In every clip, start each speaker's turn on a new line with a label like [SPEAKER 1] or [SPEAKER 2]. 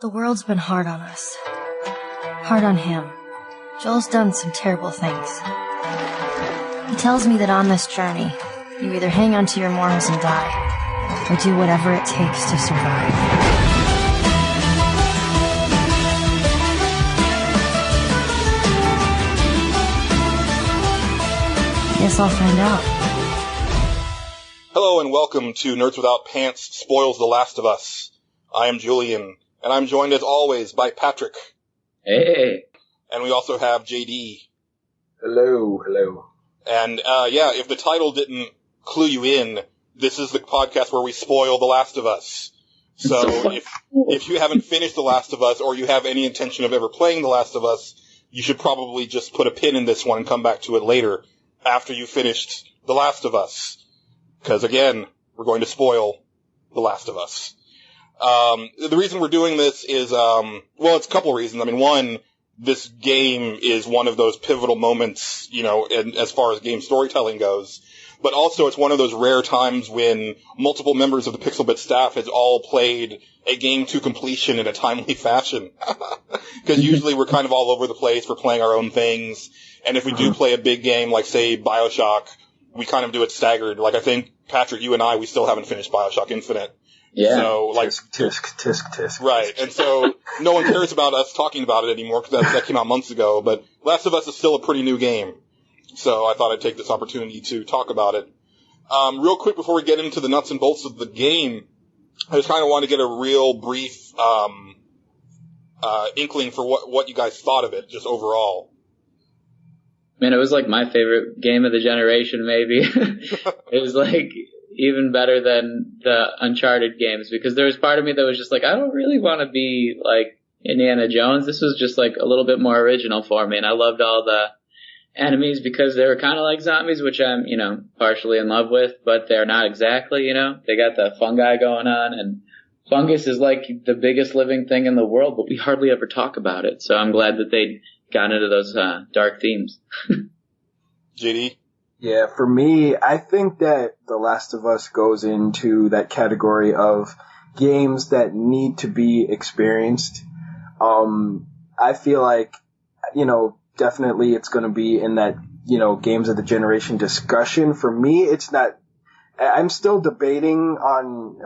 [SPEAKER 1] The world's been hard on us. Hard on him. Joel's done some terrible things. He tells me that on this journey, you either hang on to your morals and die, or do whatever it takes to survive. Guess I'll find out.
[SPEAKER 2] Hello and welcome to Nerds Without Pants Spoils The Last of Us. I am Julian, and I'm joined as always by Patrick.
[SPEAKER 3] Hey.
[SPEAKER 2] And we also have JD.
[SPEAKER 4] Hello.
[SPEAKER 2] And if the title didn't clue you in, this is the podcast where we spoil The Last of Us. So if you haven't finished The Last of Us, or you have any intention of ever playing The Last of Us, you should probably just put a pin in this one and come back to it later, after you've finished The Last of Us. Because, again, we're going to spoil The Last of Us. The reason we're doing this is, it's a couple of reasons. I mean, one, this game is one of those pivotal moments, as far as game storytelling goes. But also, it's one of those rare times when multiple members of the Pixelbit staff has all played a game to completion in a timely fashion. Because usually we're kind of all over the place. We're playing our own things. And if we do play a big game, like, say, BioShock, we kind of do it staggered. Like, I think, Patrick, you and I, we still haven't finished BioShock Infinite.
[SPEAKER 4] Yeah.
[SPEAKER 2] So, like,
[SPEAKER 4] tisk.
[SPEAKER 2] Right. And so, no one cares about us talking about it anymore, because that came out months ago. But Last of Us is still a pretty new game. So I thought I'd take this opportunity to talk about it. Real quick, before we get into the nuts and bolts of the game, I just kind of want to get a real brief, inkling for what you guys thought of it, just overall.
[SPEAKER 3] Man, it was like my favorite game of the generation, maybe. It was like even better than the Uncharted games, because there was part of me that was just like, I don't really want to be like Indiana Jones. This was just like a little bit more original for me, and I loved all the enemies because they were kind of like zombies, which I'm, partially in love with, but they're not exactly, They got the fungi going on, and fungus is like the biggest living thing in the world, but we hardly ever talk about it, so I'm glad that they got into those dark themes.
[SPEAKER 2] JD?
[SPEAKER 4] Yeah, for me, I think that The Last of Us goes into that category of games that need to be experienced. I feel like, definitely it's going to be in that, games of the generation discussion. For me, it's not. I'm still debating on,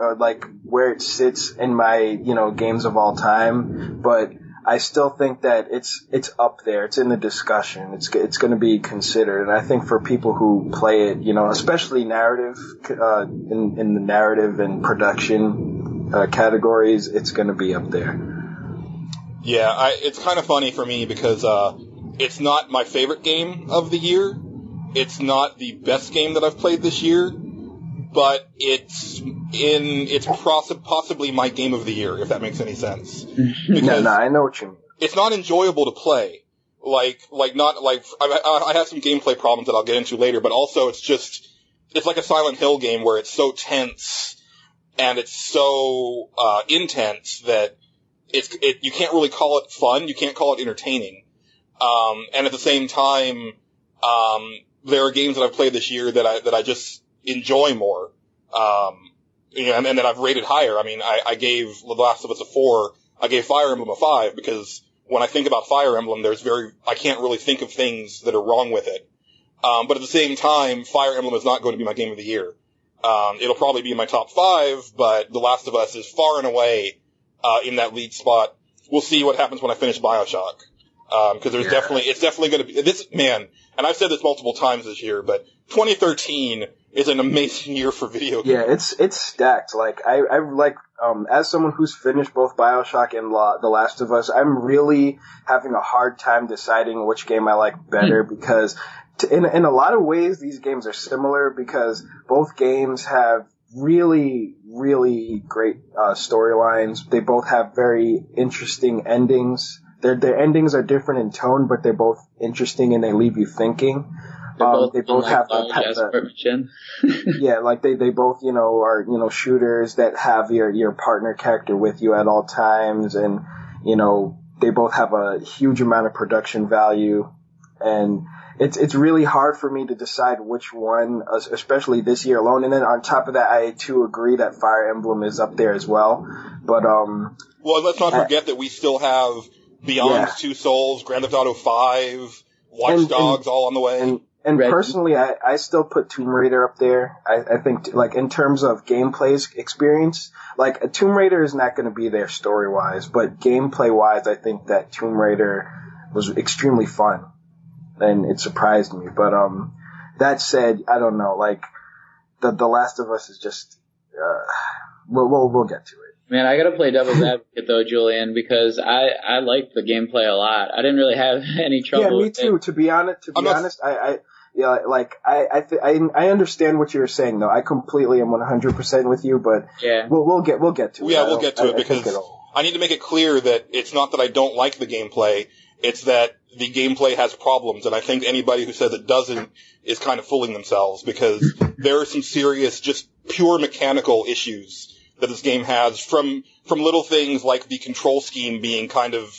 [SPEAKER 4] where it sits in my, games of all time, but I still think that it's up there. It's in the discussion. It's going to be considered. And I think for people who play it, especially narrative, in the narrative and production, categories, it's going to be up there.
[SPEAKER 2] Yeah, it's kind of funny for me because, it's not my favorite game of the year. It's not the best game that I've played this year, but it's possibly my game of the year, if that makes any sense.
[SPEAKER 4] No, I know what you mean.
[SPEAKER 2] It's not enjoyable to play. I have some gameplay problems that I'll get into later, but also it's like a Silent Hill game where it's so tense and it's so intense that you can't really call it fun, you can't call it entertaining. And at the same time, there are games that I've played this year that I just enjoy more. And that I've rated higher. I mean, I gave The Last of Us a 4. I gave Fire Emblem a 5 because when I think about Fire Emblem, I can't really think of things that are wrong with it. But at the same time, Fire Emblem is not going to be my game of the year. It'll probably be in my top 5, but The Last of Us is far and away, in that lead spot. We'll see what happens when I finish BioShock. Cause it's definitely gonna be, this, man, and I've said this multiple times this year, but 2013 is an amazing year for video games.
[SPEAKER 4] Yeah, it's stacked. Like, as someone who's finished both BioShock and The Last of Us, I'm really having a hard time deciding which game I like better because in a lot of ways, these games are similar because both games have really, really great, storylines. They both have very interesting endings. Their endings are different in tone, but they're both interesting and they leave you thinking. They both have yeah, like they both, are, shooters that have your partner character with you at all times. And, they both have a huge amount of production value. And it's really hard for me to decide which one, especially this year alone. And then on top of that, I too agree that Fire Emblem is up there as well. But
[SPEAKER 2] well, let's not forget that we still have Beyond Two Souls, Grand Theft Auto 5, Watch Dogs all on the way.
[SPEAKER 4] And personally, I still put Tomb Raider up there. I think, like, in terms of gameplay experience, like, a Tomb Raider is not going to be there story-wise, but gameplay-wise, I think that Tomb Raider was extremely fun, and it surprised me. But that said, I don't know, like, The Last of Us is just, we'll get to it.
[SPEAKER 3] Man, I gotta play devil's advocate though, Julian, because I liked the gameplay a lot. I didn't really have any trouble.
[SPEAKER 4] Yeah, me too. To be honest, I understand what you were saying though. I completely am 100% with you, but
[SPEAKER 3] yeah,
[SPEAKER 4] we'll get to it.
[SPEAKER 2] Yeah, we'll get to it because I need to make it clear that it's not that I don't like the gameplay. It's that the gameplay has problems, and I think anybody who says it doesn't is kind of fooling themselves, because there are some serious, just pure mechanical issues that this game has, from little things like the control scheme being kind of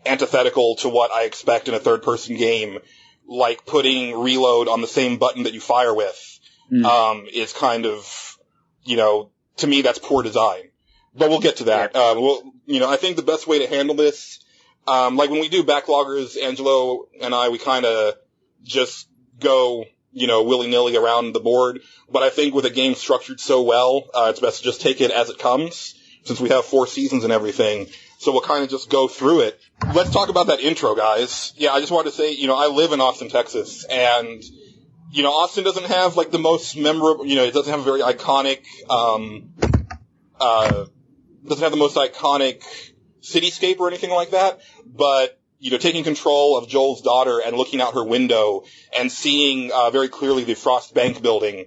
[SPEAKER 2] antithetical to what I expect in a third-person game, like putting reload on the same button that you fire with, is kind of, to me that's poor design. But we'll get to that. I think the best way to handle this, like when we do backloggers, Angelo and I, we kind of just go, willy-nilly around the board. But I think with a game structured so well, it's best to just take it as it comes, since we have 4 seasons and everything. So we'll kind of just go through it. Let's talk about that intro, guys. Yeah, I just wanted to say, I live in Austin, Texas, and, Austin doesn't have, like, the most memorable, it doesn't have a very iconic, doesn't have the most iconic cityscape or anything like that, but taking control of Joel's daughter and looking out her window and seeing very clearly the Frost Bank building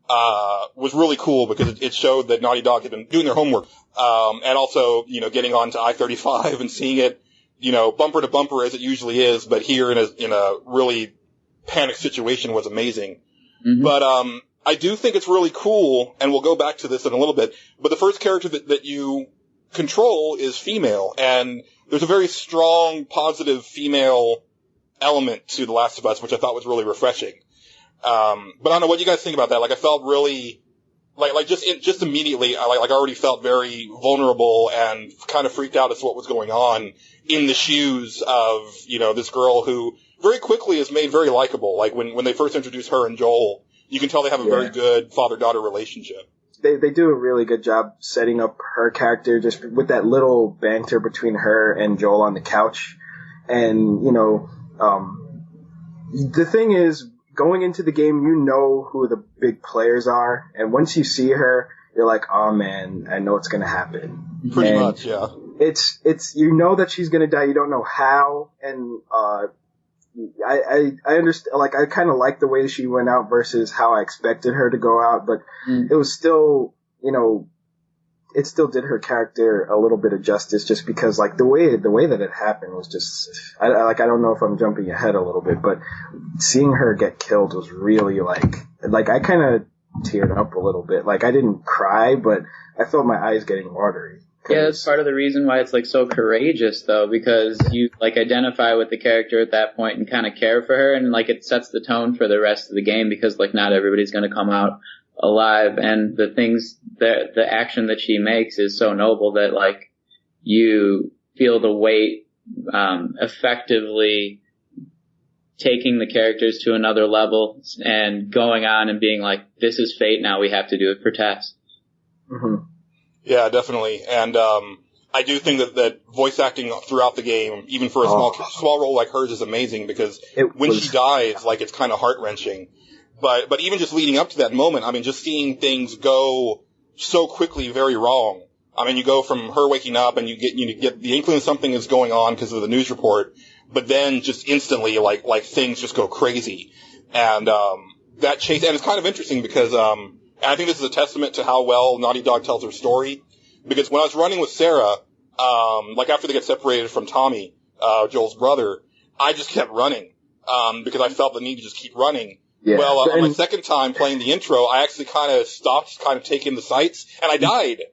[SPEAKER 2] was really cool, because it showed that Naughty Dog had been doing their homework. And also, getting onto I-35 and seeing it, bumper to bumper as it usually is, but here in a really panic situation was amazing. Mm-hmm. But I do think it's really cool, and we'll go back to this in a little bit, but the first character that you control is female, and there's a very strong, positive female element to The Last of Us, which I thought was really refreshing. But I don't know what you guys think about that. Like, I felt really, just immediately, I already felt very vulnerable and kind of freaked out as to what was going on in the shoes of, this girl who very quickly is made very likable. Like, when they first introduce her and Joel, you can tell they have a very good father-daughter relationship.
[SPEAKER 4] They do a really good job setting up her character, just with that little banter between her and Joel on the couch. And, the thing is, going into the game, who the big players are. And once you see her, you're like, oh man, I know it's going to happen.
[SPEAKER 2] Pretty much, yeah.
[SPEAKER 4] It's, that she's going to die. You don't know how. And, I understand, like, I kind of like the way she went out versus how I expected her to go out, but it was still, it still did her character a little bit of justice, just because, like, the way that it happened was just, I don't know if I'm jumping ahead a little bit, but seeing her get killed was really, like I kind of teared up a little bit. Like, I didn't cry, but I felt my eyes getting watery.
[SPEAKER 3] Yeah, that's part of the reason why it's, like, so courageous, though, because you, like, identify with the character at that point and kind of care for her, and, like, it sets the tone for the rest of the game, because, like, not everybody's going to come out alive, and the action that she makes is so noble that, like, you feel the weight, effectively taking the characters to another level and going on and being like, this is fate now, we have to do it for Tess.
[SPEAKER 4] Mm-hmm.
[SPEAKER 2] Yeah, definitely. And I do think that voice acting throughout the game, even for a small role like hers, is amazing, because when she dies, like, it's kind of heart-wrenching. But even just leading up to that moment, I mean, just seeing things go so quickly very wrong. I mean, you go from her waking up and you get the inkling something is going on because of the news report, but then just instantly, like things just go crazy. And that chase, and it's kind of interesting because and I think this is a testament to how well Naughty Dog tells her story. Because when I was running with Sarah, like after they get separated from Tommy, Joel's brother, I just kept running, because I felt the need to just keep running. Yeah. Well, on my second time playing the intro, I actually kind of stopped, kind of taking the sights, and I died.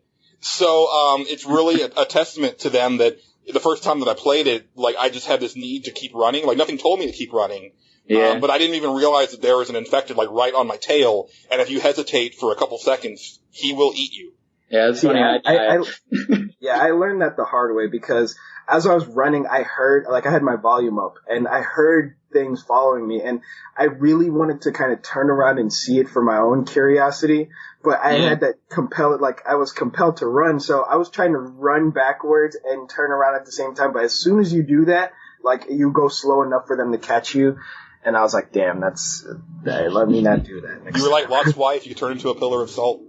[SPEAKER 2] So, it's really a testament to them that the first time that I played it, like, I just had this need to keep running. Like, nothing told me to keep running.
[SPEAKER 3] Yeah.
[SPEAKER 2] But I didn't even realize that there was an infected, like, right on my tail, and if you hesitate for a couple seconds, he will eat you.
[SPEAKER 3] Yeah, it's funny.
[SPEAKER 4] I learned that the hard way because as I was running, I heard, like, I had my volume up, and I heard things following me, and I really wanted to kind of turn around and see it for my own curiosity, but I had that I was compelled to run, so I was trying to run backwards and turn around at the same time, but as soon as you do that, like, you go slow enough for them to catch you, and I was like, damn, let me not do that.
[SPEAKER 2] You were like Lot's wife, you turn into a pillar of salt.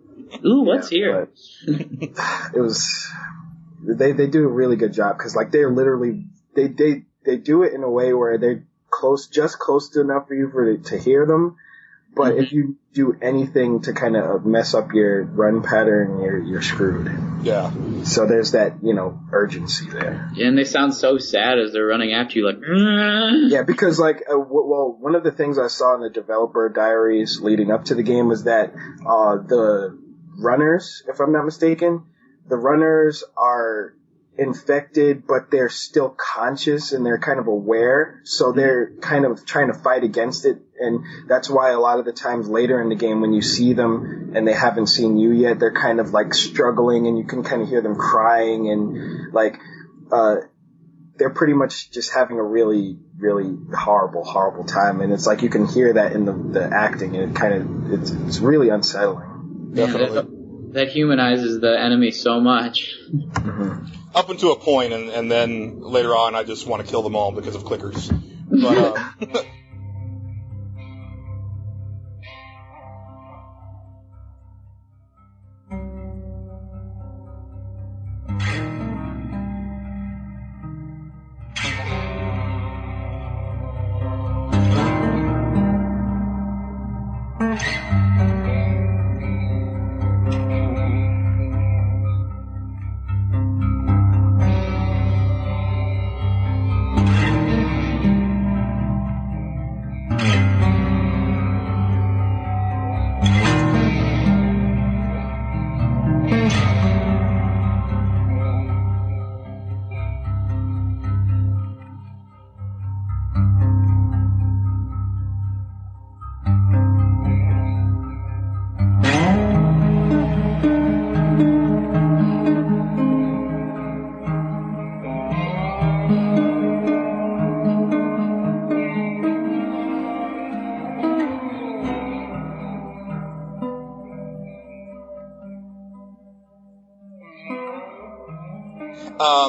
[SPEAKER 3] Ooh, what's here?
[SPEAKER 4] It was, they do a really good job, because, like, they're literally, they do it in a way where they're just close enough for you to hear them, but if you do anything to kind of mess up your run pattern, you're screwed.
[SPEAKER 2] Yeah.
[SPEAKER 4] So there's that, urgency there.
[SPEAKER 3] Yeah, and they sound so sad as they're running after you, like.
[SPEAKER 4] Yeah, because, like, one of the things I saw in the developer diaries leading up to the game was that the runners, if I'm not mistaken, the runners are infected, but they're still conscious and they're kind of aware, so they're kind of trying to fight against it, and that's why a lot of the times later in the game when you see them and they haven't seen you yet, they're kind of like struggling and you can kind of hear them crying and like they're pretty much just having a really, really horrible time, and it's like you can hear that in the acting, and it's really unsettling.
[SPEAKER 2] Definitely.
[SPEAKER 3] That humanizes the enemy so much.
[SPEAKER 4] Mm-hmm.
[SPEAKER 2] Up until a point, and then later on, I just want to kill them all because of clickers. But,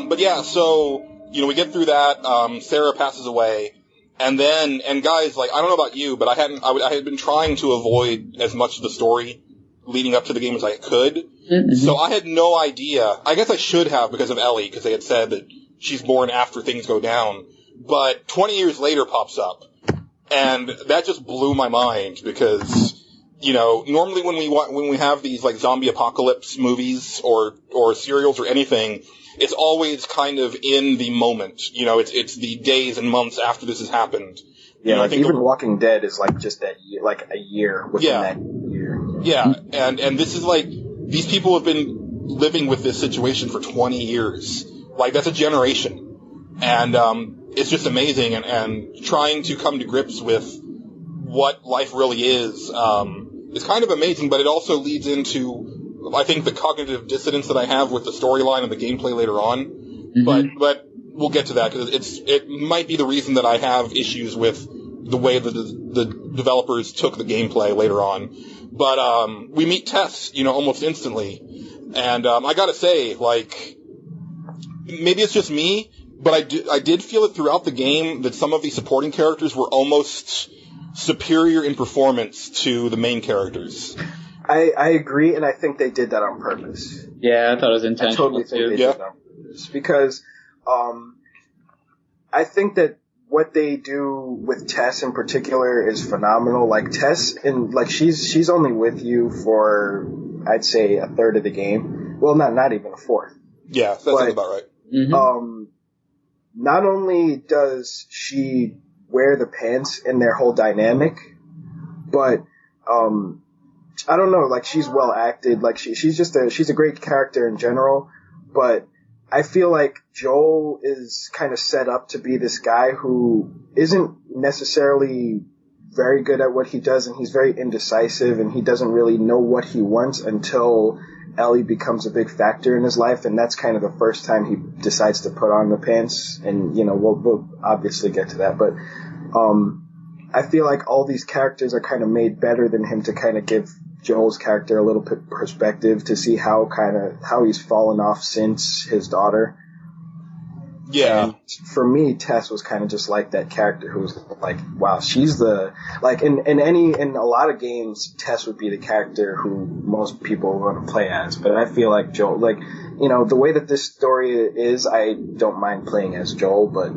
[SPEAKER 2] but yeah, so, we get through that, Sarah passes away, and guys, like, I don't know about you, but I had been trying to avoid as much of the story leading up to the game as I could, so I had no idea. I guess I should have because of Ellie, because they had said that she's born after things go down, but 20 years later pops up, and that just blew my mind, because, normally when we have these, like, zombie apocalypse movies, or serials or anything, it's always kind of in the moment. It's the days and months after this has happened.
[SPEAKER 4] Yeah, like even Walking Dead is like just that year, like a year within that year.
[SPEAKER 2] Yeah, and this is like, these people have been living with this situation for 20 years. Like, that's a generation. And it's just amazing, and trying to come to grips with what life really is kind of amazing, but it also leads into, I think, the cognitive dissonance that I have with the storyline and the gameplay later on. Mm-hmm. But we'll get to that, because it might be the reason that I have issues with the way that the developers took the gameplay later on. But we meet Tess, almost instantly. And I gotta say, like, maybe it's just me, but I did feel it throughout the game that some of the supporting characters were almost superior in performance to the main characters.
[SPEAKER 4] I agree, and I think they did that on purpose.
[SPEAKER 3] Yeah, I thought it was intentional.
[SPEAKER 4] I totally think they did that on purpose. Because I think that what they do with Tess in particular is phenomenal. Like, Tess, she's only with you for, I'd say, a third of the game. Well, not even a fourth.
[SPEAKER 2] Yeah, that sounds about right.
[SPEAKER 3] Mm-hmm.
[SPEAKER 4] Not only does she wear the pants in their whole dynamic, but I don't know, like, she's well acted, like, she's a great character in general, but I feel like Joel is kind of set up to be this guy who isn't necessarily very good at what he does, and he's very indecisive, and he doesn't really know what he wants until Ellie becomes a big factor in his life, and that's kind of the first time he decides to put on the pants, and, you know, we'll obviously get to that, but I feel like all these characters are kind of made better than him to kind of give Joel's character a little bit perspective to see how he's fallen off since his daughter.
[SPEAKER 2] Yeah.
[SPEAKER 4] And for me, Tess was kind of just like that character who was like, wow, she's the, like, in a lot of games, Tess would be the character who most people want to play as. But I feel like Joel, like, you know, the way that this story is, I don't mind playing as Joel, but,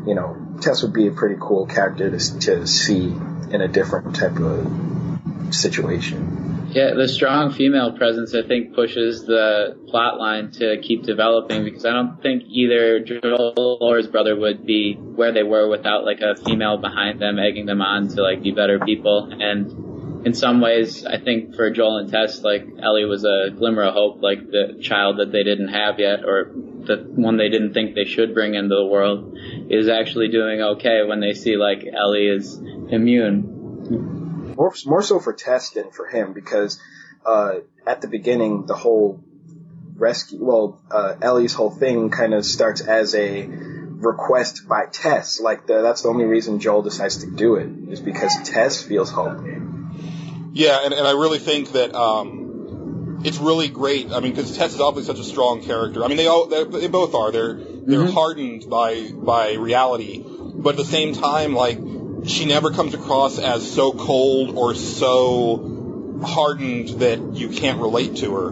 [SPEAKER 4] you know, Tess would be a pretty cool character to see in a different type of situation.
[SPEAKER 3] Yeah, the strong female presence, I think, pushes the plot line to keep developing, because I don't think either Joel or his brother would be where they were without, like, a female behind them, egging them on to, like, be better people. And in some ways, I think for Joel and Tess, like, Ellie was a glimmer of hope, like the child that they didn't have yet, or the one they didn't think they should bring into the world, is actually doing okay when they see, like, Ellie is immune.
[SPEAKER 4] More so for Tess than for him, because at the beginning, the whole Ellie's whole thing kind of starts as a request by Tess. Like, that's the only reason Joel decides to do it, is because Tess feels hope.
[SPEAKER 2] Yeah, and I really think that it's really great. I mean, because Tess is obviously such a strong character. I mean, they both are. They're hardened by reality, but at the same time, like, she never comes across as so cold or so hardened that you can't relate to her.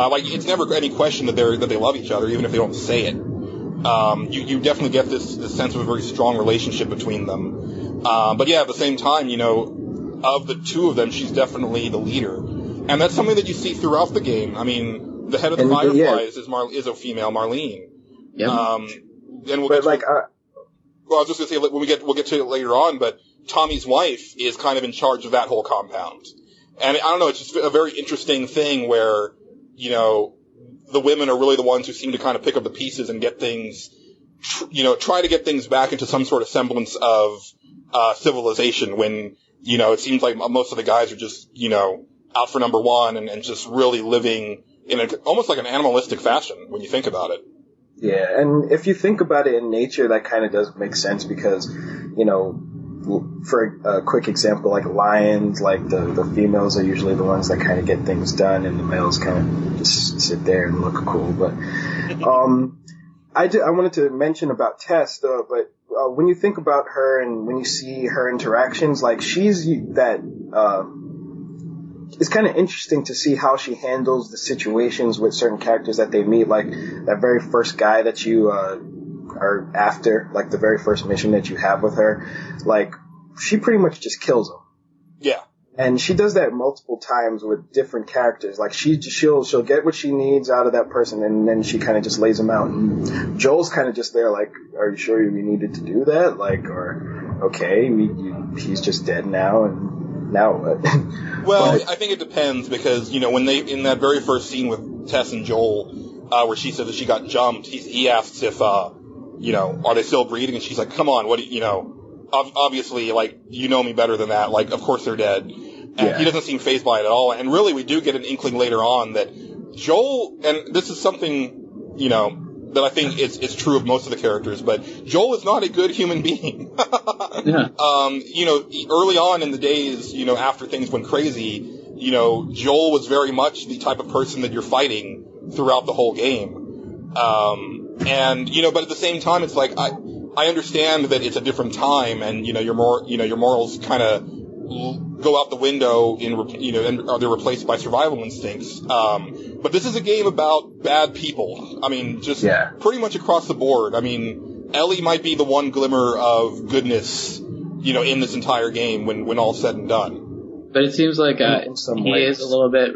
[SPEAKER 2] Like, it's never any question that they love each other, even if they don't say it. You definitely get this sense of a very strong relationship between them. But yeah, at the same time, you know, of the two of them, she's definitely the leader, and that's something that you see throughout the game. I mean, the head of the Fireflies is a female, Marlene.
[SPEAKER 3] Yep.
[SPEAKER 2] And we'll get to, well, I was just going to say, we'll get to it later on, but Tommy's wife is kind of in charge of that whole compound. And I don't know, it's just a very interesting thing where, you know, the women are really the ones who seem to kind of pick up the pieces and get things, try to get things back into some sort of semblance of civilization, when, you know, it seems like most of the guys are just, you know, out for number one and just really living in almost like an animalistic fashion when you think about it.
[SPEAKER 4] Yeah, and if you think about it in nature, that kind of does make sense, because, you know, for a quick example, like lions, like the females are usually the ones that kind of get things done, and the males kind of just sit there and look cool. But I wanted to mention about Tess, though, but when you think about her and when you see her interactions, like, she's that... it's kind of interesting to see how she handles the situations with certain characters that they meet, like that very first guy that you are after, like the very first mission that you have with her. Like, she pretty much just kills him.
[SPEAKER 2] Yeah.
[SPEAKER 4] And she does that multiple times with different characters. Like, she'll get what she needs out of that person, and then she kind of just lays them out. And Joel's kind of just there, like, are you sure we needed to do that? Like, or, okay, he's just dead now, and now what?
[SPEAKER 2] Well, I think it depends, because, you know, when in that very first scene with Tess and Joel, where she says that she got jumped, he asks if, you know, are they still breathing? And she's like, come on, what do you know? Obviously, like, you know me better than that. Like, of course they're dead. And he doesn't seem fazed by it at all. And really, we do get an inkling later on that Joel, and this is something, you know, that I think is true of most of the characters, but Joel is not a good human being.
[SPEAKER 3] Yeah.
[SPEAKER 2] You know, early on in the days, you know, after things went crazy, you know, Joel was very much the type of person that you're fighting throughout the whole game. And, you know, but at the same time, it's like, I understand that it's a different time, and, you know, your morals kind of go out the window and they're replaced by survival instincts. But this is a game about bad people. I mean, just pretty much across the board. I mean, Ellie might be the one glimmer of goodness, you know, in this entire game when all's said and done.
[SPEAKER 3] But it seems like he is a little bit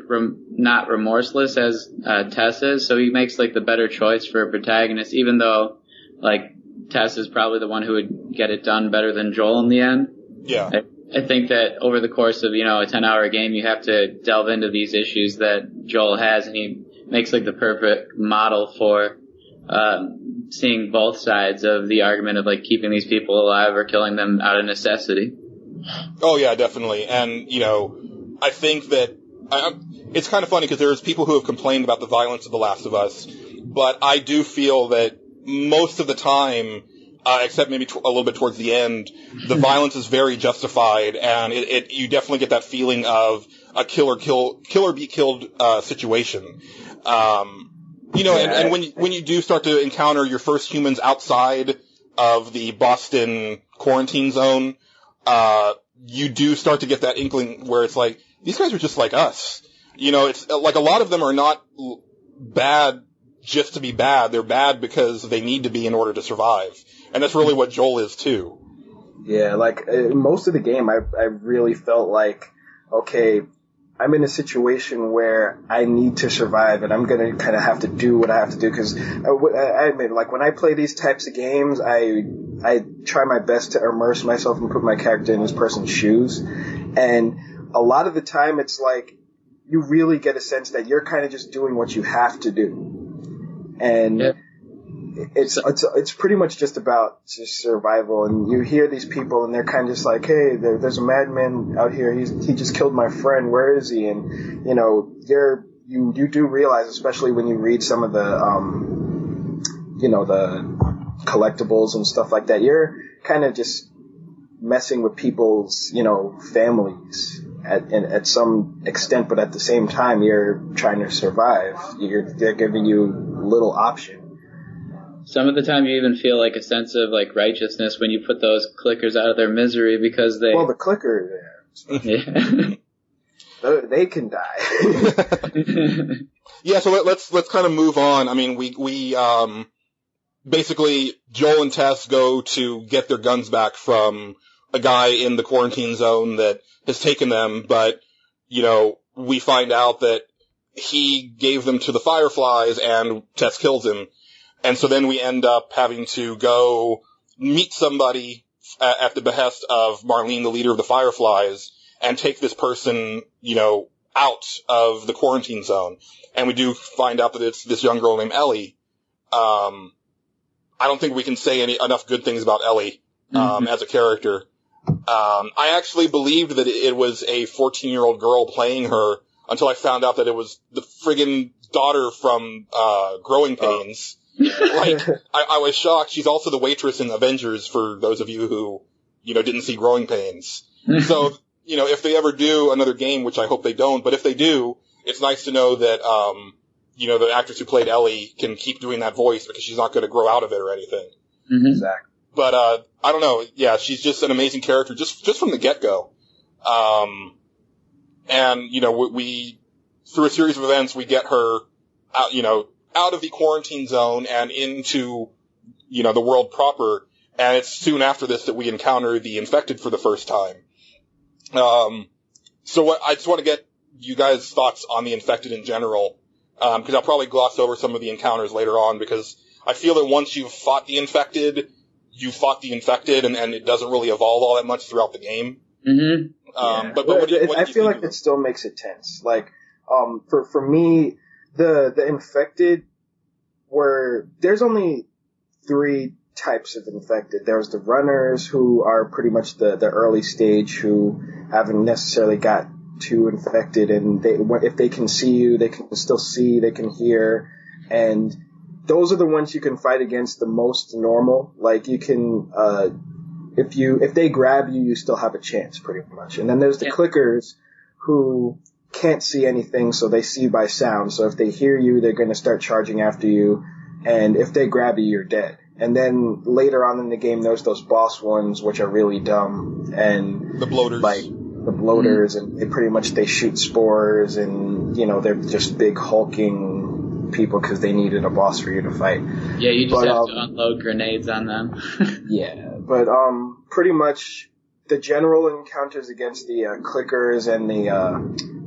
[SPEAKER 3] not remorseless as Tess is, so he makes, like, the better choice for a protagonist, even though, like, Tess is probably the one who would get it done better than Joel in the end.
[SPEAKER 2] Yeah.
[SPEAKER 3] I think that over the course of, a 10-hour game, you have to delve into these issues that Joel has, and he makes like the perfect model for seeing both sides of the argument of like keeping these people alive or killing them out of necessity.
[SPEAKER 2] Oh yeah, definitely. And, I think that it's kind of funny because there's people who have complained about the violence of The Last of Us, but I do feel that most of the time, except maybe a little bit towards the end, the violence is very justified, and you definitely get that feeling of a killer be killed situation. And when you do start to encounter your first humans outside of the Boston quarantine zone, you do start to get that inkling where it's like, these guys are just like us. It's like a lot of them are not bad just to be bad. They're bad because they need to be in order to survive. And that's really what Joel is too.
[SPEAKER 4] Yeah, like most of the game, I really felt like, okay, I'm in a situation where I need to survive, and I'm going to kind of have to do what I have to do, because I admit, like, when I play these types of games, I try my best to immerse myself and put my character in this person's shoes, and a lot of the time it's like you really get a sense that you're kind of just doing what you have to do, and
[SPEAKER 3] yeah.
[SPEAKER 4] It's pretty much just about just survival. And you hear these people, and they're kind of just like, hey, there's a madman out here. He just killed my friend. Where is he? And you do realize, especially when you read some of the the collectibles and stuff like that, you're kind of just messing with people's families at some extent, but at the same time you're trying to survive. They're giving you little option.
[SPEAKER 3] Some of the time you even feel like a sense of like righteousness when you put those clickers out of their misery because they...
[SPEAKER 4] Well, the clickers, yeah. They can die.
[SPEAKER 2] Yeah, so let's kind of move on. I mean, we basically, Joel and Tess go to get their guns back from a guy in the quarantine zone that has taken them, but, we find out that he gave them to the Fireflies and Tess kills him. And so then we end up having to go meet somebody at the behest of Marlene, the leader of the Fireflies, and take this person, out of the quarantine zone. And we do find out that it's this young girl named Ellie. I don't think we can say enough good things about Ellie, as a character. I actually believed that it was a 14-year-old girl playing her until I found out that it was the friggin' daughter from, Growing Pains. Like, I was shocked. She's also the waitress in Avengers, for those of you who, didn't see Growing Pains. So, if they ever do another game, which I hope they don't, but if they do, it's nice to know that, the actress who played Ellie can keep doing that voice because she's not going to grow out of it or anything.
[SPEAKER 3] Mm-hmm.
[SPEAKER 4] Exactly.
[SPEAKER 2] But, I don't know. Yeah, she's just an amazing character, just from the get-go. And, we, through a series of events, we get her out of the quarantine zone and into, the world proper. And it's soon after this that we encounter the infected for the first time. So I just want to get you guys' thoughts on the infected in general. Cause I'll probably gloss over some of the encounters later on, because I feel that once you've fought the infected, and it doesn't really evolve all that much throughout the game.
[SPEAKER 3] Mm-hmm.
[SPEAKER 2] But what do you
[SPEAKER 4] I feel like it still makes it tense. Like, for me, the infected there's only 3 types of infected. There's the runners, who are pretty much the early stage, who haven't necessarily got too infected, and if they can see you, they can still see, they can hear, and those are the ones you can fight against the most normal. Like, you can, if they grab you, you still have a chance, pretty much. And then there's the clickers, who can't see anything, so they see by sound. So if they hear you, they're going to start charging after you, and if they grab you, you're dead. And then later on in the game, there's those boss ones, which are really dumb, and
[SPEAKER 2] the bloaters.
[SPEAKER 4] Like the bloaters, and they shoot spores, and they're just big hulking people because they needed a boss for you to fight.
[SPEAKER 3] Yeah, you just have to unload grenades on them.
[SPEAKER 4] Yeah, but pretty much the general encounters against the clickers and the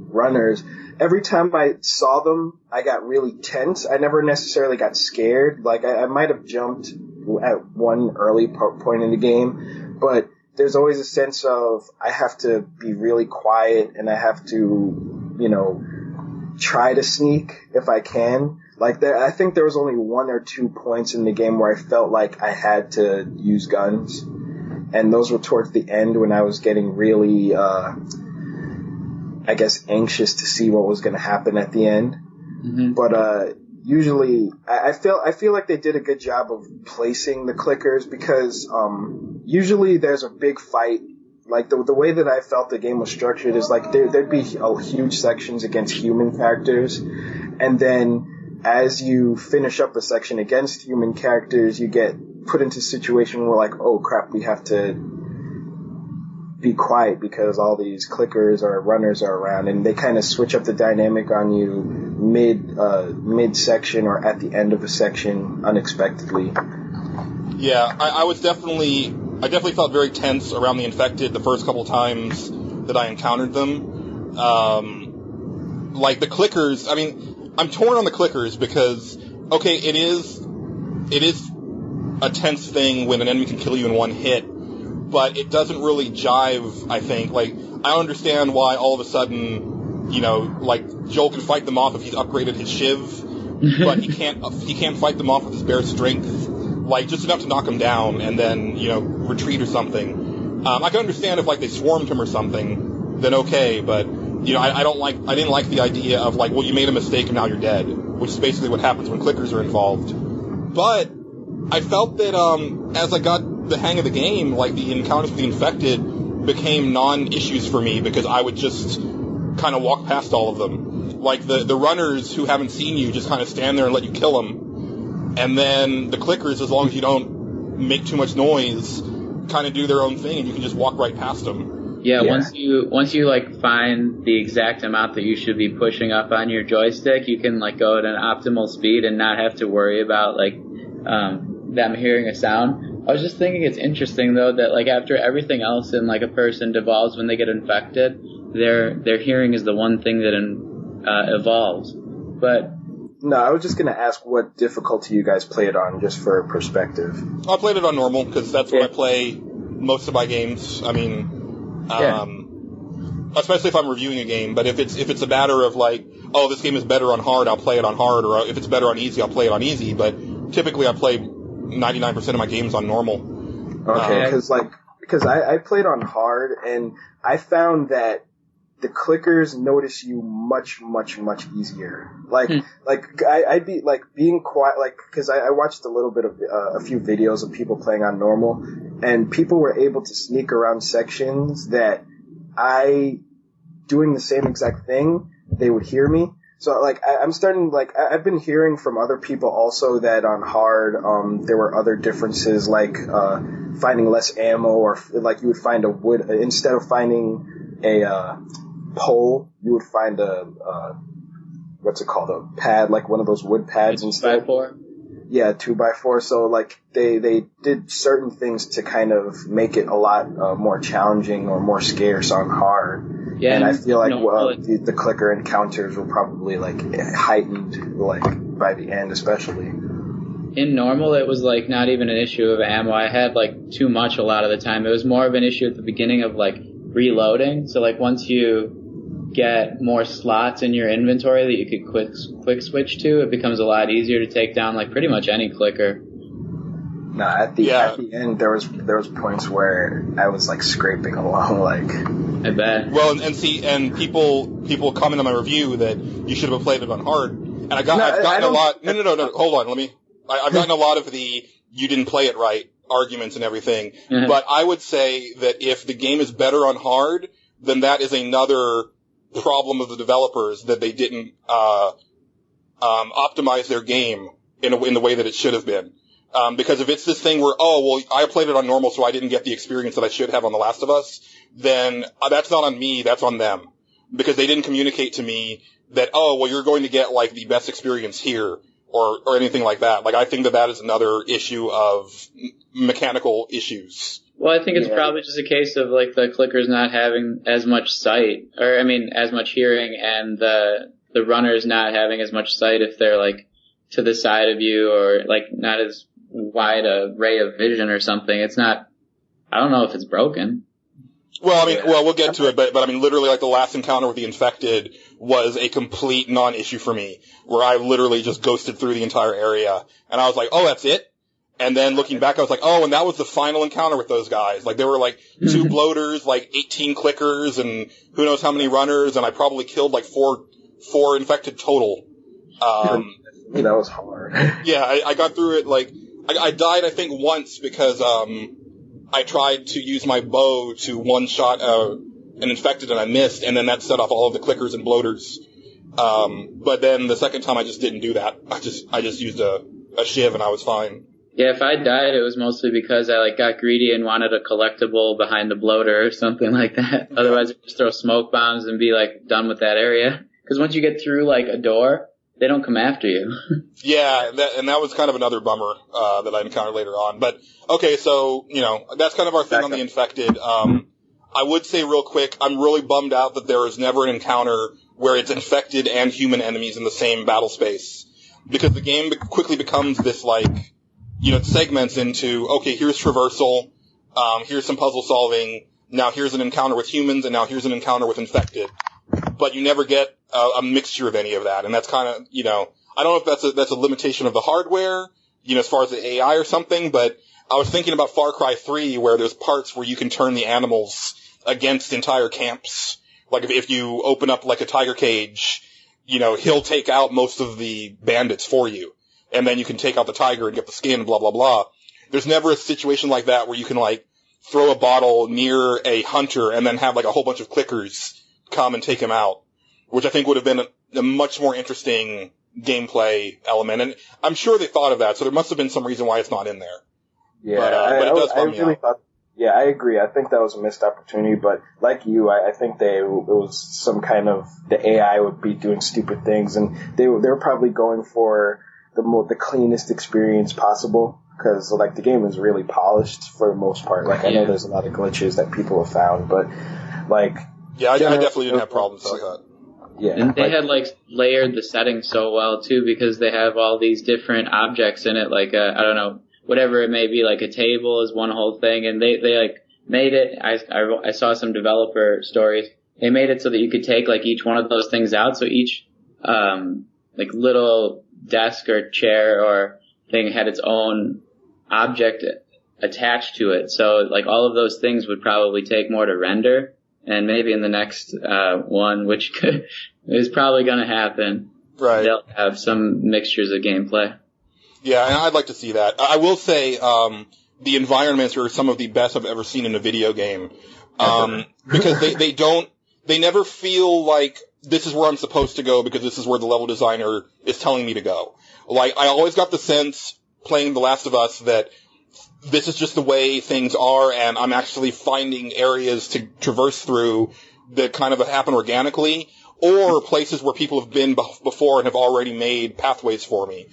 [SPEAKER 4] runners, every time I saw them, I got really tense. I never necessarily got scared. Like, I might have jumped at one early point in the game, but there's always a sense of I have to be really quiet and I have to, you know, try to sneak if I can. Like I think there was only 1 or 2 points in the game where I felt like I had to use guns, and those were towards the end when I was getting really, I guess, anxious to see what was going to happen at the end. Mm-hmm. But usually, I feel like they did a good job of placing the clickers because usually there's a big fight. Like the way that I felt the game was structured is like there'd be huge sections against human characters, and then as you finish up a section against human characters, you get put into a situation where like, oh crap, we have to be quiet because all these clickers or runners are around, and they kind of switch up the dynamic on you mid section or at the end of a section unexpectedly.
[SPEAKER 2] Yeah, I definitely felt very tense around the infected the first couple times that I encountered them. Like the clickers, I mean, I'm torn on the clickers because, okay, it is a tense thing when an enemy can kill you in one hit, but it doesn't really jive, I think. Like, I understand why all of a sudden, you know, like, Joel can fight them off if he's upgraded his shiv, but he can't fight them off with his bare strength, like, just enough to knock him down and then, you know, retreat or something. I can understand if, like, they swarmed him or something, then okay, but, you know, I didn't like the idea of, like, well, you made a mistake and now you're dead, which is basically what happens when clickers are involved. But I felt that, as I got the hang of the game, like, the encounters with the infected became non-issues for me because I would just kind of walk past all of them. Like, the runners who haven't seen you just kind of stand there and let you kill them. And then the clickers, as long as you don't make too much noise, kind of do their own thing and you can just walk right past them.
[SPEAKER 3] Yeah, once you like find the exact amount that you should be pushing up on your joystick, you can like go at an optimal speed and not have to worry about like them hearing a sound. I was just thinking it's interesting though that like after everything else in like a person devolves when they get infected, their hearing is the one thing that evolves. But
[SPEAKER 4] no, I was just gonna ask what difficulty you guys play it on, just for perspective.
[SPEAKER 2] I played it on normal because that's what I play most of my games. I mean. Especially if I'm reviewing a game, but if it's a matter of like, oh, this game is better on hard, I'll play it on hard, or if it's better on easy, I'll play it on easy, but typically I play 99% of my games on normal.
[SPEAKER 4] Okay, because I played on hard, and I found that the clickers notice you much, much, much easier. I'd be like being quiet, like, cause I watched a little bit of, a few videos of people playing on normal, and people were able to sneak around sections that doing the same exact thing, they would hear me. So like, I'm starting, like, I've been hearing from other people also that on hard, there were other differences, like, finding less ammo, or like you would find a wood, instead of finding a, pole, you would find what's it called, a pad, like one of those wood pads instead.
[SPEAKER 3] 2x4?
[SPEAKER 4] Yeah, 2x4. So like they did certain things to kind of make it a lot more challenging or more scarce on hard. Yeah, and I feel like the clicker encounters were probably like heightened, like by the end especially.
[SPEAKER 3] In normal, it was like not even an issue of ammo. I had like too much a lot of the time. It was more of an issue at the beginning of like reloading. So like once you get more slots in your inventory that you could quick switch to, it becomes a lot easier to take down like pretty much any clicker.
[SPEAKER 4] No, at the end there was points where I was like scraping along, like.
[SPEAKER 3] I bet.
[SPEAKER 2] Well, and people comment on my review that you should have played it on hard, and I've gotten a lot. No, hold on, I've gotten a lot of the you didn't play it right arguments and everything, but I would say that if the game is better on hard, then that is another problem of the developers, that they didn't optimize their game in the way that it should have been. Because if it's this thing where, oh, well, I played it on normal, so I didn't get the experience that I should have on The Last of Us, then that's not on me, that's on them. Because they didn't communicate to me that, oh, well, you're going to get, like, the best experience here, or anything like that. Like, I think that is another issue of mechanical issues.
[SPEAKER 3] Well, I think it's probably just a case of, like, the clickers not having as much sight, or, I mean, as much hearing, and the runners not having as much sight if they're, like, to the side of you, or, like, not as wide a ray of vision or something. It's not I don't know if it's broken.
[SPEAKER 2] Well, I mean, we'll get to it, but I mean, literally, like, the last encounter with the infected was a complete non-issue for me, where I literally just ghosted through the entire area, and I was like, oh, that's it? And then looking back, I was like, oh, and that was the final encounter with those guys. Like, there were, like, 2 bloaters, like, 18 clickers, and who knows how many runners, and I probably killed, like, four infected total.
[SPEAKER 4] That was hard.
[SPEAKER 2] Yeah, I got through it, like, I died, I think, once because, I tried to use my bow to one-shot an infected and I missed, and then that set off all of the clickers and bloaters. But then the second time I just didn't do that. I just used a shiv and I was fine.
[SPEAKER 3] Yeah, if I died, it was mostly because I like got greedy and wanted a collectible behind the bloater or something like that. Otherwise, I'd just throw smoke bombs and be like done with that area. Because once you get through like a door, they don't come after you.
[SPEAKER 2] Yeah, that was kind of another bummer that I encountered later on. But okay, so that's kind of our thing on the infected. I would say real quick, I'm really bummed out that there is never an encounter where it's infected and human enemies in the same battle space, because the game quickly becomes this like, it segments into, okay, here's traversal, here's some puzzle solving, now here's an encounter with humans, and now here's an encounter with infected. But you never get a mixture of any of that, and that's kind of, I don't know if that's a limitation of the hardware, as far as the AI or something, but I was thinking about Far Cry 3, where there's parts where you can turn the animals against entire camps. Like if you open up like a tiger cage, he'll take out most of the bandits for you. And then you can take out the tiger and get the skin, blah, blah, blah. There's never a situation like that where you can like throw a bottle near a hunter and then have like a whole bunch of clickers come and take him out, which I think would have been a much more interesting gameplay element. And I'm sure they thought of that, so there must have been some reason why it's not in there.
[SPEAKER 4] Yeah,
[SPEAKER 2] but it does bum me out.
[SPEAKER 4] Yeah, I agree. I think that was a missed opportunity, but like you, I think it was some kind of, the AI would be doing stupid things, and they were probably going for the cleanest experience possible, because like the game is really polished for the most part. Like I know there's a lot of glitches that people have found, but like
[SPEAKER 2] I definitely didn't have problems like that.
[SPEAKER 4] Yeah,
[SPEAKER 3] and they had like layered the settings so well too, because they have all these different objects in it. Like I don't know, whatever it may be, like a table is one whole thing, and they like made it. I saw some developer stories. They made it so that you could take like each one of those things out. So each like little desk or chair or thing had its own object attached to it. So like all of those things would probably take more to render. And maybe in the next one, which is probably going to happen,
[SPEAKER 2] right,
[SPEAKER 3] they'll have some mixtures of gameplay.
[SPEAKER 2] Yeah, and I'd like to see that. I will say the environments are some of the best I've ever seen in a video game, because they never feel like this is where I'm supposed to go because this is where the level designer is telling me to go. Like, I always got the sense playing The Last of Us that this is just the way things are, and I'm actually finding areas to traverse through that kind of happen organically, or places where people have been before and have already made pathways for me.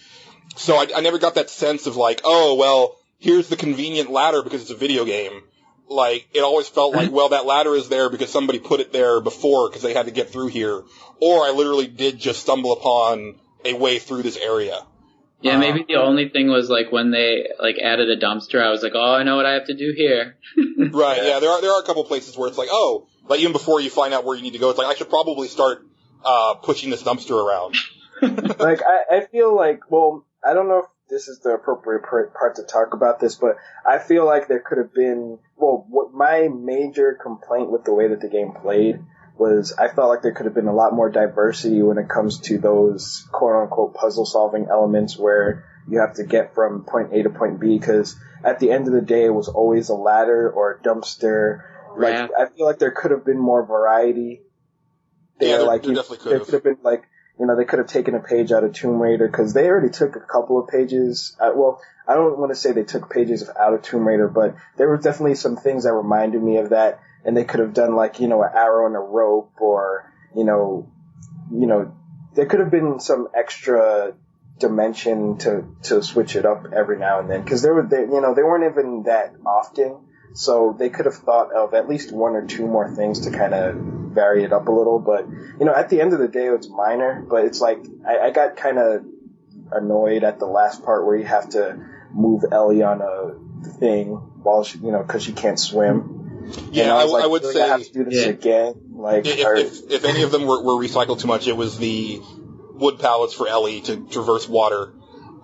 [SPEAKER 2] So I never got that sense of like, oh, well, here's the convenient ladder because it's a video game. Like, it always felt like, well, that ladder is there because somebody put it there before because they had to get through here. Or I literally did just stumble upon a way through this area.
[SPEAKER 3] Yeah, maybe the only thing was like when they like added a dumpster, I was like, oh, I know what I have to do here.
[SPEAKER 2] Right, yeah, there are a couple places where it's like, oh, like even before you find out where you need to go, it's like, I should probably start pushing this dumpster around.
[SPEAKER 4] Like, I feel like, well, I don't know if this is the appropriate part to talk about this, but I feel like there could have been, well, what my major complaint with the way that the game played was I felt like there could have been a lot more diversity when it comes to those quote-unquote puzzle-solving elements where you have to get from point A to point B, because at the end of the day, it was always a ladder or a dumpster. Like,
[SPEAKER 3] Yeah.
[SPEAKER 4] I feel like there could have been more variety there.
[SPEAKER 2] Yeah,
[SPEAKER 4] like,
[SPEAKER 2] there definitely could
[SPEAKER 4] there
[SPEAKER 2] have.
[SPEAKER 4] could have been, like, they could have taken a page out of Tomb Raider, because they already took a couple of pages. Well, I don't want to say they took pages out of Tomb Raider, but there were definitely some things that reminded me of that. And they could have done like, an arrow and a rope, or, there could have been some extra dimension to switch it up every now and then. Cause they weren't even that often. So they could have thought of at least one or two more things to kind of vary it up a little. But, at the end of the day, it's minor, but it's like, I got kind of annoyed at the last part where you have to move Ellie on a thing while she, because she can't swim.
[SPEAKER 2] Yeah, I would say
[SPEAKER 4] I have to do this again. Like,
[SPEAKER 2] if any of them were recycled too much, it was the wood pallets for Ellie to traverse water.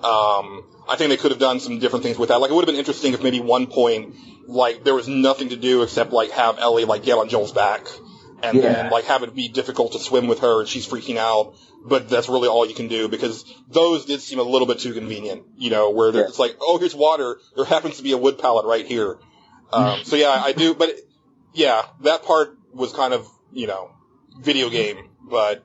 [SPEAKER 2] I think they could have done some different things with that. Like, it would have been interesting if maybe one point, like, there was nothing to do except, like, have Ellie, like, get on Joel's back. And then, like, have it be difficult to swim with her and she's freaking out. But that's really all you can do, because those did seem a little bit too convenient, where it's like, oh, here's water. There happens to be a wood pallet right here. So yeah, I do, but yeah, that part was kind of, video game, but.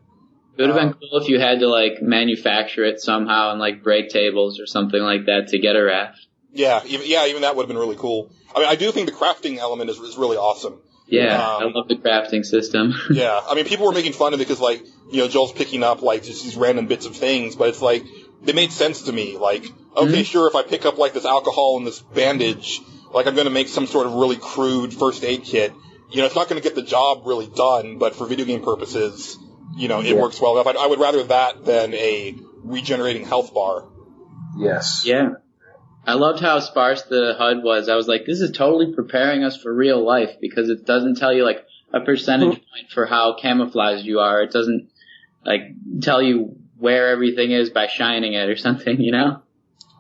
[SPEAKER 3] It would have been cool if you had to, like, manufacture it somehow and, like, break tables or something like that to get a raft.
[SPEAKER 2] Yeah, even that would have been really cool. I mean, I do think the crafting element is really awesome.
[SPEAKER 3] Yeah, I love the crafting system.
[SPEAKER 2] Yeah, I mean, people were making fun of it because, like, Joel's picking up, like, just these random bits of things, but it's like, they made sense to me. Like, okay, sure, if I pick up, like, this alcohol and this bandage, like, I'm going to make some sort of really crude first aid kit. It's not going to get the job really done, but for video game purposes, it works well enough. I would rather that than a regenerating health bar.
[SPEAKER 4] Yes.
[SPEAKER 3] Yeah. I loved how sparse the HUD was. I was like, this is totally preparing us for real life, because it doesn't tell you, like, a percentage point for how camouflaged you are. It doesn't, like, tell you where everything is by shining it or something,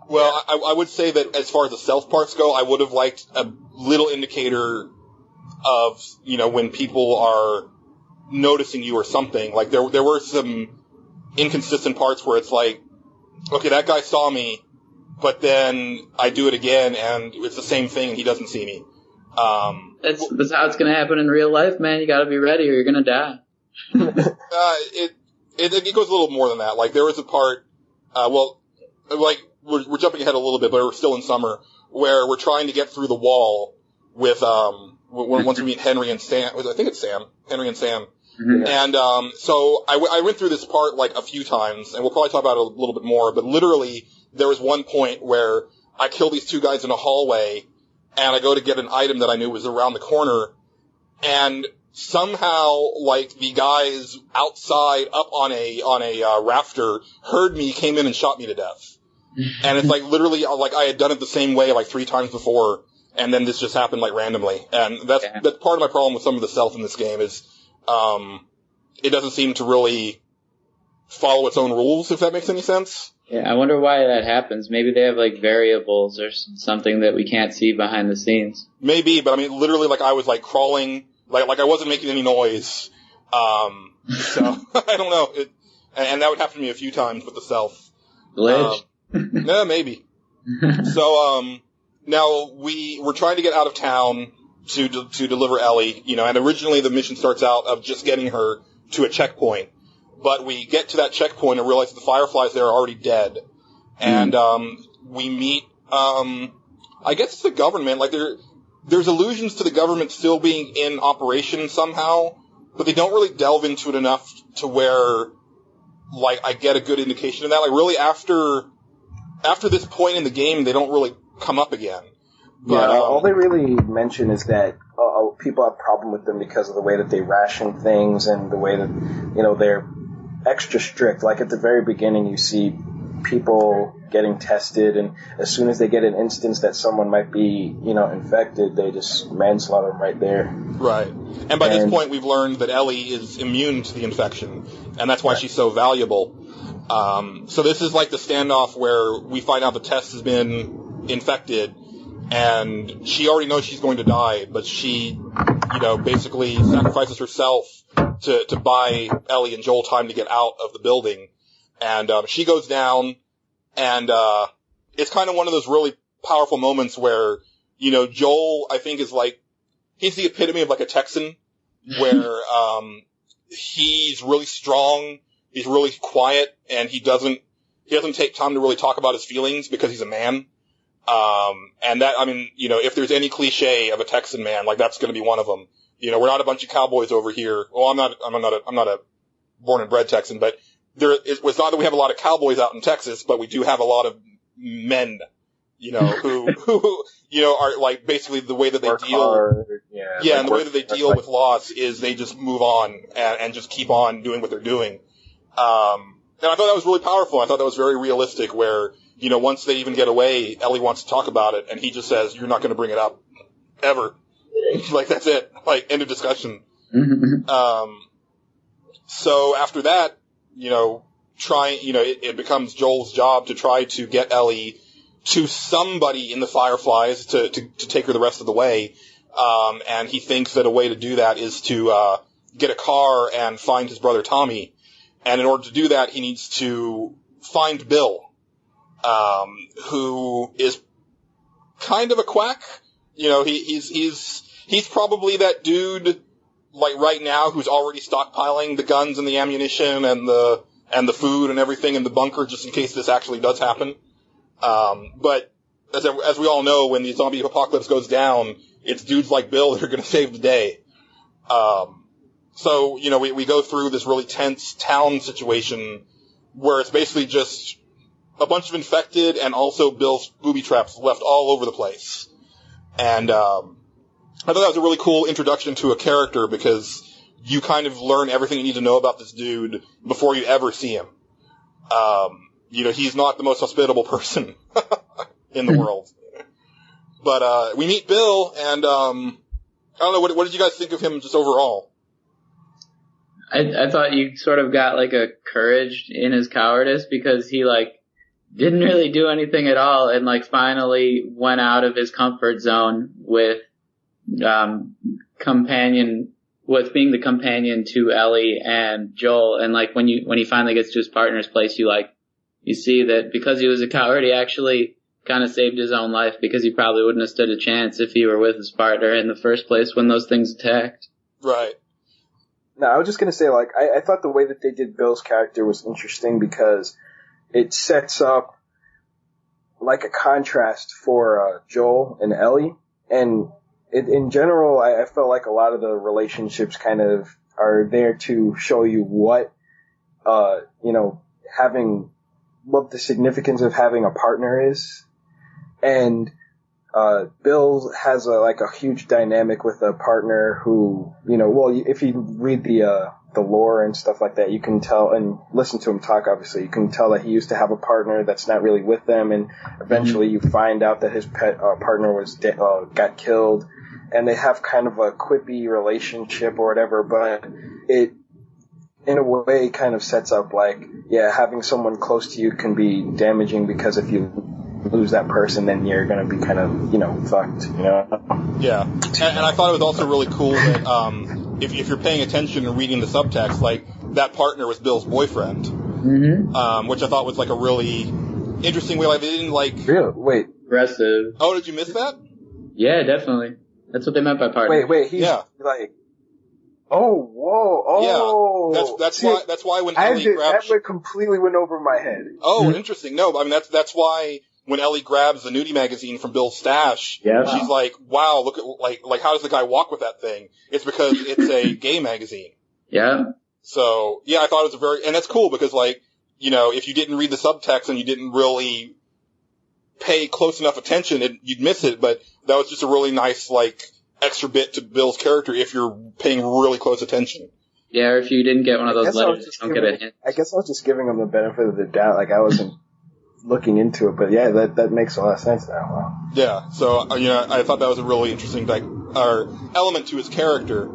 [SPEAKER 2] Well, I would say that as far as the stealth parts go, I would have liked a little indicator of, when people are noticing you or something. Like, there were some inconsistent parts where it's like, okay, that guy saw me, but then I do it again and it's the same thing and he doesn't see me.
[SPEAKER 3] That's how it's gonna happen in real life, man. You gotta be ready or you're gonna die.
[SPEAKER 2] It goes a little more than that. Like, there was a part, we're jumping ahead a little bit, but we're still in summer, where we're trying to get through the wall with, once we meet Henry and Sam, I think it's Sam, Henry and Sam. Mm-hmm. And, so I went through this part, like, a few times, and we'll probably talk about it a little bit more, but literally, there was one point where I kill these two guys in a hallway, and I go to get an item that I knew was around the corner, and somehow, like, the guys outside up on a rafter heard me, came in and shot me to death. And it's like, literally, like, I had done it the same way, like, 3 times before, and then this just happened, like, randomly. And that's part of my problem with some of the stealth in this game is, it doesn't seem to really follow its own rules, if that makes any sense.
[SPEAKER 3] Yeah, I wonder why that happens. Maybe they have, like, variables or something that we can't see behind the scenes.
[SPEAKER 2] Maybe, but I mean, literally, like, I was, like, crawling, like I wasn't making any noise. So, I don't know. And that would happen to me a few times with the stealth.
[SPEAKER 3] Glitch?
[SPEAKER 2] Yeah, maybe. So, now we're trying to get out of town to deliver Ellie, and originally the mission starts out of just getting her to a checkpoint. But we get to that checkpoint and realize that the Fireflies there are already dead. And, we meet, I guess it's the government. Like, there's allusions to the government still being in operation somehow, but they don't really delve into it enough to where, like, I get a good indication of that. Like, really, after this point in the game, they don't really come up again. But,
[SPEAKER 4] all they really mention is that people have a problem with them because of the way that they ration things and the way that, they're extra strict. Like, at the very beginning, you see people getting tested, and as soon as they get an instance that someone might be, infected, they just manslaughter them right there.
[SPEAKER 2] Right. And by this point, we've learned that Ellie is immune to the infection, and that's why she's so valuable. So this is like the standoff where we find out the test has been infected, and she already knows she's going to die, but she, basically sacrifices herself to buy Ellie and Joel time to get out of the building. And she goes down, and it's kind of one of those really powerful moments where, Joel, I think, is like, he's the epitome of like a Texan, where he's really strong, he's really quiet, and he doesn't take time to really talk about his feelings because he's a man. And that, I mean, if there's any cliche of a Texan man, like, that's gonna be one of them. We're not a bunch of cowboys over here. Well, I'm not a born and bred Texan, but it's not that we have a lot of cowboys out in Texas, but we do have a lot of men, who are like basically the way that they deal. And the way that they deal with loss is they just move on and just keep on doing what they're doing. And I thought that was really powerful. I thought that was very realistic where, once they even get away, Ellie wants to talk about it, and he just says, "You're not going to bring it up ever." Like, that's it. Like, end of discussion. So after that, it becomes Joel's job to try to get Ellie to somebody in the Fireflies to take her the rest of the way. And he thinks that a way to do that is to get a car and find his brother Tommy. And in order to do that, he needs to find Bill, who is kind of a quack. He's probably that dude, like, right now, who's already stockpiling the guns and the ammunition and the food and everything in the bunker just in case this actually does happen. But as we all know, when the zombie apocalypse goes down, it's dudes like Bill that are going to save the day. So we go through this really tense town situation where it's basically just a bunch of infected and also Bill's booby traps left all over the place. And I thought that was a really cool introduction to a character because you kind of learn everything you need to know about this dude before you ever see him. He's not the most hospitable person in the world. But we meet Bill, and I don't know, what did you guys think of him just overall?
[SPEAKER 3] I thought you sort of got like a courage in his cowardice because he didn't really do anything at all and finally went out of his comfort zone with being the companion to Ellie and Joel. And when he finally gets to his partner's place, you see that because he was a coward, he actually kind of saved his own life because he probably wouldn't have stood a chance if he were with his partner in the first place when those things attacked.
[SPEAKER 2] Right.
[SPEAKER 4] No, I was just going to say, I thought the way that they did Bill's character was interesting because it sets up, a contrast for Joel and Ellie. And in general, I felt like a lot of the relationships kind of are there to show you what the significance of having a partner is. And Bill has a huge dynamic with a partner who, if you read the lore and stuff like that, you can tell, and listen to him talk, obviously, you can tell that he used to have a partner that's not really with them, and eventually you find out that his partner was got killed, and they have kind of a quippy relationship or whatever, but it, in a way, kind of sets up having someone close to you can be damaging because if you lose that person, then you're going to be kind of, fucked,
[SPEAKER 2] Yeah. And I thought it was also really cool that, if you're paying attention and reading the subtext, that partner was Bill's boyfriend. Mm-hmm. Which I thought was, a really interesting way. They didn't,
[SPEAKER 4] Real? Wait.
[SPEAKER 3] Aggressive.
[SPEAKER 2] Oh, did you miss that?
[SPEAKER 3] Yeah, definitely. That's what they meant by partner.
[SPEAKER 4] Wait, he's, oh, whoa, oh.
[SPEAKER 2] Yeah, that's why when Ellie grabs...
[SPEAKER 4] That completely went over my head.
[SPEAKER 2] Oh, interesting. No, I mean, that's why when Ellie grabs the nudie magazine from Bill's stash, she's like, wow, look at, how does the guy walk with that thing? It's because it's a gay magazine.
[SPEAKER 3] Yeah.
[SPEAKER 2] So, yeah, I thought it was and that's cool because, if you didn't read the subtext and you didn't really pay close enough attention, you'd miss it, but that was just a really nice, extra bit to Bill's character if you're paying really close attention.
[SPEAKER 3] Yeah, or if you didn't get one of those letters, you don't get a hint.
[SPEAKER 4] I guess I was just giving him the benefit of the doubt, I wasn't looking into it, but yeah, that makes a lot of sense now. Wow.
[SPEAKER 2] Yeah, so, I thought that was a really interesting, element to his character.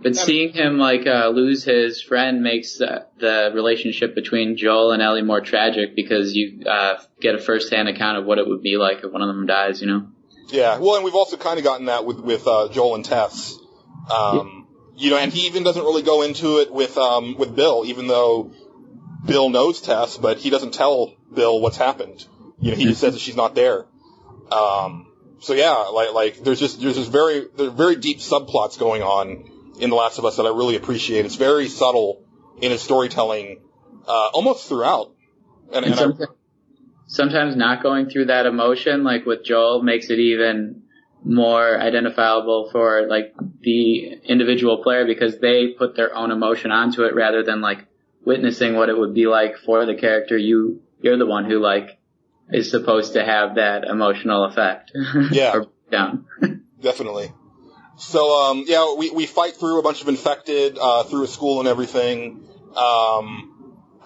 [SPEAKER 3] But seeing him, lose his friend makes the relationship between Joel and Ellie more tragic because you get a first-hand account of what it would be like if one of them dies,
[SPEAKER 2] Yeah, well, and we've also kind of gotten that with Joel and Tess. And he even doesn't really go into it with Bill, even though Bill knows Tess, but he doesn't tell Bill what's happened. He just says that she's not there. So yeah, there's very deep subplots going on in The Last of Us that I really appreciate. It's very subtle in its storytelling, almost throughout. And
[SPEAKER 3] sometimes not going through that emotion, with Joel, makes it even more identifiable for, the individual player because they put their own emotion onto it rather than, witnessing what it would be like for the character. You're the one who, is supposed to have that emotional effect.
[SPEAKER 2] Yeah.
[SPEAKER 3] Or down.
[SPEAKER 2] Definitely. So, we fight through a bunch of infected, through a school and everything.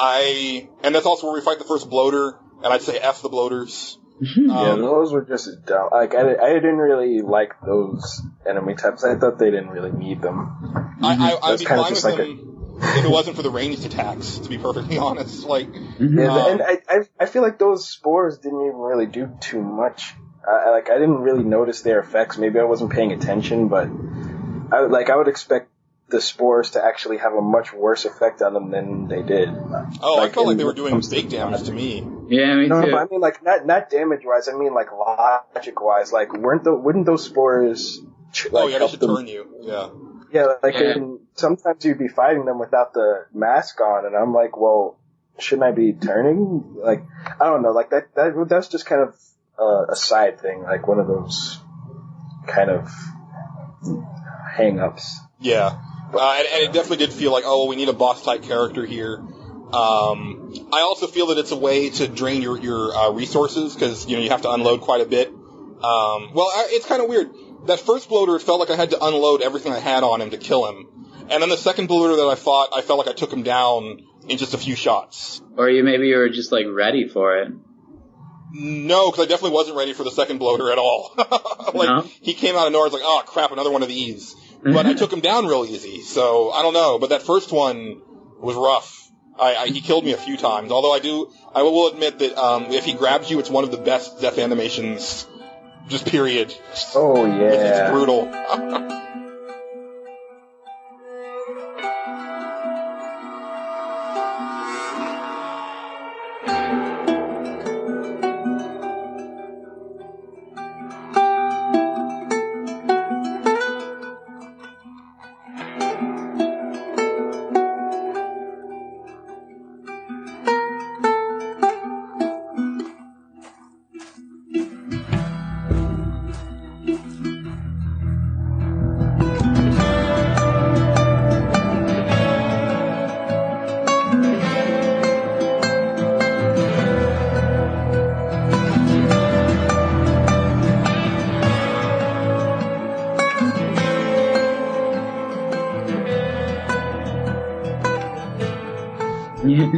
[SPEAKER 2] And that's also where we fight the first bloater. and I'd say F the bloaters.
[SPEAKER 4] Yeah, those were just dumb. Like, I didn't really like those enemy types. I thought they didn't really need them.
[SPEAKER 2] I'd be fine with them if it wasn't for the ranged attacks, to be perfectly honest. Like,
[SPEAKER 4] yeah, and I feel like those spores didn't even really do too much. I didn't really notice their effects. Maybe I wasn't paying attention, but I would expect the spores to actually have a much worse effect on them than they did.
[SPEAKER 2] Oh, I felt like they were doing big damage to me.
[SPEAKER 3] Yeah, me too.
[SPEAKER 4] No, but I mean, like, not damage-wise, I mean, like, logic-wise. Like, wouldn't those spores, like,
[SPEAKER 2] they should turn you. Yeah.
[SPEAKER 4] Yeah, like, and sometimes you'd be fighting them without the mask on, and I'm like, well, shouldn't I be turning? Like, I don't know, like, that's just kind of a side thing, like, one of those kind of hang-ups.
[SPEAKER 2] Yeah. And it definitely did feel like, oh, we need a boss-type character here. I also feel that it's a way to drain your resources, because, you have to unload quite a bit. It's kind of weird. That first bloater, it felt like I had to unload everything I had on him to kill him. And then the second bloater that I fought, I felt like I took him down in just a few shots.
[SPEAKER 3] Or maybe you were just, like, ready for it.
[SPEAKER 2] No, because I definitely wasn't ready for the second bloater at all. He came out of nowhere, I was like, oh, crap, another one of these. But I took him down real easy, so I don't know. But that first one was rough. He killed me a few times. Although I will admit that if he grabs you, it's one of the best death animations, just period.
[SPEAKER 4] Oh yeah,
[SPEAKER 2] it's brutal.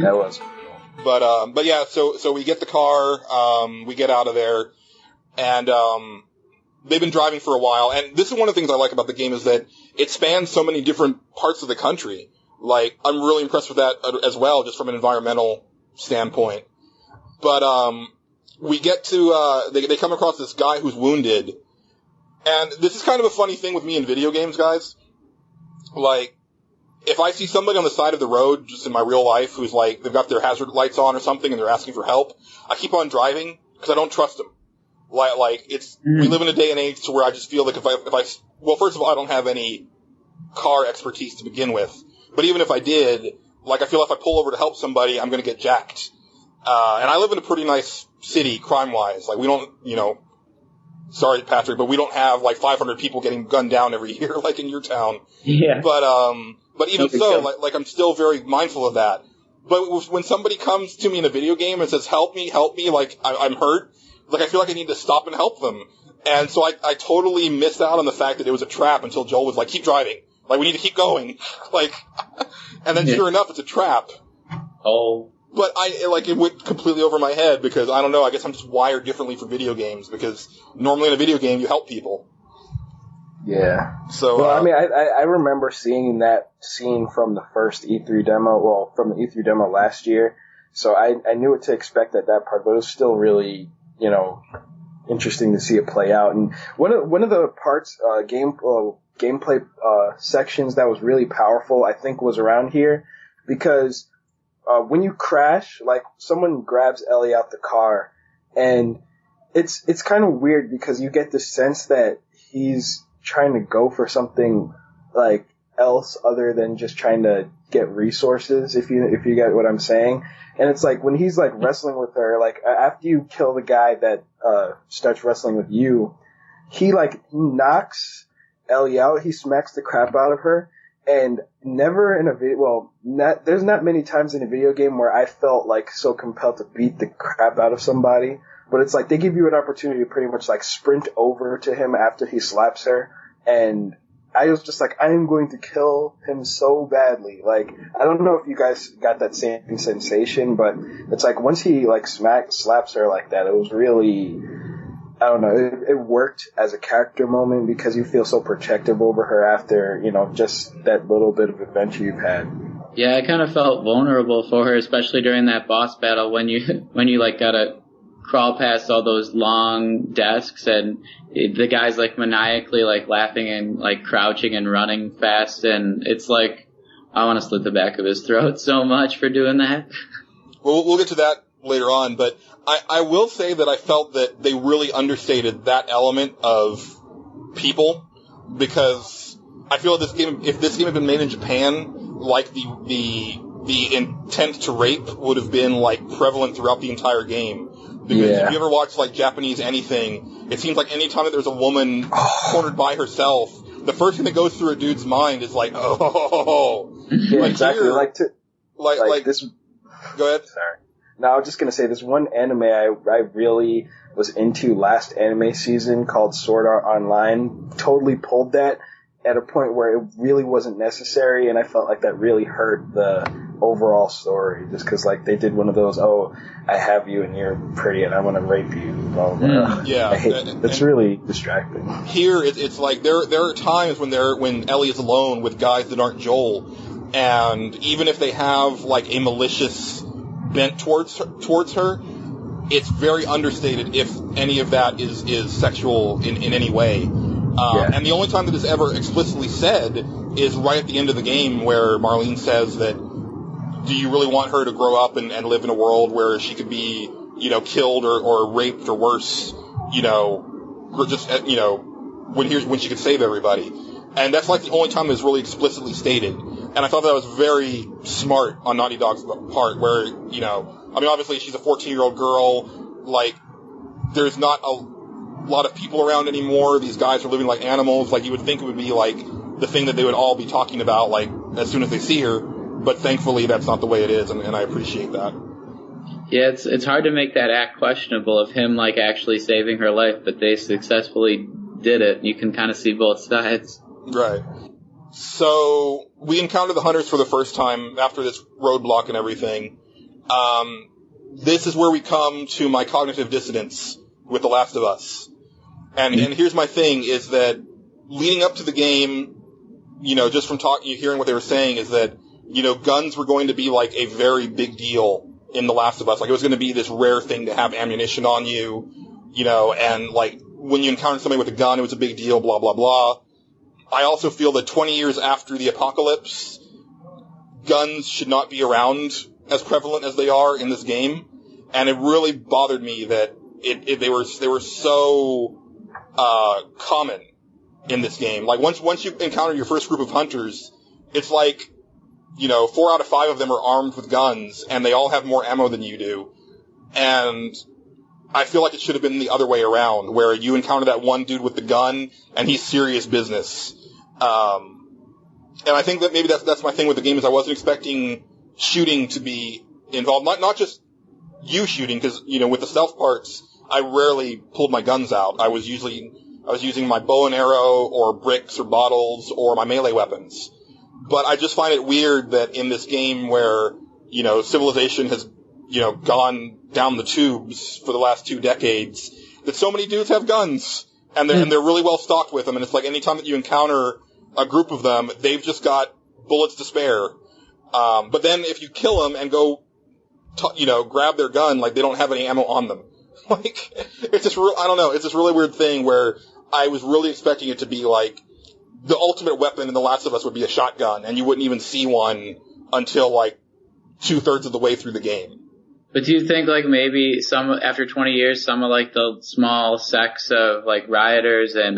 [SPEAKER 4] That was.
[SPEAKER 2] But yeah, so we get the car, we get out of there, and they've been driving for a while. And this is one of the things I like about the game, is that it spans so many different parts of the country. Like, I'm really impressed with that as well, just from an environmental standpoint. But we get to they come across this guy who's wounded, and this is kind of a funny thing with me in video games, guys. Like, if I see somebody on the side of the road, just in my real life, who's like, they've got their hazard lights on or something and they're asking for help, I keep on driving because I don't trust them. We live in a day and age to where I just feel like well, first of all, I don't have any car expertise to begin with. But even if I did, like, I feel if I pull over to help somebody, I'm going to get jacked. And I live in a pretty nice city, crime-wise. Like, we don't, sorry, Patrick, but we don't have, like, 500 people getting gunned down every year, like in your town.
[SPEAKER 3] Yeah.
[SPEAKER 2] But even so, like, I'm still very mindful of that. But when somebody comes to me in a video game and says, help me, like, I'm hurt, like, I feel like I need to stop and help them. And so I totally missed out on the fact that it was a trap until Joel was like, keep driving. Like, we need to keep going. Like, and then sure enough, it's a trap.
[SPEAKER 3] Oh.
[SPEAKER 2] But it went completely over my head because, I don't know, I guess I'm just wired differently for video games because normally in a video game, you help people.
[SPEAKER 4] Yeah.
[SPEAKER 2] So,
[SPEAKER 4] well, I mean, I remember seeing that scene from the first E3 demo, from the E3 demo last year. So I knew what to expect at that part, but it was still really, interesting to see it play out. And one of the parts, gameplay sections that was really powerful, I think, was around here because when you crash, like, someone grabs Ellie out the car, and it's kind of weird because you get the sense that he's trying to go for something like else other than just trying to get resources, if you get what I'm saying. And it's like when he's like wrestling with her, like after you kill the guy that starts wrestling with you, he knocks Ellie out, he smacks the crap out of her, and never in a video, there's not many times in a video game where I felt like so compelled to beat the crap out of somebody. But it's like they give you an opportunity to pretty much like sprint over to him after he slaps her, and I was just like, I am going to kill him so badly. Like, I don't know if you guys got that same sensation, but it's like once he like slaps her like that, it was really, I don't know, it worked as a character moment because you feel so protective over her after, you know, just that little bit of adventure you've had.
[SPEAKER 3] Yeah, I kind of felt vulnerable for her, especially during that boss battle when you like gotta crawl past all those long desks and the guy's like maniacally like laughing and like crouching and running fast, and it's like I want to slit the back of his throat so much for doing that.
[SPEAKER 2] Well, we'll get to that later on, but I will say that I felt that they really understated that element of people, because I feel if this game had been made in Japan, like the intent to rape would have been like prevalent throughout the entire game. Because if you ever watch like Japanese anything, it seems like any time that there's a woman cornered by herself, the first thing that goes through a dude's mind is like, oh,
[SPEAKER 4] yeah,
[SPEAKER 2] like
[SPEAKER 4] exactly.
[SPEAKER 2] Here,
[SPEAKER 4] like this.
[SPEAKER 2] Go ahead.
[SPEAKER 4] Sorry. No, I was just gonna say this one anime I really was into last anime season called Sword Art Online. Totally pulled that at a point where it really wasn't necessary, and I felt like that really hurt the overall story, just because like they did one of those, oh, I have you and you're pretty and I want to rape you, blah, blah, blah.
[SPEAKER 2] Yeah,
[SPEAKER 4] I hate it. It's really distracting.
[SPEAKER 2] Here, it's like there are times when Ellie is alone with guys that aren't Joel, and even if they have like a malicious bent towards her, it's very understated if any of that is sexual in any way. And the only time that it's ever explicitly said is right at the end of the game, where Marlene says that, do you really want her to grow up and live in a world where she could be, you know, killed or raped or worse, you know, or just, you know, when she could save everybody. And that's like the only time it's really explicitly stated. And I thought that was very smart on Naughty Dog's part, where, you know, I mean, obviously she's a 14-year-old girl, like, there's not a lot of people around anymore. These guys are living like animals. Like, you would think it would be like the thing that they would all be talking about, like, as soon as they see her. But thankfully, that's not the way it is, and I appreciate that.
[SPEAKER 3] Yeah, it's hard to make that act questionable of him like actually saving her life, but they successfully did it. You can kind of see both sides.
[SPEAKER 2] Right. So we encounter the hunters for the first time after this roadblock and everything. This is where we come to my cognitive dissonance with The Last of Us. And here's my thing, is that leading up to the game, you know, just from hearing what they were saying, is that, you know, guns were going to be like a very big deal in The Last of Us. Like, it was going to be this rare thing to have ammunition on you, you know, and like when you encounter somebody with a gun, it was a big deal, blah, blah, blah. I also feel that 20 years after the apocalypse, guns should not be around as prevalent as they are in this game. And it really bothered me that they were so common in this game. Like, once you encounter your first group of hunters, it's like, you know, 4 out of 5 of them are armed with guns, and they all have more ammo than you do. And I feel like it should have been the other way around, where you encounter that one dude with the gun, and he's serious business. And I think that maybe that's my thing with the game, is I wasn't expecting shooting to be involved. Not just you shooting, because, you know, with the stealth parts, I rarely pulled my guns out. I was using my bow and arrow, or bricks, or bottles, or my melee weapons. But I just find it weird that in this game where, you know, civilization has, you know, gone down the tubes for the last 2 decades, that so many dudes have guns, and they're really well stocked with them. And it's like anytime that you encounter a group of them, they've just got bullets to spare. But then if you kill them and go, you know, grab their gun, like, they don't have any ammo on them. Like, it's just I don't know, it's this really weird thing where I was really expecting it to be like, the ultimate weapon in The Last of Us would be a shotgun, and you wouldn't even see one until like 2/3 of the way through the game.
[SPEAKER 3] But do you think like maybe after 20 years, some of like the small sects of like rioters and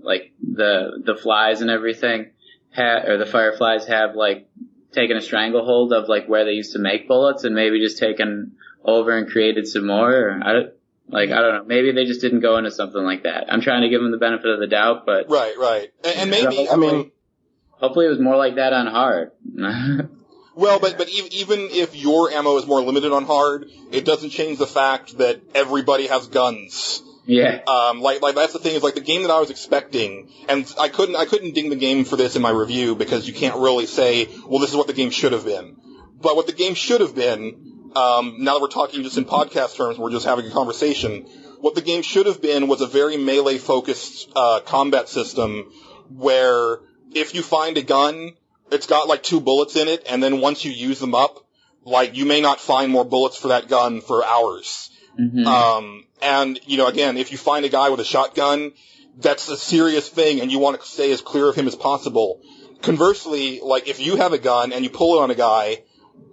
[SPEAKER 3] like the flies and everything, or the fireflies, have like taken a stranglehold of like where they used to make bullets, and maybe just taken over and created some more? Or I don't know. Maybe they just didn't go into something like that. I'm trying to give them the benefit of the doubt, but
[SPEAKER 2] right. And maybe
[SPEAKER 3] hopefully it was more like that on hard.
[SPEAKER 2] Well, but even if your ammo is more limited on hard, it doesn't change the fact that everybody has guns.
[SPEAKER 3] Yeah.
[SPEAKER 2] Like that's the thing is like the game that I was expecting, and I couldn't ding the game for this in my review because you can't really say, well, this is what the game should have been. But what the game should have been, now that we're talking just in podcast terms, we're just having a conversation. What the game should have been was a very melee-focused combat system where if you find a gun, it's got like 2 bullets in it, and then once you use them up, like you may not find more bullets for that gun for hours.
[SPEAKER 3] Mm-hmm.
[SPEAKER 2] And, you know, again, if you find a guy with a shotgun, that's a serious thing, and you want to stay as clear of him as possible. Conversely, like, if you have a gun and you pull it on a guy,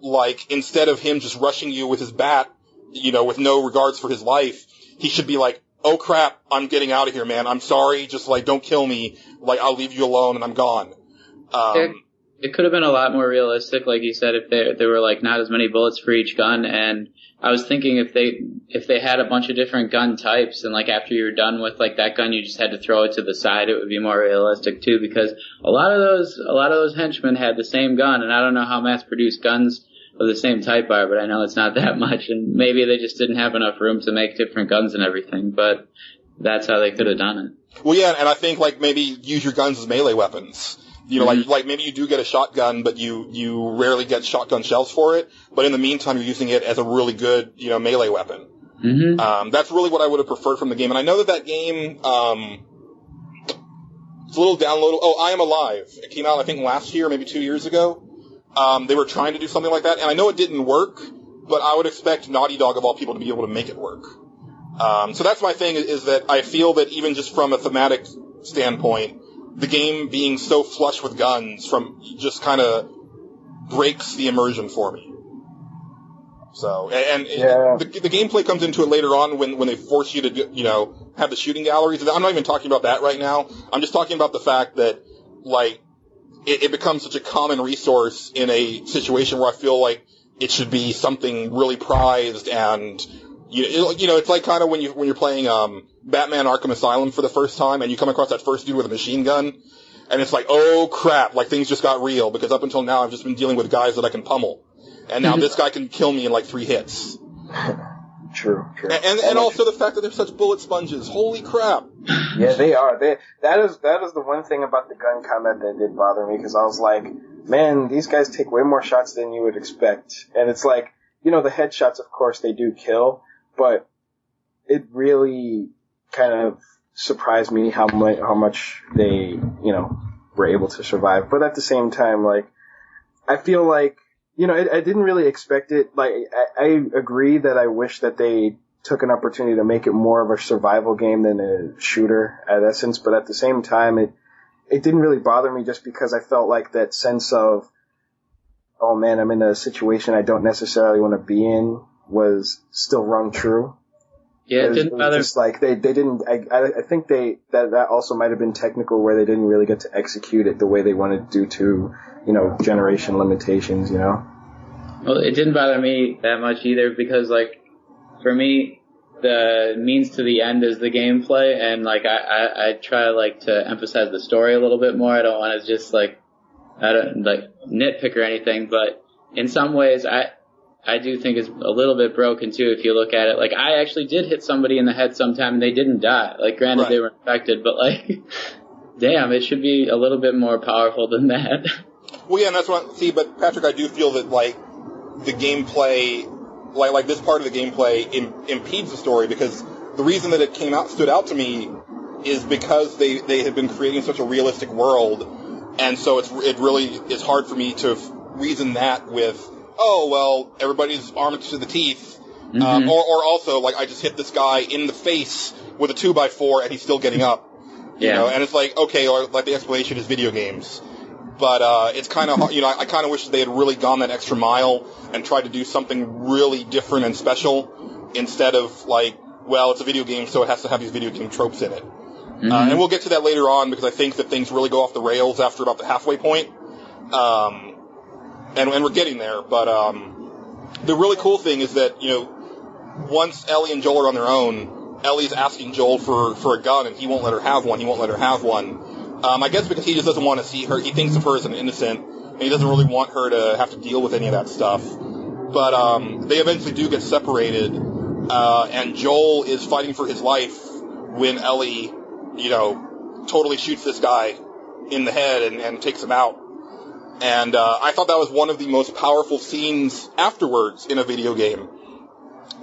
[SPEAKER 2] like, instead of him just rushing you with his bat, you know, with no regards for his life, he should be like, oh crap, I'm getting out of here, man. I'm sorry, just, like, don't kill me. Like, I'll leave you alone and I'm gone.
[SPEAKER 3] It could have been a lot more realistic, like you said, if there were, like, not as many bullets for each gun, and I was thinking if they had a bunch of different gun types and like after you were done with like that gun you just had to throw it to the side, it would be more realistic too, because a lot of those henchmen had the same gun, and I don't know how mass produced guns of the same type are, but I know it's not that much, and maybe they just didn't have enough room to make different guns and everything, but that's how they could have done it.
[SPEAKER 2] Well, yeah, and I think like maybe use your guns as melee weapons. You know, like maybe you do get a shotgun, but you rarely get shotgun shells for it. But in the meantime, you're using it as a really good, you know, melee weapon.
[SPEAKER 3] Mm-hmm.
[SPEAKER 2] That's really what I would have preferred from the game. And I know that game, it's a little downloadable. Oh, I Am Alive. It came out, I think, last year, maybe 2 years ago. They were trying to do something like that, and I know it didn't work, but I would expect Naughty Dog of all people to be able to make it work. So that's my thing, is that I feel that even just from a thematic standpoint, the game being so flush with guns from just kind of breaks the immersion for me. So, and the gameplay comes into it later on when they force you to, you know, have the shooting galleries. I'm not even talking about that right now. I'm just talking about the fact that, like, it becomes such a common resource in a situation where I feel like it should be something really prized, and you know, it's like kind of when you're playing Batman Arkham Asylum for the first time, and you come across that first dude with a machine gun, and it's like, oh crap, like things just got real, because up until now I've just been dealing with guys that I can pummel, and now this guy can kill me in like 3 hits.
[SPEAKER 4] True.
[SPEAKER 2] And also the fact that they're such bullet sponges. Holy crap.
[SPEAKER 4] Yeah, they are. That is the one thing about the gun combat that did bother me, because I was like, man, these guys take way more shots than you would expect. And it's like, you know, the headshots, of course, they do kill, but it really kind of surprised me how much they, you know, were able to survive. But at the same time, like, I feel like, you know, I didn't really expect it. Like, I agree that I wish that they took an opportunity to make it more of a survival game than a shooter at essence. But at the same time, it didn't really bother me, just because I felt like that sense of, oh man, I'm in a situation I don't necessarily want to be in, was still rung true.
[SPEAKER 3] Yeah, it didn't bother.
[SPEAKER 4] Just like they didn't. I think that also might have been technical, where they didn't really get to execute it the way they wanted due to, you know, generation limitations. You know.
[SPEAKER 3] Well, it didn't bother me that much either, because like for me, the means to the end is the gameplay, and like I try like to emphasize the story a little bit more. I don't want to just like nitpick or anything, but in some ways I do think it's a little bit broken too if you look at it. Like, I actually did hit somebody in the head sometime and they didn't die. Like, granted, right, they were infected, but like, damn, it should be a little bit more powerful than that.
[SPEAKER 2] Well, yeah, and that's what, see, but Patrick, I do feel that, like, the gameplay, like this part of the gameplay impedes the story, because the reason that it stood out to me is because they had been creating such a realistic world, and so it really is hard for me to reason that with, oh, well, everybody's armed to the teeth. Mm-hmm. Or also, like, I just hit this guy in the face with a 2x4 and he's still getting up. You know, and it's like, okay, or like the explanation is video games. But, it's kind of, you know, I kind of wish they had really gone that extra mile and tried to do something really different and special instead of, like, well, it's a video game, so it has to have these video game tropes in it. Mm-hmm. And we'll get to that later on, because I think that things really go off the rails after about the halfway point. And we're getting there, but the really cool thing is that, you know, once Ellie and Joel are on their own, Ellie's asking Joel for a gun, and he won't let her have one. I guess because he just doesn't want to see her. He thinks of her as an innocent, and he doesn't really want her to have to deal with any of that stuff. But they eventually do get separated, and Joel is fighting for his life when Ellie, totally shoots this guy in the head and takes him out. And I thought that was one of the most powerful scenes afterwards in a video game.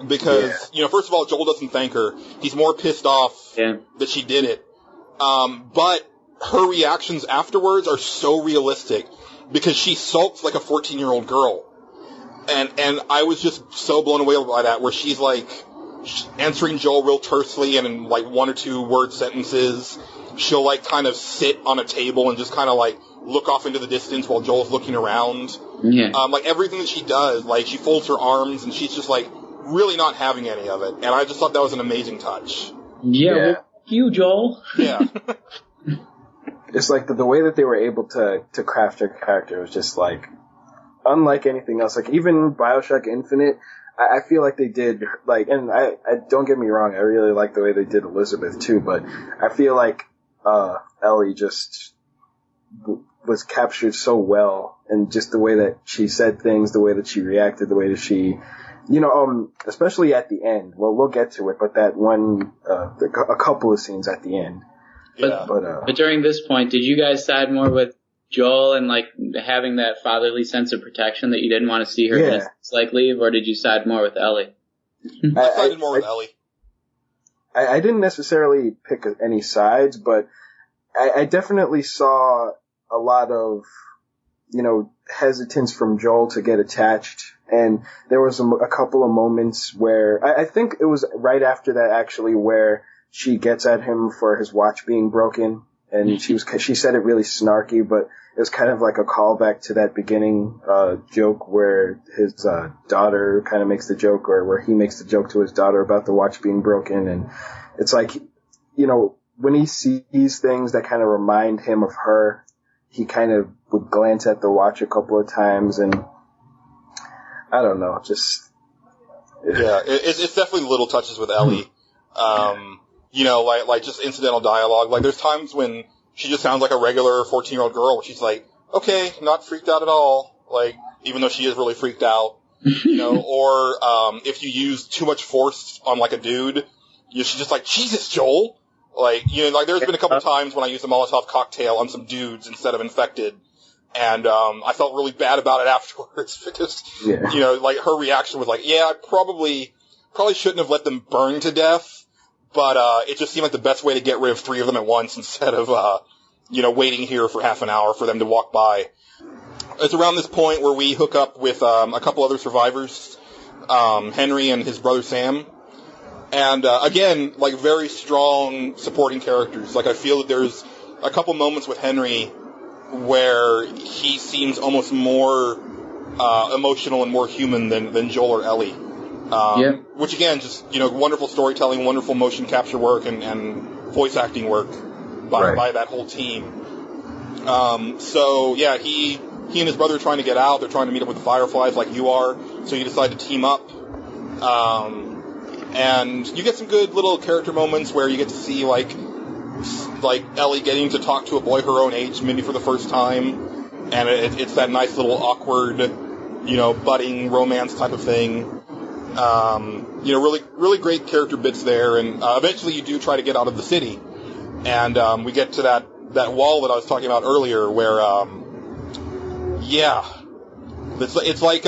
[SPEAKER 2] Because, first of all, Joel doesn't thank her. He's more pissed off that she did it. But her reactions afterwards are so realistic because she sulks like a 14-year-old girl. And I was just so blown away by that, where she's like answering Joel real tersely and in like 1 or 2 word sentences. She'll like kind of sit on a table and just kind of like look off into the distance while Joel's looking around.
[SPEAKER 3] Yeah.
[SPEAKER 2] Like everything that she does, like she folds her arms and she's just like really not having any of it. And I just thought that was an amazing touch.
[SPEAKER 3] Yeah. Well, you, Joel.
[SPEAKER 2] Yeah.
[SPEAKER 4] It's like the way that they were able to craft her character was just like unlike anything else. Like even BioShock Infinite, I feel like they did like, and I don't get me wrong, I really like the way they did Elizabeth too, but I feel like Ellie just was captured so well, and just the way that she said things, the way that she reacted, the way that she, especially at the end. Well, we'll get to it, but that one, a couple of scenes at the end.
[SPEAKER 2] Yeah.
[SPEAKER 3] But during this point, did you guys side more with Joel and like having that fatherly sense of protection that you didn't want to see her like leave, or did you side more with Ellie?
[SPEAKER 2] I sided more with Ellie.
[SPEAKER 4] I didn't necessarily pick any sides, but I definitely saw a lot of, hesitance from Joel to get attached. And there was a couple of moments where I think it was right after that actually where she gets at him for his watch being broken. And she said it really snarky, but it was kind of like a callback to that beginning joke where his daughter kind of makes the joke, or where he makes the joke to his daughter about the watch being broken. And it's like, when he sees things that kind of remind him of her, he kind of would glance at the watch a couple of times, and I don't know, just...
[SPEAKER 2] Yeah, it's definitely little touches with Ellie. Like just incidental dialogue. Like there's times when she just sounds like a regular 14-year-old girl, where she's like, okay, not freaked out at all. Like, even though she is really freaked out. Or if you use too much force on like a dude, she's just like, Jesus, Joel! Like, there's been a couple times when I used a Molotov cocktail on some dudes instead of infected, and I felt really bad about it afterwards because, like her reaction was like, yeah, I probably shouldn't have let them burn to death, but it just seemed like the best way to get rid of 3 of them at once instead of, waiting here for half an hour for them to walk by. It's around this point where we hook up with a couple other survivors, Henry and his brother Sam. And, again, like, very strong supporting characters. Like, I feel that there's a couple moments with Henry where he seems almost more emotional and more human than Joel or Ellie. Which, again, just, wonderful storytelling, wonderful motion capture work, and voice acting work by that whole team. He and his brother are trying to get out. They're trying to meet up with the Fireflies like you are. So you decide to team up. And you get some good little character moments where you get to see, like Ellie getting to talk to a boy her own age, maybe for the first time. And it's that nice little awkward, budding romance type of thing. Really, really great character bits there. And eventually you do try to get out of the city. And we get to that wall that I was talking about earlier where, it's like,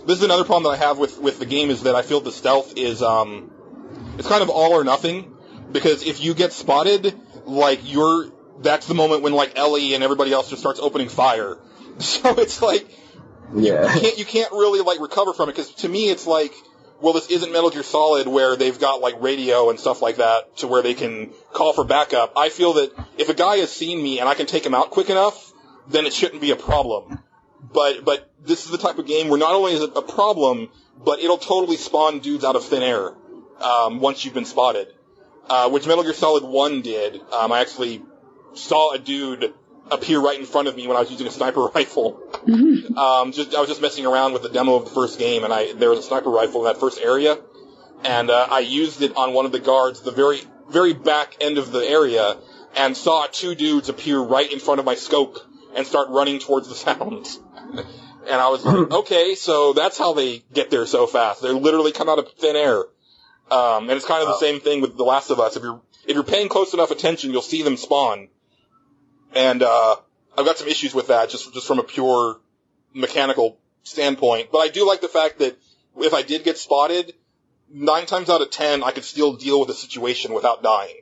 [SPEAKER 2] this is another problem that I have with the game, is that I feel the stealth is, it's kind of all or nothing, because if you get spotted, like, that's the moment when, like, Ellie and everybody else just starts opening fire. So it's like, you can't really, like, recover from it, because to me it's like, well, this isn't Metal Gear Solid where they've got, like, radio and stuff like that to where they can call for backup. I feel that if a guy has seen me and I can take him out quick enough, then it shouldn't be a problem. But this is the type of game where not only is it a problem, but it'll totally spawn dudes out of thin air once you've been spotted, which Metal Gear Solid 1 did. I actually saw a dude appear right in front of me when I was using a sniper rifle. I was just messing around with the demo of the first game, and there was a sniper rifle in that first area, and I used it on one of the guards, the very, very back end of the area, and saw 2 dudes appear right in front of my scope and start running towards the sounds. And I was like, okay, so that's how they get there so fast. They literally come out of thin air. And it's kind of the same thing with The Last of Us. if you're paying close enough attention, you'll see them spawn. And, I've got some issues with that, just from a pure mechanical standpoint. But I do like the fact that if I did get spotted, 9 times out of 10, I could still deal with the situation without dying.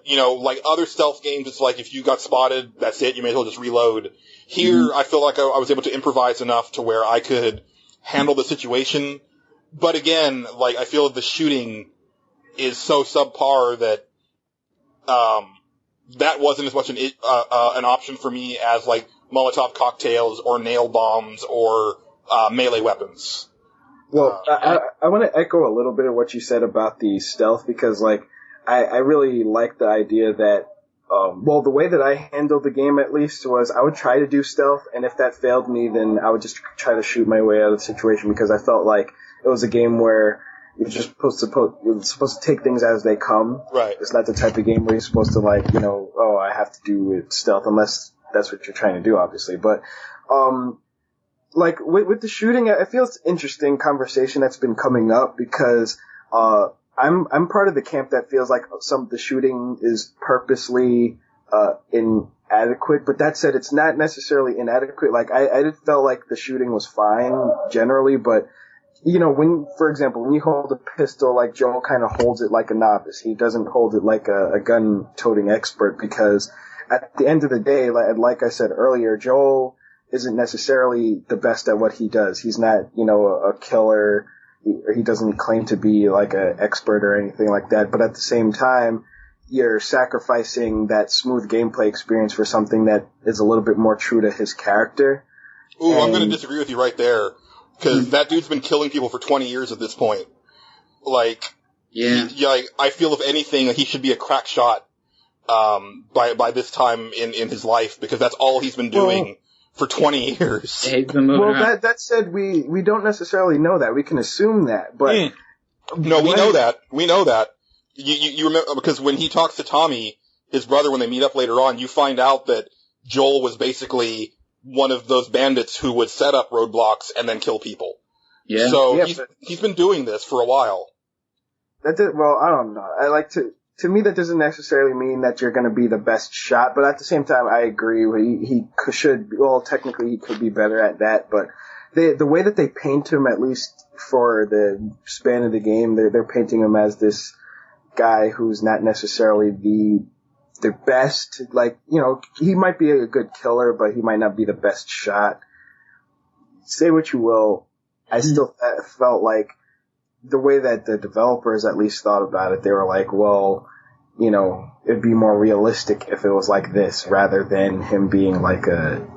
[SPEAKER 2] You know, like other stealth games, it's like if you got spotted, that's it, you may as well just reload. Here, I feel like I was able to improvise enough to where I could handle the situation. But again, like, I feel that the shooting is so subpar that, that wasn't as much an option for me as, like, Molotov cocktails or nail bombs or, melee weapons.
[SPEAKER 4] Well, I want to echo a little bit of what you said about the stealth, because, like, I really like the idea that, well, the way that I handled the game, at least, was I would try to do stealth, and if that failed me, then I would just try to shoot my way out of the situation, because I felt like it was a game where you're just supposed to take things as they come.
[SPEAKER 2] Right.
[SPEAKER 4] It's not the type of game where you're supposed to, like, you know, oh, I have to do it stealth, unless that's what you're trying to do, obviously. But, like, with the shooting, I feel it's an interesting conversation that's been coming up, because, I'm part of the camp that feels like some of the shooting is purposely, inadequate, but that said, it's not necessarily inadequate. Like, I felt like the shooting was fine, generally, but, you know, for example, when you hold a pistol, like, Joel kind of holds it like a novice. He doesn't hold it like a gun-toting expert, because at the end of the day, like I said earlier, Joel isn't necessarily the best at what he does. He's not, you know, a killer. He doesn't claim to be like an expert or anything like that. But at the same time, you're sacrificing that smooth gameplay experience for something that is a little bit more true to his character.
[SPEAKER 2] Ooh, I'm going to disagree with you right there. Because that dude's been killing people for 20 years at this point. Like, I feel if anything, he should be a crack shot, by this time in his life, because that's all he's been doing for 20 years.
[SPEAKER 4] Well, that said, we don't necessarily know that. We can assume that, but...
[SPEAKER 2] No, we know that. We know that. You remember, because when he talks to Tommy, his brother, when they meet up later on, you find out that Joel was basically one of those bandits who would set up roadblocks and then kill people. Yeah. So he's been doing this for a while.
[SPEAKER 4] Well, I don't know. To me, that doesn't necessarily mean that you're going to be the best shot, but at the same time, I agree. He should, well, technically he could be better at that, but the way that they paint him, at least for the span of the game, they're painting him as this guy who's not necessarily the best. Like, you know, he might be a good killer, but he might not be the best shot. Say what you will, I still felt like the way that the developers at least thought about it, they were like, well, you know, it'd be more realistic if it was like this rather than him being like a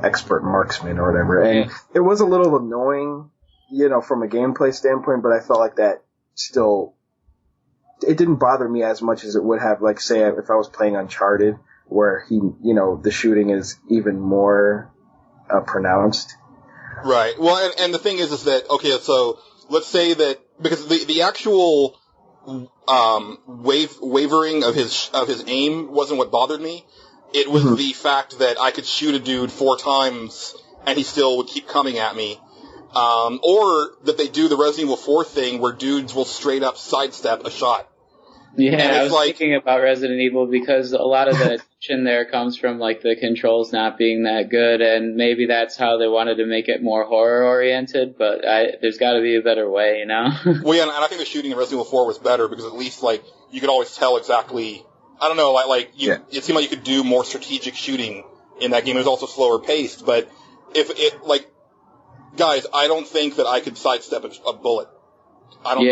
[SPEAKER 4] expert marksman or whatever. And it was a little annoying, you know, from a gameplay standpoint, but I felt like that still, it didn't bother me as much as it would have, like, say, if I was playing Uncharted, where you know, the shooting is even more pronounced.
[SPEAKER 2] Right. Well, and the thing is that, okay, so let's say that, because the actual wavering of his aim wasn't what bothered me. It was the fact that I could shoot a dude 4 times and he still would keep coming at me. Or that they do the Resident Evil 4 thing where dudes will straight up sidestep a shot.
[SPEAKER 3] Yeah, I was thinking about Resident Evil because a lot of the attention there comes from, like, the controls not being that good, and maybe that's how they wanted to make it more horror-oriented, but there's got to be a better way, you know?
[SPEAKER 2] Well, yeah, and I think the shooting in Resident Evil 4 was better because at least, like, you could always tell exactly, I don't know, it seemed like you could do more strategic shooting in that game. It was also slower paced, but guys, I don't think that I could sidestep a bullet. I don't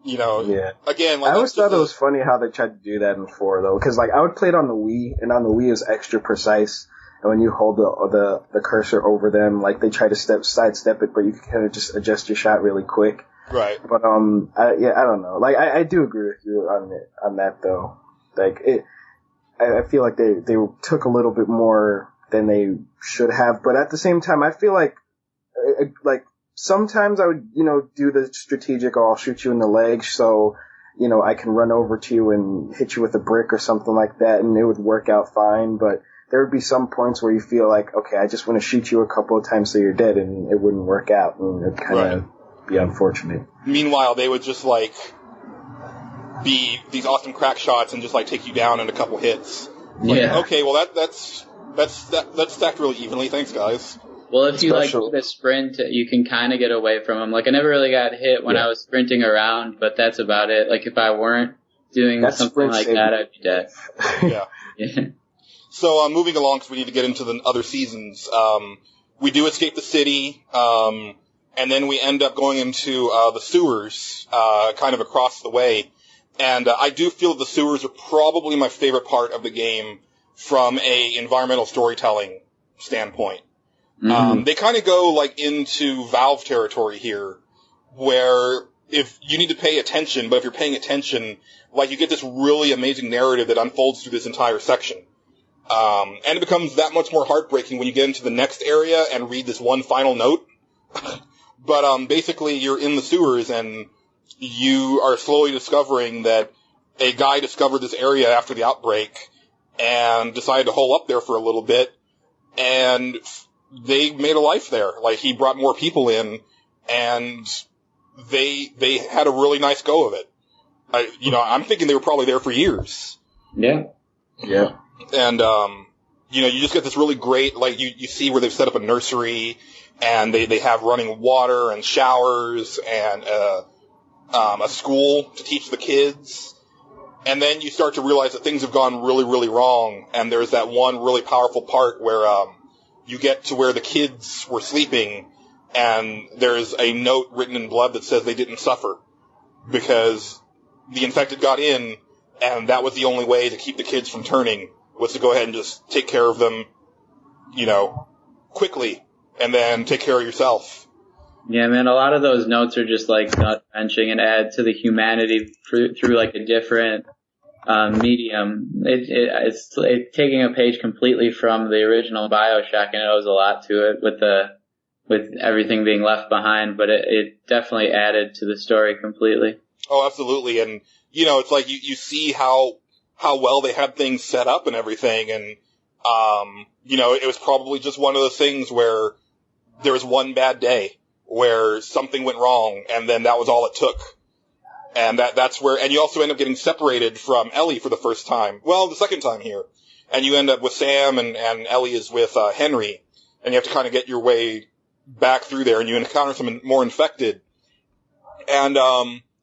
[SPEAKER 2] you know, again, like,
[SPEAKER 4] I always thought it was funny how they tried to do that in 4, though, because, like, I would play it on the Wii, and on the Wii is extra precise, and when you hold the cursor over them, like, they try to sidestep it, but you can kind of just adjust your shot really quick.
[SPEAKER 2] Right.
[SPEAKER 4] But, I don't know. Like, I do agree with you on that, though. Like, I feel like they took a little bit more than they should have, but at the same time, I feel like, sometimes I would, you know, do the strategic, or I'll shoot you in the leg so, you know, I can run over to you and hit you with a brick or something like that, and it would work out fine. But there would be some points where you feel like, okay, I just want to shoot you a couple of times so you're dead, and it wouldn't work out, and it'd kind of be unfortunate.
[SPEAKER 2] Meanwhile, they would just, like, be these awesome crack shots and just like take you down in a couple hits.
[SPEAKER 3] Yeah.
[SPEAKER 2] Okay, well that's stacked really evenly. Thanks, guys.
[SPEAKER 3] Well, if you like the sprint, you can kind of get away from them. Like I never really got hit when I was sprinting around, but that's about it. Like if I weren't doing something like that, I'd be dead.
[SPEAKER 2] Yeah.
[SPEAKER 3] Yeah.
[SPEAKER 2] So moving along, because we need to get into the other seasons. We do escape the city, and then we end up going into the sewers, kind of across the way. And I do feel that the sewers are probably my favorite part of the game from a environmental storytelling standpoint.
[SPEAKER 3] Mm-hmm.
[SPEAKER 2] They kind of go like into Valve territory here, where if you need to pay attention, but if you're paying attention, like you get this really amazing narrative that unfolds through this entire section. And it becomes that much more heartbreaking when you get into the next area and read this one final note. But basically you're in the sewers and you are slowly discovering that a guy discovered this area after the outbreak and decided to hole up there for a little bit, and they made a life there. Like, he brought more people in, and they had a really nice go of it. I'm thinking they were probably there for years.
[SPEAKER 3] Yeah.
[SPEAKER 4] Yeah.
[SPEAKER 2] And, you just get this really great, like, you see where they've set up a nursery, and they have running water and showers and a school to teach the kids. And then you start to realize that things have gone really, really wrong, and there's that one really powerful part where you get to where the kids were sleeping, and there's a note written in blood that says they didn't suffer because the infected got in, and that was the only way to keep the kids from turning, was to go ahead and just take care of them, quickly, and then take care of yourself.
[SPEAKER 3] Yeah, man, a lot of those notes are just like gut-wrenching and add to the humanity through like a different medium. It's taking a page completely from the original BioShock, and it owes a lot to it with everything being left behind, but it definitely added to the story completely.
[SPEAKER 2] Oh, absolutely. And, it's like you see how well they had things set up and everything, and, it was probably just one of those things where there was one bad day where something went wrong, and then that was all it took. And that's where, and you also end up getting separated from Ellie for the first time. Well, the second time here. And you end up with Sam, and Ellie is with Henry, and you have to kind of get your way back through there, and you encounter some more infected. And,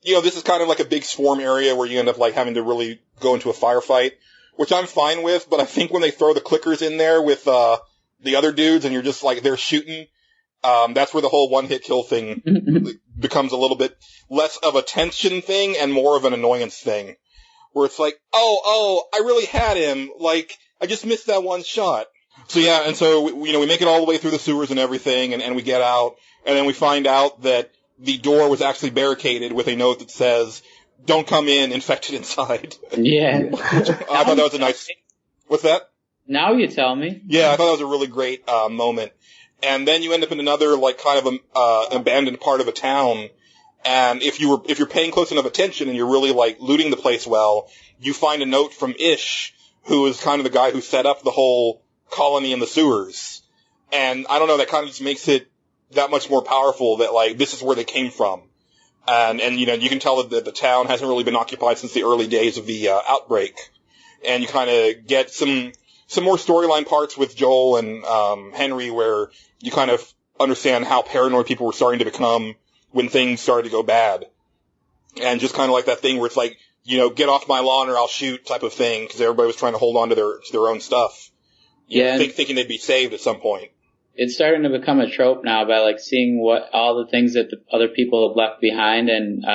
[SPEAKER 2] this is kind of like a big swarm area where you end up like having to really go into a firefight, which I'm fine with, but I think when they throw the clickers in there with the other dudes, and you're just like, they're shooting, that's where the whole one-hit kill thing becomes a little bit less of a tension thing and more of an annoyance thing. Where it's like, oh, I really had him. Like, I just missed that one shot. So yeah, and so, we make it all the way through the sewers and everything, and we get out, and then we find out that the door was actually barricaded with a note that says, "Don't come in, infected inside."
[SPEAKER 3] Yeah.
[SPEAKER 2] I thought that was a nice... What's that?
[SPEAKER 3] Now you tell me.
[SPEAKER 2] Yeah, I thought that was a really great moment. And then you end up in another, like, kind of abandoned part of a town. And if you're paying close enough attention and you're really, like, looting the place well, you find a note from Ish, who is kind of the guy who set up the whole colony in the sewers. And I don't know, that kind of just makes it that much more powerful that, like, this is where they came from. And you can tell that the town hasn't really been occupied since the early days of the outbreak. And you kind of get some more storyline parts with Joel and Henry where you kind of understand how paranoid people were starting to become when things started to go bad. And just kind of like that thing where it's like, get off my lawn or I'll shoot type of thing, because everybody was trying to hold on to their own stuff. Thinking they'd be saved at some point.
[SPEAKER 3] It's starting to become a trope now by like seeing what all the things that the other people have left behind, and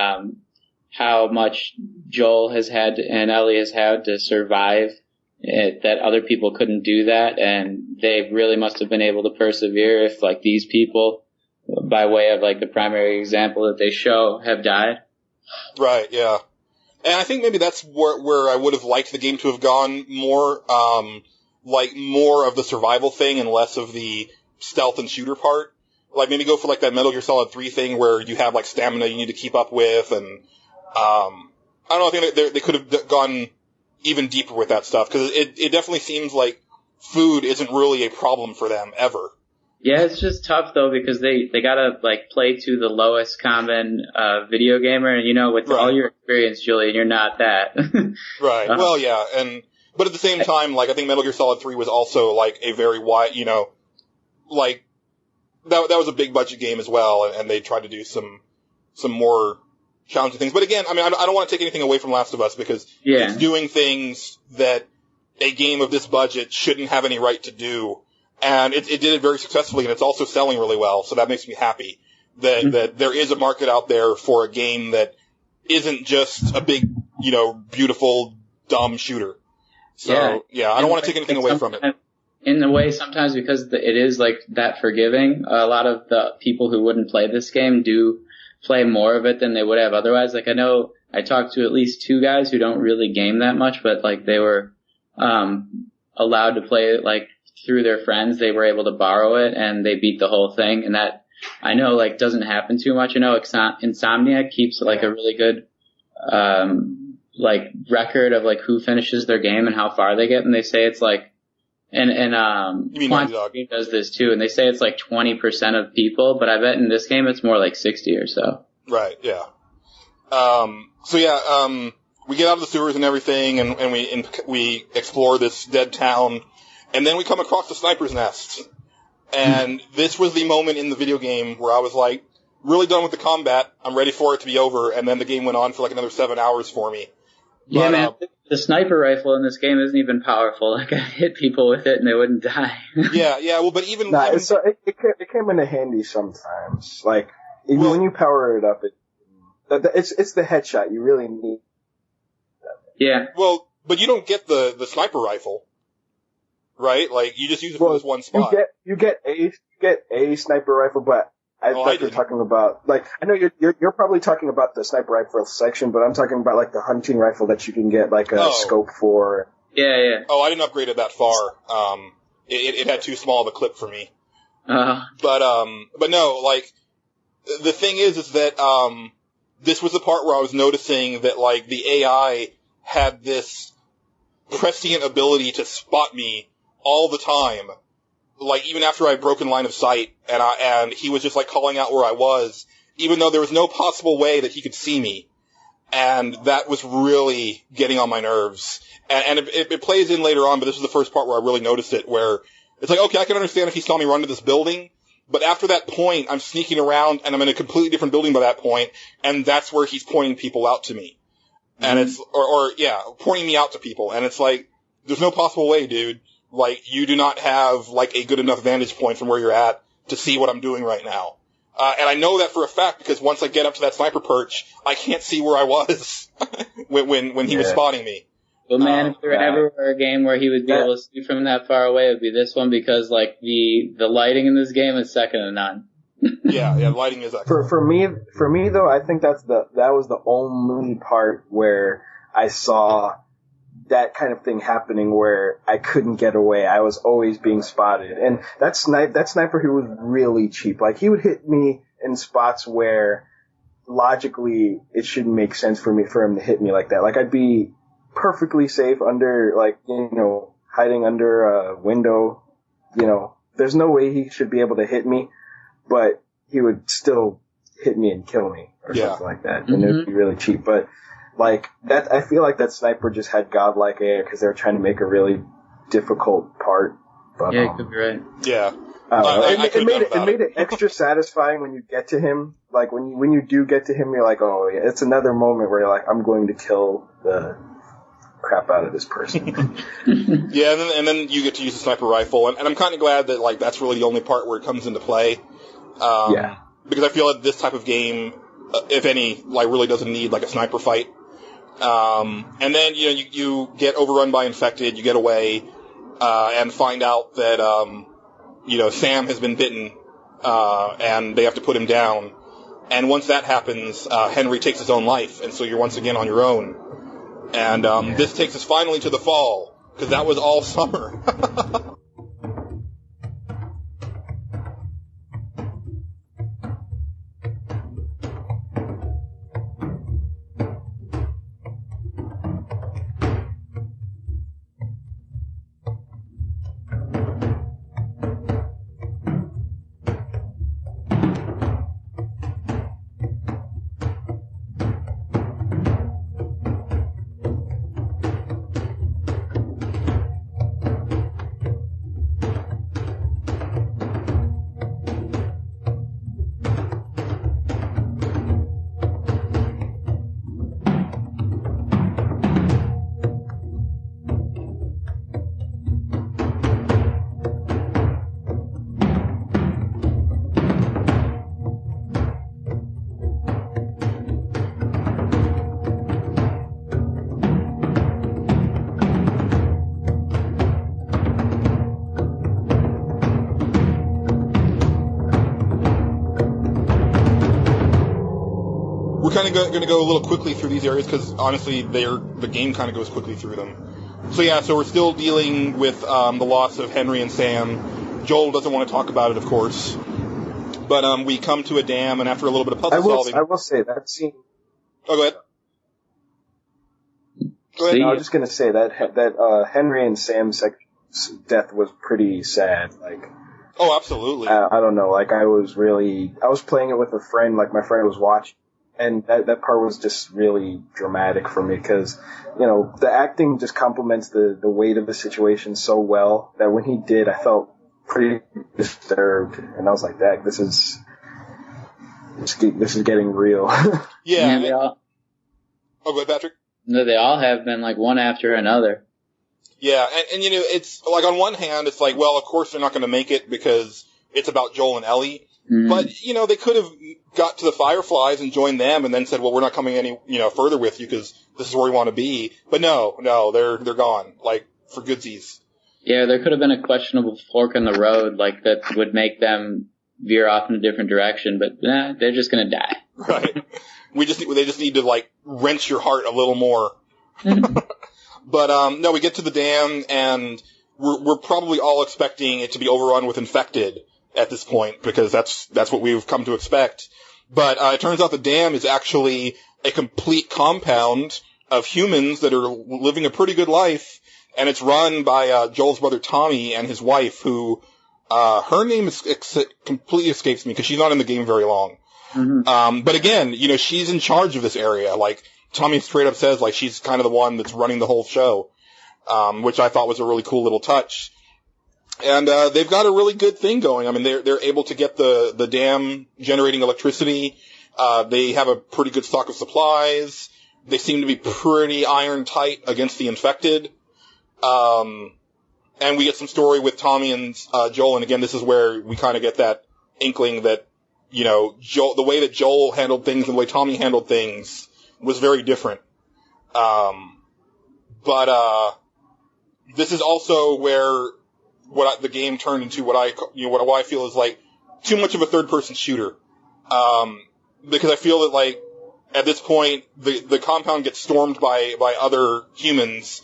[SPEAKER 3] how much Joel has had and Ellie has had to survive. That other people couldn't do that, and they really must have been able to persevere if, like, these people, by way of, like, the primary example that they show, have died.
[SPEAKER 2] Right, yeah. And I think maybe that's where I would have liked the game to have gone more, more of the survival thing and less of the stealth and shooter part. Like, maybe go for, like, that Metal Gear Solid 3 thing where you have, like, stamina you need to keep up with, and, I don't know, I think they could have gone even deeper with that stuff, because it definitely seems like food isn't really a problem for them ever.
[SPEAKER 3] Yeah, it's just tough though because they gotta like play to the lowest common video gamer, and with all your experience, Julian, you're not that.
[SPEAKER 2] Right. Well, yeah, but at the same time, like I think Metal Gear Solid 3 was also like a very wide, like that was a big budget game as well, and they tried to do some more challenging things. But again, I mean, I don't want to take anything away from Last of Us because it's doing things that a game of this budget shouldn't have any right to do. And it did it very successfully, and it's also selling really well, so that makes me happy that there is a market out there for a game that isn't just a big, beautiful, dumb shooter. So, I don't want to take anything away from it.
[SPEAKER 3] In a way, sometimes because it is like that forgiving, a lot of the people who wouldn't play this game do play more of it than they would have otherwise. Like I know I talked to at least 2 guys who don't really game that much, but like they were allowed to play it like through their friends. They were able to borrow it and they beat the whole thing, and that I know like doesn't happen too much. Insomniac keeps like a really good like record of like who finishes their game and how far they get, and they say it's like Quantum does this too, and they say it's like 20% of people, but I bet in this game it's more like 60 or so.
[SPEAKER 2] Right, yeah. We get out of the sewers and everything, and we explore this dead town, and then we come across the sniper's nest. And this was the moment in the video game where I was like, really done with the combat, I'm ready for it to be over, and then the game went on for like another 7 hours for me.
[SPEAKER 3] Yeah, man, the sniper rifle in this game isn't even powerful. Like, I hit people with it and they wouldn't die.
[SPEAKER 2] well, but even...
[SPEAKER 4] it came in handy sometimes. Like, when you power it up, it's the headshot you really need.
[SPEAKER 3] Yeah.
[SPEAKER 2] Well, but you don't get the sniper rifle, right? Like, you just use it for this one spot.
[SPEAKER 4] You get a sniper rifle, but I thought you were talking about, like, I know you're probably talking about the sniper rifle section, but I'm talking about, like, the hunting rifle that you can get, like, a scope for.
[SPEAKER 3] Yeah.
[SPEAKER 2] Oh, I didn't upgrade it that far. It had too small of a clip for me. But no, like, the thing is that, this was the part where I was noticing that, like, the AI had this prescient ability to spot me all the time. Like, even after I had broken line of sight, and he was just, like, calling out where I was, even though there was no possible way that he could see me. And that was really getting on my nerves. And it plays in later on, but this was the first part where I really noticed it, where it's like, okay, I can understand if he saw me run to this building, but after that point, I'm sneaking around, and I'm in a completely different building by that point, and that's where he's pointing people out to me. And it's, pointing me out to people, and it's like, there's no possible way, dude. Like, you do not have, like, a good enough vantage point from where you're at to see what I'm doing right now. And I know that for a fact because once I get up to that sniper perch, I can't see where I was when he was spotting me.
[SPEAKER 3] Well, man, if there ever were a game where he would be able to see from that far away, it would be this one because, like, the lighting in this game is second to none.
[SPEAKER 2] yeah, lighting is excellent.
[SPEAKER 4] For me though, I think that was the only part where I saw that kind of thing happening where I couldn't get away. I was always being spotted. And that sniper, he was really cheap. Like, he would hit me in spots where logically it shouldn't make sense for him to hit me like that. Like, I'd be perfectly safe under, like, hiding under a window. There's no way he should be able to hit me, but he would still hit me and kill me or something like that. And it would be really cheap. But like that, I feel like that sniper just had godlike AI because they were trying to make a really difficult part. But,
[SPEAKER 3] you could be right.
[SPEAKER 2] Yeah,
[SPEAKER 4] it made it extra satisfying when you get to him. Like when you do get to him, you're like, oh yeah, it's another moment where you're like, I'm going to kill the crap out of this person.
[SPEAKER 2] Yeah, and then you get to use the sniper rifle, and I'm kind of glad that like that's really the only part where it comes into play. Because I feel like this type of game, if any, like really doesn't need like a sniper fight. And then, you get overrun by infected, you get away, and find out that, Sam has been bitten, and they have to put him down. And once that happens, Henry takes his own life, and so you're once again on your own. And, this takes us finally to the fall, because that was all summer. going to go a little quickly through these areas because honestly, the game kind of goes quickly through them. So yeah, so we're still dealing with the loss of Henry and Sam. Joel doesn't want to talk about it, of course, but we come to a dam, and after a little bit of puzzle solving,
[SPEAKER 4] I will say that scene.
[SPEAKER 2] Oh, go ahead. Go ahead.
[SPEAKER 4] No, I was just going to say that Henry and Sam's death was pretty sad. Like,
[SPEAKER 2] oh, absolutely.
[SPEAKER 4] I don't know. Like, I was playing it with a friend. Like, my friend was watching, and that part was just really dramatic for me because, you know, the acting just complements the weight of the situation so well that when he did, I felt pretty disturbed, and I was like, "That this is getting real."
[SPEAKER 2] Yeah.
[SPEAKER 3] They all,
[SPEAKER 2] oh, go ahead, Patrick.
[SPEAKER 3] no, they all have been like one after another.
[SPEAKER 2] Yeah, and you know, it's like on one hand, it's like, well, of course they're not going to make it because it's about Joel and Ellie.
[SPEAKER 3] Mm-hmm.
[SPEAKER 2] But, you know, they could have got to the Fireflies and joined them and then said, well, we're not coming any, you know, further with you because this is where we want to be. But no, they're gone, like, for goodsies.
[SPEAKER 3] Yeah, there could have been a questionable fork in the road, like, that would make them veer off in a different direction, but nah, they're just gonna die.
[SPEAKER 2] Right. They just need to, like, wrench your heart a little more. But, no, we get to the dam and we're probably all expecting it to be overrun with infected at this point, because that's what we've come to expect. But it turns out the dam is actually a complete compound of humans that are living a pretty good life, and it's run by Joel's brother Tommy and his wife, who her name completely escapes me because she's not in the game very long. Mm-hmm. But again, you know, she's in charge of this area. Like, Tommy straight up says, like, she's kind of the one that's running the whole show, which I thought was a really cool little touch. And they've got a really good thing going. I mean, they're able to get the dam generating electricity. They have a pretty good stock of supplies. They seem to be pretty iron tight against the infected. And we get some story with Tommy and Joel. And again, this is where we kind of get that inkling that, you know, the way that Joel handled things and the way Tommy handled things was very different. But this is also where the game turned into what I feel is like too much of a third-person shooter. Because I feel that, like, at this point, the compound gets stormed by other humans,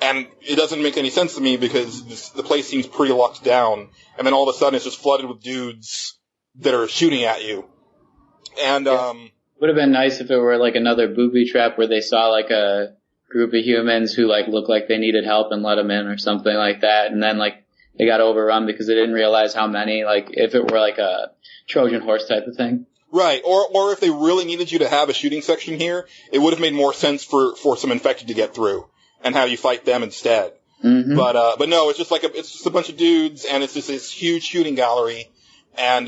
[SPEAKER 2] and it doesn't make any sense to me because the place seems pretty locked down, and then all of a sudden it's just flooded with dudes that are shooting at you. And,
[SPEAKER 3] would have been nice if it were like another booby trap where they saw like a group of humans who like looked like they needed help and let them in or something like that, and then like they got overrun because they didn't realize how many, like, if it were like a Trojan horse type of thing. Right.
[SPEAKER 2] Or if they really needed you to have a shooting section here, it would have made more sense for some infected to get through and have you fight them instead. Mm-hmm. But no, it's just it's just a bunch of dudes and it's just this huge shooting gallery. And,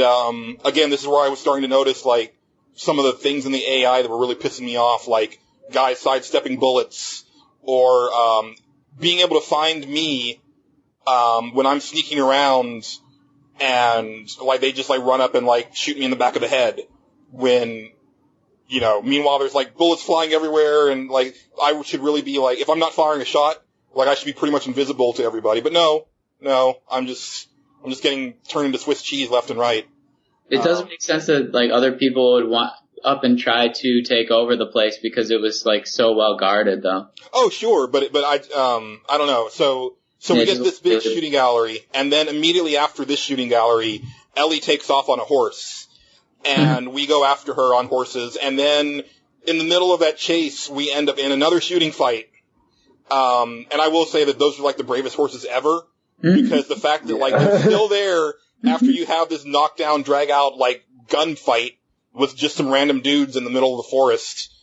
[SPEAKER 2] again, this is where I was starting to notice, like, some of the things in the AI that were really pissing me off, like guys sidestepping bullets or, being able to find me when I'm sneaking around and, like, they just, like, run up and, like, shoot me in the back of the head when, you know, meanwhile there's, like, bullets flying everywhere and, like, I should really be, like, if I'm not firing a shot, like, I should be pretty much invisible to everybody. But no, I'm just getting turned into Swiss cheese left and right.
[SPEAKER 3] It doesn't make sense that, like, other people would want up and try to take over the place because it was, like, so well guarded, though.
[SPEAKER 2] Oh, sure, but I don't know. So we get this big shooting gallery, and then immediately after this shooting gallery, Ellie takes off on a horse, and we go after her on horses, and then in the middle of that chase, we end up in another shooting fight. And I will say that those are, like, the bravest horses ever, because the fact that, like, they're still there after you have this knockdown, drag-out, like, gunfight with just some random dudes in the middle of the forest,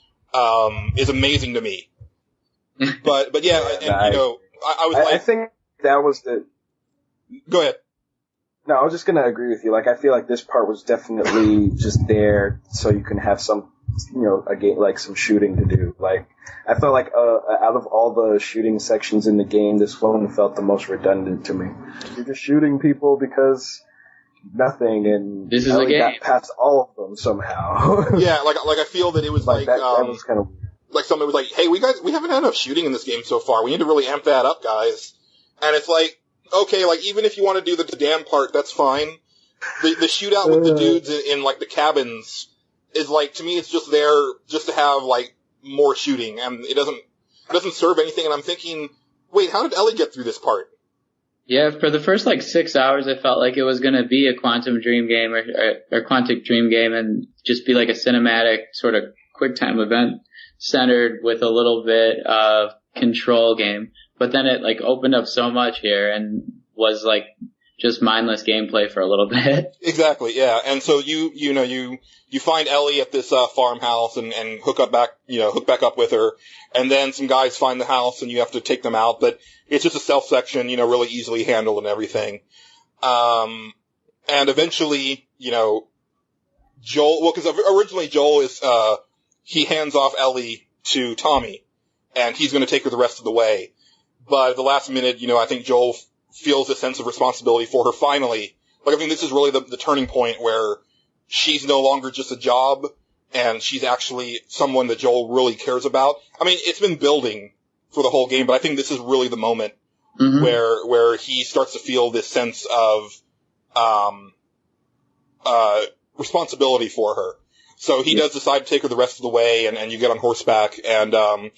[SPEAKER 2] is amazing to me. But yeah, and, you know,
[SPEAKER 4] I think that was the...
[SPEAKER 2] Go ahead.
[SPEAKER 4] No, I was just gonna agree with you. Like, I feel like this part was definitely just there so you can have some, you know, a game, like some shooting to do. Like, I felt like out of all the shooting sections in the game, this one felt the most redundant to me. You're just shooting people because nothing, and
[SPEAKER 3] this is a game.
[SPEAKER 4] Got past all of them somehow.
[SPEAKER 2] Yeah, like I feel that it was like
[SPEAKER 4] that was kind of
[SPEAKER 2] like somebody was like, hey, we haven't had enough shooting in this game so far. We need to really amp that up, guys. And it's like, okay, like, even if you want to do the dam part, that's fine. The shootout with the dudes in like, the cabins is like, to me, it's just there just to have like more shooting, and it doesn't serve anything. And I'm thinking, wait, how did Ellie get through this part?
[SPEAKER 3] Yeah, for the first like 6 hours, I felt like it was going to be a Quantum Dream game or Quantic Dream game, and just be like a cinematic sort of quick time event centered with a little bit of control game. But then it like opened up so much here and was like just mindless gameplay for a little bit.
[SPEAKER 2] Exactly, yeah. And so you find Ellie at this farmhouse and hook back up with her, and then some guys find the house and you have to take them out, but it's just a stealth section, really easily handled and everything. And eventually, Joel, because originally Joel is he hands off Ellie to Tommy, and he's going to take her the rest of the way. But at the last minute, I think Joel feels a sense of responsibility for her finally. Like, I think this is really the turning point where she's no longer just a job, and she's actually someone that Joel really cares about. I mean, it's been building for the whole game, but I think this is really the moment where he starts to feel this sense of responsibility for her. So he does decide to take her the rest of the way, and you get on horseback, and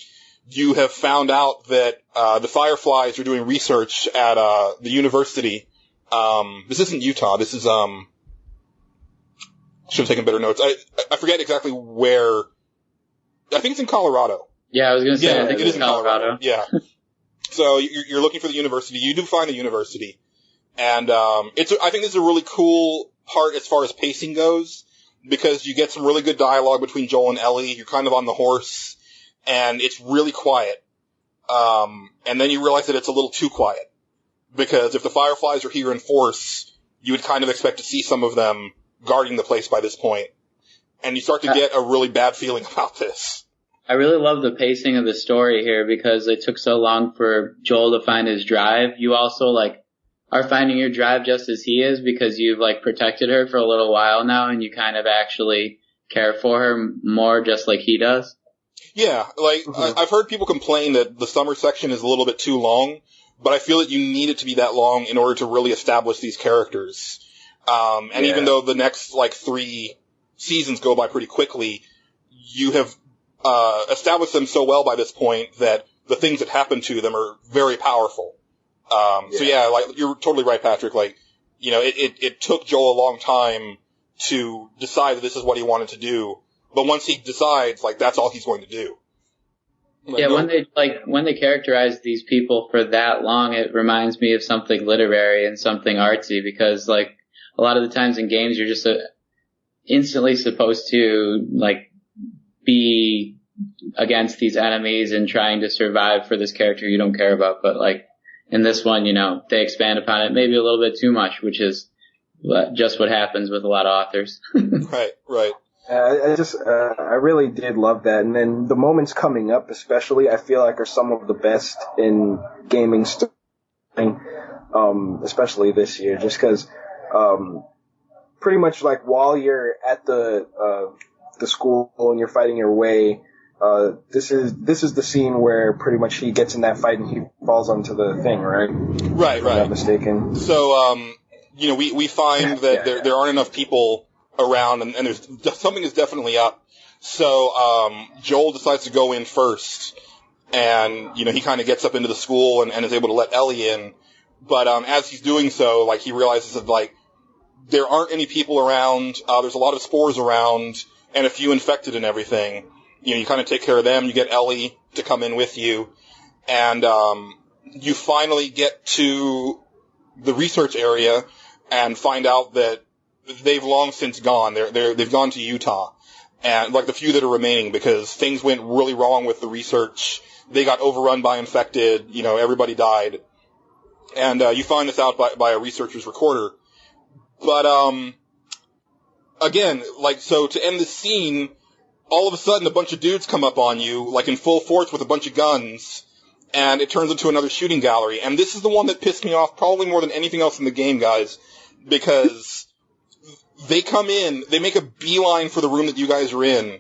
[SPEAKER 2] you have found out that the Fireflies are doing research at the university. This isn't Utah. This is should have taken better notes. I forget exactly where. I think it's in Colorado.
[SPEAKER 3] Yeah, I was going to say.
[SPEAKER 2] Yeah, I think it is in Colorado. Yeah. So you're looking for the university. You do find the university, and I think this is a really cool part as far as pacing goes, because you get some really good dialogue between Joel and Ellie. You're kind of on the horse, and it's really quiet. And then you realize that it's a little too quiet, because if the Fireflies are here in force, you would kind of expect to see some of them guarding the place by this point. And you start to get a really bad feeling about this.
[SPEAKER 3] I really love the pacing of the story here, because it took so long for Joel to find his drive. You also are finding your drive just as he is, because you've protected her for a little while now, and you kind of actually care for her more just like he does.
[SPEAKER 2] Yeah, I've heard people complain that the summer section is a little bit too long, but I feel that you need it to be that long in order to really establish these characters. Even though the next 3 seasons go by pretty quickly, you have established them so well by this point that the things that happen to them are very powerful. So you're totally right, Patrick. It took Joel a long time to decide that this is what he wanted to do, but once he decides, that's all he's going to do.
[SPEAKER 3] When they characterize these people for that long, it reminds me of something literary and something artsy, because a lot of the times in games you're just instantly supposed to be against these enemies and trying to survive for this character you don't care about, but in this one, they expand upon it maybe a little bit too much, which is just what happens with a lot of authors.
[SPEAKER 2] Right.
[SPEAKER 4] I really did love that. And then the moments coming up, especially, I feel are some of the best in gaming especially this year, just because, pretty much while you're at the school and you're fighting your way, this is the scene where pretty much he gets in that fight and he falls onto the thing, right?
[SPEAKER 2] Right.
[SPEAKER 4] If I'm not mistaken.
[SPEAKER 2] So, we find that there aren't enough people around, and there's something is definitely up. So, Joel decides to go in first, and, he kind of gets up into the school and is able to let Ellie in. But, as he's doing so, he realizes that, there aren't any people around, there's a lot of spores around, and a few infected and everything. You kind of take care of them, you get Ellie to come in with you, and, you finally get to the research area and find out that they've long since gone. They've gone to Utah, and the few that are remaining, because things went really wrong with the research. They got overrun by infected. Everybody died, and you find this out by a researcher's recorder. But again, so to end the scene, all of a sudden a bunch of dudes come up on you, in full force with a bunch of guns, and it turns into another shooting gallery. And this is the one that pissed me off probably more than anything else in the game, guys, because they come in, they make a beeline for the room that you guys are in,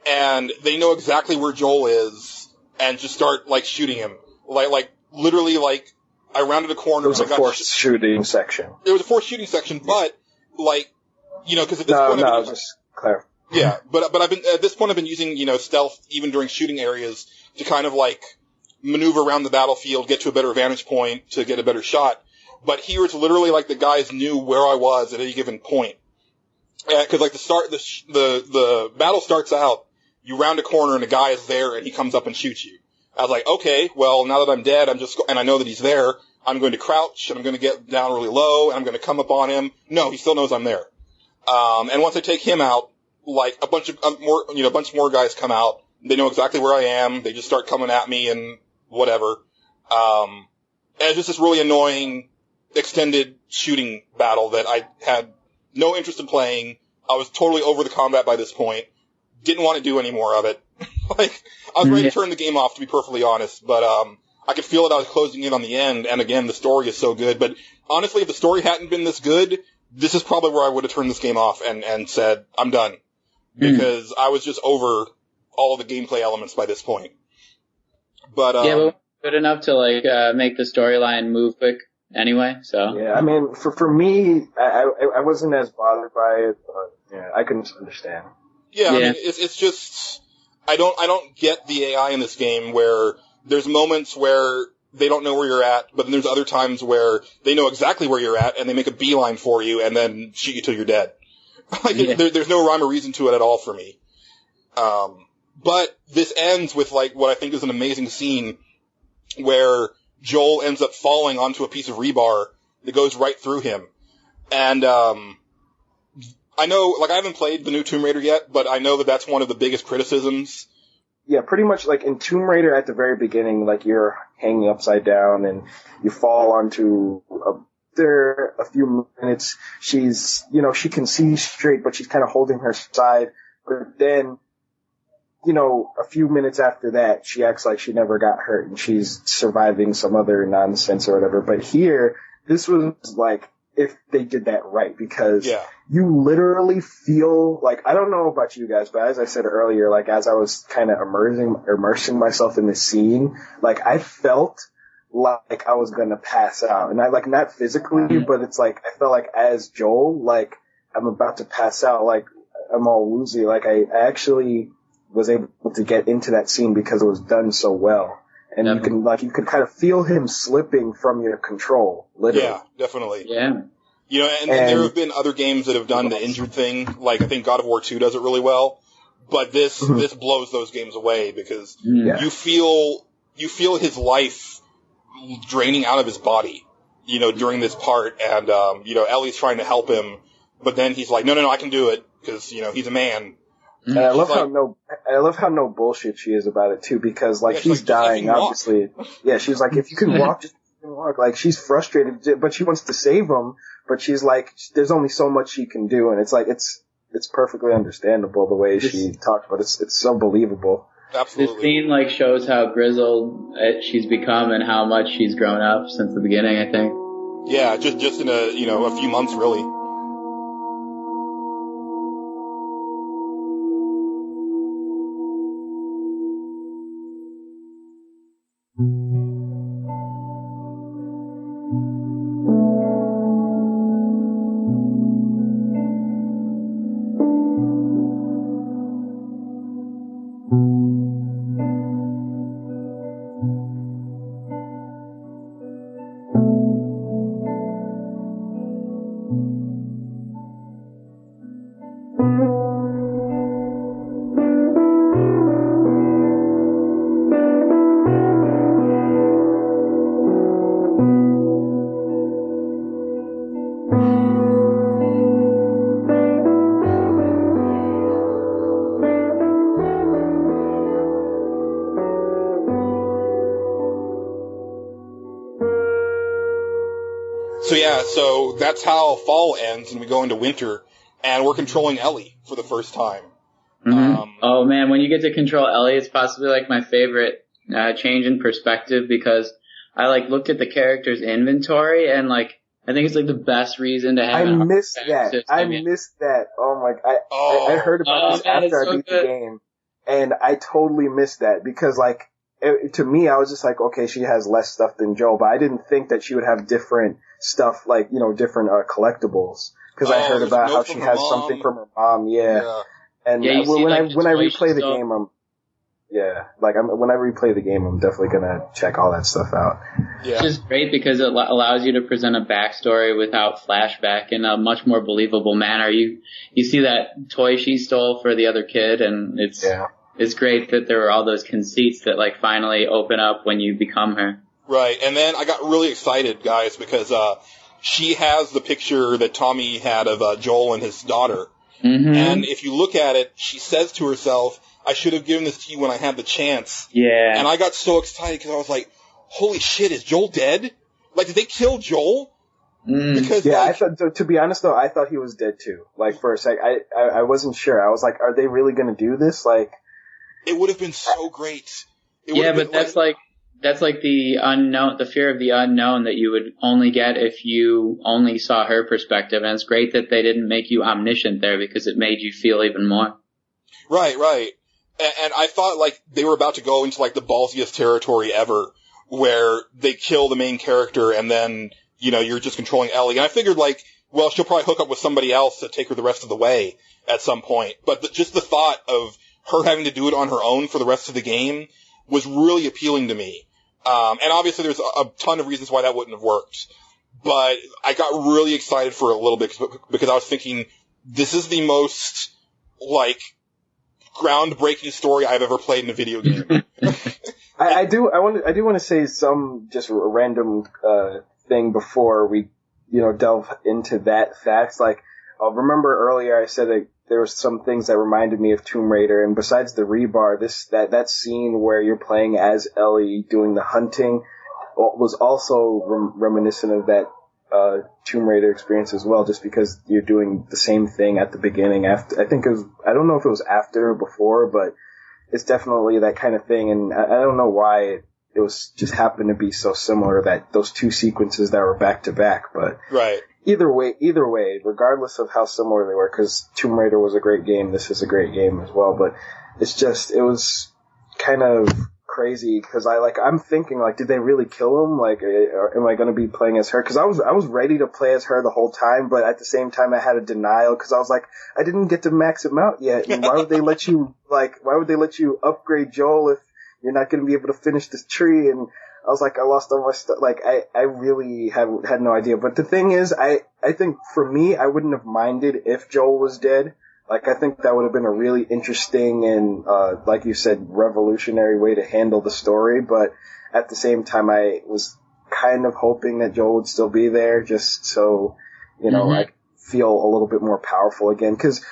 [SPEAKER 2] and they know exactly where Joel is, and just start, shooting him. Literally, I rounded a corner.
[SPEAKER 4] It was a forced shooting section.
[SPEAKER 2] It was a forced shooting section, but, because at this point...
[SPEAKER 4] No, just clarify.
[SPEAKER 2] Yeah, but I've been, at this point I've been using, stealth even during shooting areas to kind of like maneuver around the battlefield, get to a better vantage point to get a better shot. But here it's literally like the guys knew where I was at any given point. Cause like the battle starts out, you round a corner and a guy is there and he comes up and shoots you. I was like, okay, well now that I'm dead, and I know that he's there, I'm going to crouch and I'm going to get down really low and I'm going to come up on him. No, he still knows I'm there. And once I take him out, like a bunch more guys come out. They know exactly where I am. They just start coming at me and whatever. And it's just this really annoying extended shooting battle that I had no interest in playing. I was totally over the combat by this point. Didn't want to do any more of it. Like, I was ready to turn the game off, to be perfectly honest, but, I could feel that I was closing in on the end, and again, the story is so good, but honestly, if the story hadn't been this good, this is probably where I would have turned this game off and said, I'm done. Because I was just over all the gameplay elements by this point. But
[SPEAKER 3] good enough to like make the storyline move quick anyway. So
[SPEAKER 4] yeah, I mean, for me, I wasn't as bothered by it, but yeah, I couldn't understand.
[SPEAKER 2] Yeah, I mean, it's just I don't get the AI in this game where there's moments where they don't know where you're at, but then there's other times where they know exactly where you're at and they make a beeline for you and then shoot you till you're dead. Like, there's no rhyme or reason to it at all for me. But this ends with, like, what I think is an amazing scene where Joel ends up falling onto a piece of rebar that goes right through him. And, I know, like, I haven't played the new Tomb Raider yet, but I know that that's one of the biggest criticisms.
[SPEAKER 4] Yeah, pretty much, like, in Tomb Raider at the very beginning, like, you're hanging upside down and you fall onto after a few minutes, she's, she can see straight, but she's kind of holding her side. But then, a few minutes after that, she acts like she never got hurt and she's surviving some other nonsense or whatever. But here, this was like, if they did that right, because you literally feel like, I don't know about you guys, but as I said earlier, like, as I was kind of immersing myself in the scene, like, I felt like I was gonna pass out. And I, like, not physically, but it's like, I felt like as Joel, like, I'm about to pass out, like, I'm all woozy. Like, I actually was able to get into that scene because it was done so well. And you could kind of feel him slipping from your control, literally.
[SPEAKER 2] Yeah, definitely.
[SPEAKER 3] Yeah.
[SPEAKER 2] And there have been other games that have done the injured thing, like I think God of War 2 does it really well, but this blows those games away because you feel his life draining out of his body, during this part, and, Ellie's trying to help him, but then he's like, no, I can do it, because, he's a man.
[SPEAKER 4] And I love how no bullshit she is about it too, because like she's like, dying, obviously. Yeah, she's like, if you can walk, just walk. Like, she's frustrated, but she wants to save him, but she's like, there's only so much she can do, and it's like, it's perfectly understandable the way she talks, but it's so believable.
[SPEAKER 2] Absolutely.
[SPEAKER 3] This scene like shows how grizzled she's become and how much she's grown up since the beginning, I think.
[SPEAKER 2] Yeah, just in a few months, really. So that's how fall ends, and we go into winter, and we're controlling Ellie for the first time.
[SPEAKER 3] Mm-hmm. Oh man, when you get to control Ellie, it's possibly like my favorite change in perspective, because I like looked at the character's inventory, and like I think it's like the best reason to have.
[SPEAKER 4] I missed that. Oh my! I heard about this after I beat the game, and I totally missed that because like. To me, I was just like, okay, she has less stuff than Joel, but I didn't think that she would have different stuff, like, different collectibles. Because I heard about how she has something from her mom, yeah. And
[SPEAKER 3] Yeah,
[SPEAKER 4] when I replay the
[SPEAKER 3] stuff.
[SPEAKER 4] game, when I replay the game, I'm definitely gonna check all that stuff out.
[SPEAKER 2] Yeah.
[SPEAKER 3] It's just great because it allows you to present a backstory without flashback in a much more believable manner. You see that toy she stole for the other kid, and it's great that there were all those conceits that like finally open up when you become her.
[SPEAKER 2] Right, and then I got really excited, guys, because she has the picture that Tommy had of Joel and his daughter.
[SPEAKER 3] Mm-hmm.
[SPEAKER 2] And if you look at it, she says to herself, I should have given this to you when I had the chance.
[SPEAKER 3] Yeah.
[SPEAKER 2] And I got so excited because I was like, holy shit, is Joel dead? Like, did they kill Joel? Because,
[SPEAKER 4] I thought, to be honest though, I thought he was dead too. Like, for a sec, I wasn't sure. I was like, are they really gonna do this? Like,
[SPEAKER 2] it would have been so great.
[SPEAKER 3] But that's like the unknown, the fear of the unknown that you would only get if you only saw her perspective. And it's great that they didn't make you omniscient there because it made you feel even more.
[SPEAKER 2] Right. And I thought, like, they were about to go into, like, the ballsiest territory ever, where they kill the main character and then, you know, you're just controlling Ellie. And I figured, like, well, she'll probably hook up with somebody else to take her the rest of the way at some point. But just the thought of her having to do it on her own for the rest of the game was really appealing to me. And obviously there's a ton of reasons why that wouldn't have worked. But I got really excited for a little bit because I was thinking, this is the most, like, groundbreaking story I've ever played in a video game.
[SPEAKER 4] I do want to say some just random thing before we, delve into that facts. Like, remember earlier I said that there was some things that reminded me of Tomb Raider, and besides the rebar, that scene where you're playing as Ellie doing the hunting was also reminiscent of that Tomb Raider experience as well, just because you're doing the same thing at the beginning. After, I don't know if it was after or before, but it's definitely that kind of thing, and I don't know why it was just happened to be so similar, that those two sequences that were back to back, but
[SPEAKER 2] right.
[SPEAKER 4] Either way, regardless of how similar they were, because Tomb Raider was a great game, this is a great game as well, but it was kind of crazy, because I'm thinking, like, did they really kill him? Like, am I going to be playing as her? Because I was ready to play as her the whole time, but at the same time I had a denial, because I was like, I didn't get to max him out yet, and why would they let you upgrade Joel if you're not going to be able to finish this tree? And I was like, I lost all my stuff. Like, I really had no idea. But the thing is, I think for me, I wouldn't have minded if Joel was dead. Like, I think that would have been a really interesting and, like you said, revolutionary way to handle the story. But at the same time, I was kind of hoping that Joel would still be there, just so, I feel a little bit more powerful again. Because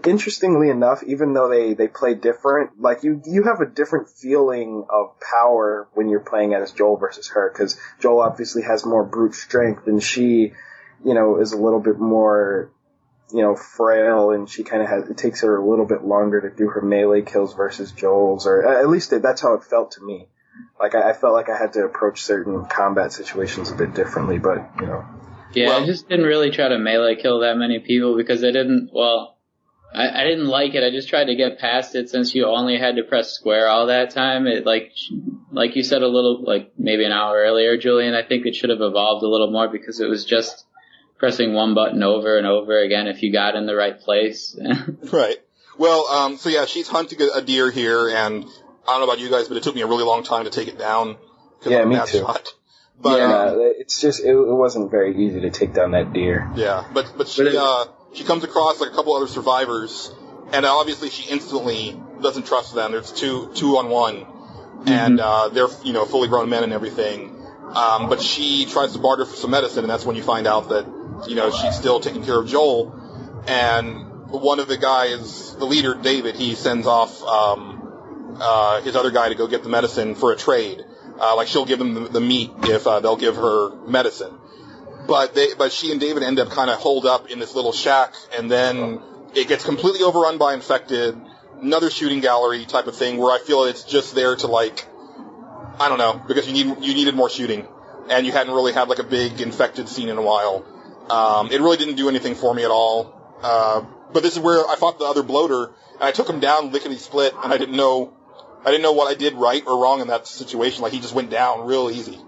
[SPEAKER 4] interestingly enough, even though they play different, like you have a different feeling of power when you're playing as Joel versus her, because Joel obviously has more brute strength, and she, is a little bit more, frail, and she kind of it takes her a little bit longer to do her melee kills versus Joel's, or at least that's how it felt to me. Like, I felt like I had to approach certain combat situations a bit differently, but,
[SPEAKER 3] Yeah, I just didn't really try to melee kill that many people because I didn't like it. I just tried to get past it since you only had to press square all that time. It, like you said maybe an hour earlier, Julian, I think it should have evolved a little more because it was just pressing one button over and over again if you got in the right place.
[SPEAKER 2] Right. Well, so yeah, she's hunting a deer here, and I don't know about you guys, but it took me a really long time to take it down.
[SPEAKER 4] Yeah, me too.
[SPEAKER 2] Shot. But,
[SPEAKER 4] it's just, it wasn't very easy to take down that deer.
[SPEAKER 2] Yeah, but she comes across like a couple other survivors, and obviously she instantly doesn't trust them. There's two on one, and they're fully grown men and everything. But she tries to barter for some medicine, and that's when you find out that she's still taking care of Joel. And one of the guys, the leader, David, he sends off his other guy to go get the medicine for a trade. Like, she'll give them the meat if they'll give her medicine. But she and David end up kind of holed up in this little shack, and then it gets completely overrun by infected. Another shooting gallery type of thing where I feel it's just there to, like, I don't know, because you needed more shooting, and you hadn't really had like a big infected scene in a while. It really didn't do anything for me at all. But this is where I fought the other bloater, and I took him down lickety split, and I didn't know what I did right or wrong in that situation. Like, he just went down real easy.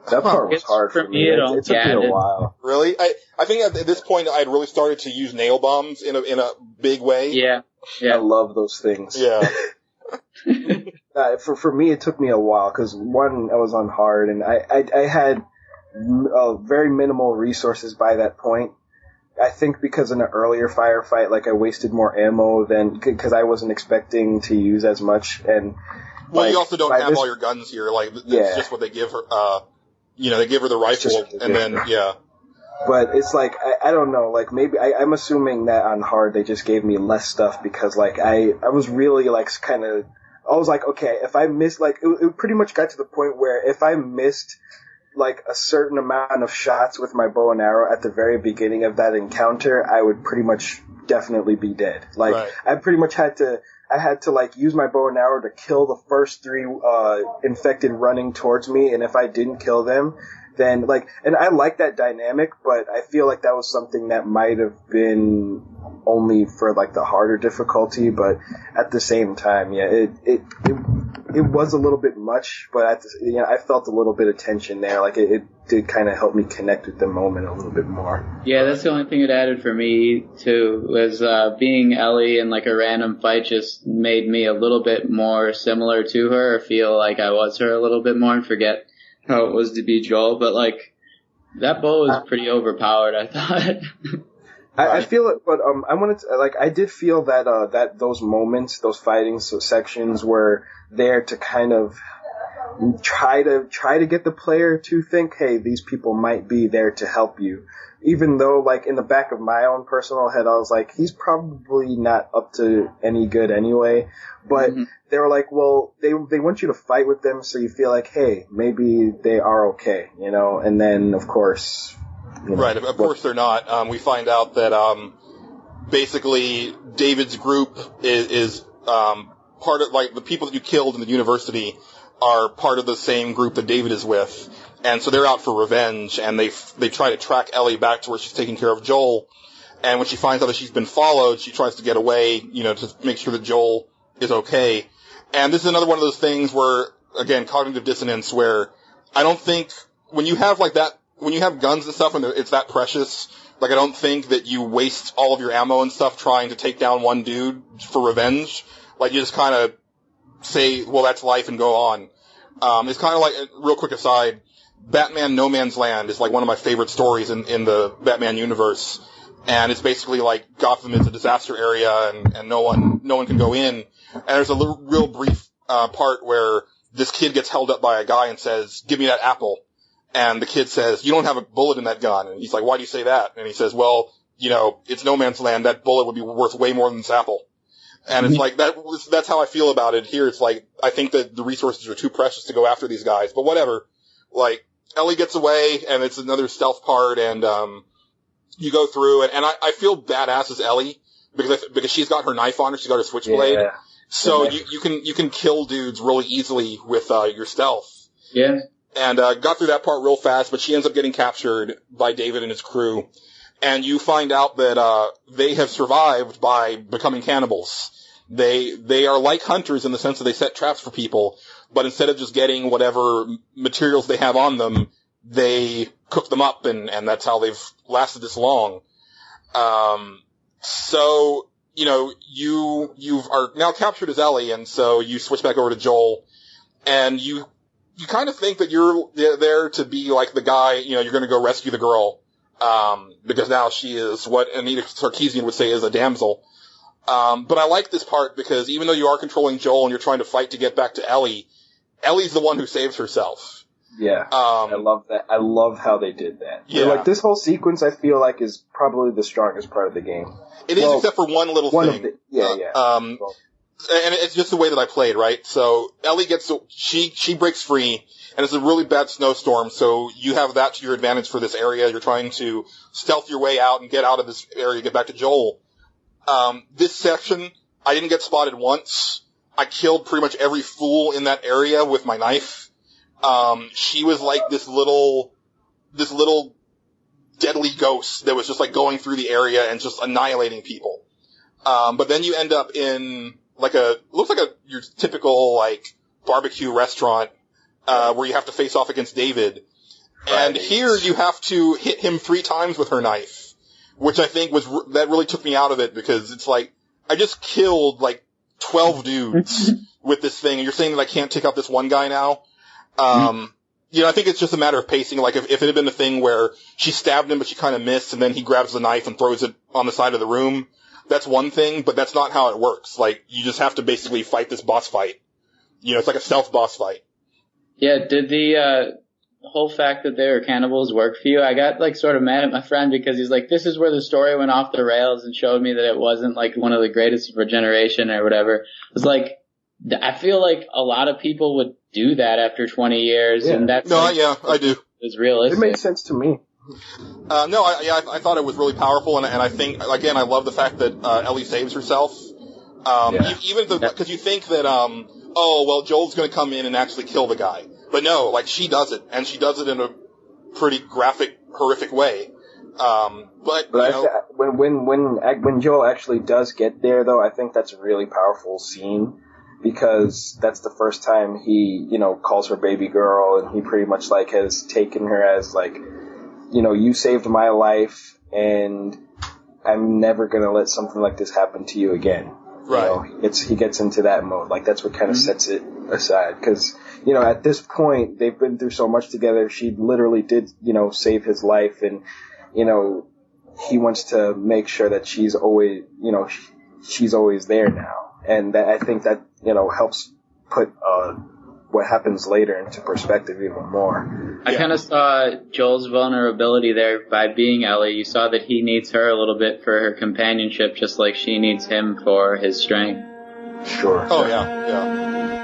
[SPEAKER 4] That part was hard for me. It took me a while.
[SPEAKER 2] Really? I think at this point I had really started to use nail bombs in a big way.
[SPEAKER 3] Yeah. Yeah.
[SPEAKER 4] I love those things.
[SPEAKER 2] Yeah.
[SPEAKER 4] For me, it took me a while because one, I was on hard and I had very minimal resources by that point. I think because in an earlier firefight, like I wasted more ammo than because I wasn't expecting to use as much. And
[SPEAKER 2] well,
[SPEAKER 4] like,
[SPEAKER 2] you also don't have all your guns here. Like it's just what they give her. They give her the rifle, and then yeah.
[SPEAKER 4] But it's like I don't know. Like maybe I'm assuming that on hard they just gave me less stuff because like I was really like kind of. I was like, okay, if I missed, like, it pretty much got to the point where if I missed, like, a certain amount of shots with my bow and arrow at the very beginning of that encounter, I would pretty much definitely be dead. Like,
[SPEAKER 2] right.
[SPEAKER 4] I pretty much had to, like, use my bow and arrow to kill the first 3, infected running towards me, and if I didn't kill them, then, like, and I like that dynamic, but I feel like that was something that might have been only for, like, the harder difficulty, but at the same time, yeah, it was a little bit much, but I felt a little bit of tension there. Like, it did kind of help me connect with the moment a little bit more.
[SPEAKER 3] Yeah, that's the only thing it added for me, too, was being Ellie in, like, a random fight just made me a little bit more similar to her, or feel like I was her a little bit more, and forget how it was to be Joel, but, like, that bow was pretty overpowered, I thought.
[SPEAKER 4] I feel it, but I wanted to, like, I did feel that that those moments, those fighting sections were there to kind of try to get the player to think, hey, these people might be there to help you. Even though, like, in the back of my own personal head, I was like, he's probably not up to any good anyway. But they were like, well, they want you to fight with them, so you feel like, hey, maybe they are okay, you know? And then, of course...
[SPEAKER 2] Right, of course they're not. We find out that basically David's group is part of, like, the people that you killed in the university are part of the same group that David is with. And so they're out for revenge, and they try to track Ellie back to where she's taking care of Joel. And when she finds out that she's been followed, she tries to get away, to make sure that Joel is okay. And this is another one of those things where, again, cognitive dissonance, where I don't think, when you have like that, when you have guns and stuff and it's that precious, like I don't think that you waste all of your ammo and stuff trying to take down one dude for revenge. Like you just kind of say, well, that's life and go on. It's kind of like, real quick aside, Batman No Man's Land is like one of my favorite stories in the Batman universe. And it's basically like Gotham is a disaster area and no one can go in. And there's a real brief part where this kid gets held up by a guy and says, give me that apple. And the kid says, you don't have a bullet in that gun. And he's like, why do you say that? And he says, well, it's no man's land. That bullet would be worth way more than this apple. And it's like, that's how I feel about it here. It's like, I think that the resources are too precious to go after these guys, but whatever. Like, Ellie gets away and it's another stealth part and, you go through and I feel badass as Ellie because she's got her knife on her. She's got her switchblade. Yeah. So you can kill dudes really easily with, your stealth.
[SPEAKER 3] Yeah.
[SPEAKER 2] And, got through that part real fast, but she ends up getting captured by David and his crew. And you find out that, they have survived by becoming cannibals. They are like hunters in the sense that they set traps for people, but instead of just getting whatever materials they have on them, they cook them up and that's how they've lasted this long. So, you are now captured as Ellie, and so you switch back over to Joel, and you kind of think that you're there to be like the guy, you're gonna go rescue the girl, because now she is what Anita Sarkeesian would say is a damsel. But I like this part because even though you are controlling Joel and you're trying to fight to get back to Ellie, Ellie's the one who saves herself.
[SPEAKER 4] Yeah, I love that. I love how they did that.
[SPEAKER 2] Yeah.
[SPEAKER 4] Like, this whole sequence, I feel like, is probably the strongest part of the game.
[SPEAKER 2] It is, except for one little thing.
[SPEAKER 4] And
[SPEAKER 2] it's just the way that I played, right? So, Ellie she breaks free, and it's a really bad snowstorm, so you have that to your advantage for this area. You're trying to stealth your way out and get out of this area, get back to Joel. This section, I didn't get spotted once. I killed pretty much every fool in that area with my knife. She was like this little deadly ghost that was just like going through the area and just annihilating people. But then you end up in like looks like your typical like barbecue restaurant, where you have to face off against David. And here you have to hit him 3 times with her knife, which I think that really took me out of it because it's like, I just killed, like, 12 dudes with this thing, and you're saying that I can't take out this one guy now? You know, I think it's just a matter of pacing. Like, if it had been a thing where she stabbed him, but she kind of missed, and then he grabs the knife and throws it on the side of the room, that's one thing, but that's not how it works. Like, you just have to basically fight this boss fight. You know, it's like a stealth boss fight.
[SPEAKER 3] Yeah, did the whole fact that they were cannibals work for you? I got, like, sort of mad at my friend because he's like, this is where the story went off the rails, and showed me that it wasn't, like, one of the greatest of our generation or whatever. It was like, I feel like a lot of people would do that after 20 years, and that's...
[SPEAKER 2] No, yeah, I do.
[SPEAKER 3] It's realistic.
[SPEAKER 4] It makes sense to me.
[SPEAKER 2] No, I thought it was really powerful, and I think, again, I love the fact that Ellie saves herself. Even because you think that, oh, well, Joel's going to come in and actually kill the guy. But no, like, she does it, and she does it in a pretty graphic, horrific way. But you know,
[SPEAKER 4] when Joel actually does get there, though, I think that's a really powerful scene, because that's the first time he, you know, calls her baby girl, and he pretty much, like, has taken her as, like, you know, you saved my life, and I'm never gonna let something like this happen to you again.
[SPEAKER 2] Right.
[SPEAKER 4] You know, he gets into that mode. Like, that's what kind of sets it aside. Because, you know, at this point, they've been through so much together. She literally did, you know, save his life. And, you know, he wants to make sure that she's always, you know, she's always there now. And that, I think that, you know, helps put what happens later into perspective even more.
[SPEAKER 3] I kind of saw Joel's vulnerability there by being Ellie. You saw that he needs her a little bit for her companionship, just like she needs him for his strength.
[SPEAKER 4] Sure.
[SPEAKER 2] Oh, yeah.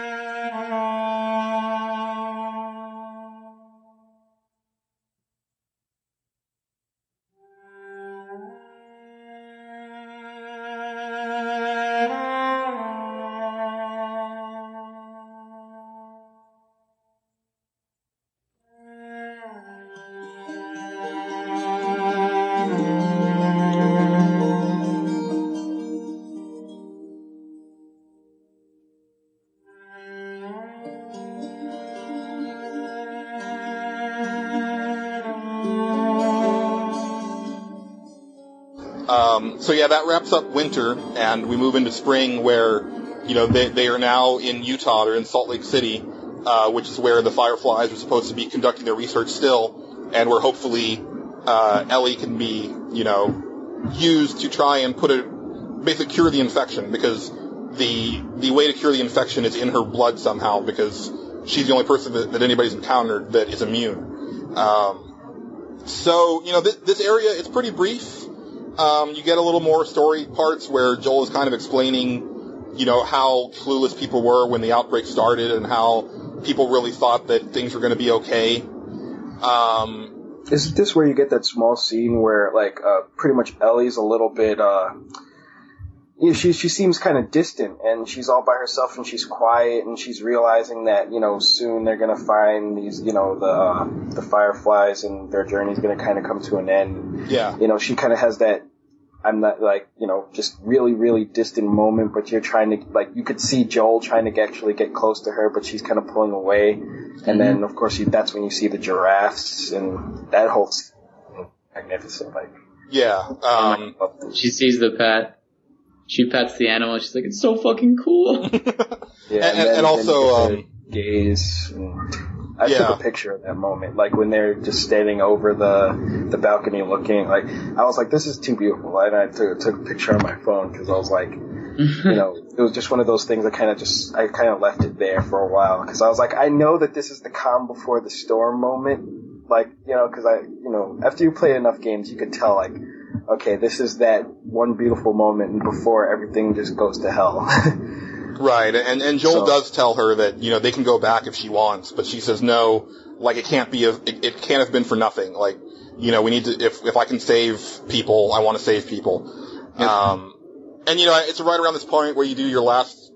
[SPEAKER 2] So yeah, that wraps up winter, and we move into spring, where, you know, they are now in Utah, or in Salt Lake City, which is where the Fireflies are supposed to be conducting their research still, and where hopefully Ellie can be, you know, used to try and basically cure the infection, because the way to cure the infection is in her blood somehow, because she's the only person that anybody's encountered that is immune. So, you know, this area is pretty brief. You get a little more story parts where Joel is kind of explaining, you know, how clueless people were when the outbreak started, and how people really thought that things were going to be okay.
[SPEAKER 4] Is this where you get that small scene where, like, pretty much Ellie's a little bit, you know, she seems kind of distant, and she's all by herself, and she's quiet, and she's realizing that, you know, soon they're gonna find these, you know, the Fireflies, and their journey's gonna kind of come to an end.
[SPEAKER 2] Yeah.
[SPEAKER 4] You know, she kind of has that, I'm not, like, you know, just really, really distant moment, but you're trying to, like, you could see Joel trying to actually get close to her, but she's kind of pulling away. And then, of course, that's when you see the giraffes, and that whole scene is magnificent. Like,
[SPEAKER 2] yeah.
[SPEAKER 3] She sees the pet. She pets the animal. She's like, it's so fucking cool.
[SPEAKER 4] Yeah,
[SPEAKER 2] and also,
[SPEAKER 4] gaze. And I took a picture of that moment, like when they're just standing over the balcony looking. Like, I was like, this is too beautiful, and I took a picture on my phone, because I was like, you know, it was just one of those things. I kind of left it there for a while, because I was like, I know that this is the calm before the storm moment. Like, you know, because after you play enough games, you could tell, like, okay, this is that one beautiful moment before everything just goes to hell.
[SPEAKER 2] Right, and Joel does tell her that, you know, they can go back if she wants, but she says no, like, it can't have been for nothing. Like, you know, we need to, if I can save people, I want to save people. Yep. And, you know, it's right around this point where you do your last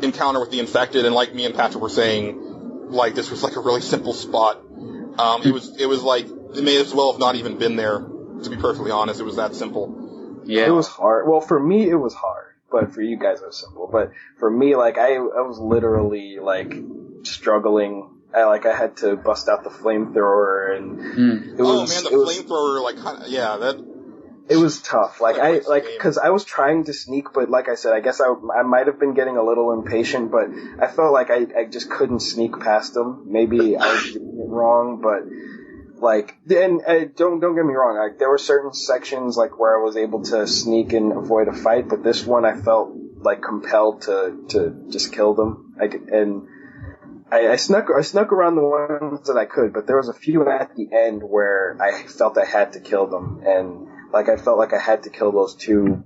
[SPEAKER 2] encounter with the infected, and like me and Patrick were saying, like, this was like a really simple spot. It was like, it may as well have not even been there, to be perfectly honest. It was that simple.
[SPEAKER 3] Yeah.
[SPEAKER 4] It was hard. Well, for me, it was hard. But for you guys, it was simple. But for me, like, I was literally, like, struggling. I had to bust out the flamethrower, and it was...
[SPEAKER 2] Oh, man, the flamethrower, like, yeah, that...
[SPEAKER 4] It was tough. Cause I was trying to sneak, but like I said, I guess I might have been getting a little impatient, but I felt like I just couldn't sneak past them. Maybe I was doing it wrong, but don't get me wrong, there were certain sections where I was able to sneak and avoid a fight, but this one I felt compelled to just kill them. I snuck around the ones that I could, but there was a few at the end where I felt I had to kill them, and I felt like I had to kill those two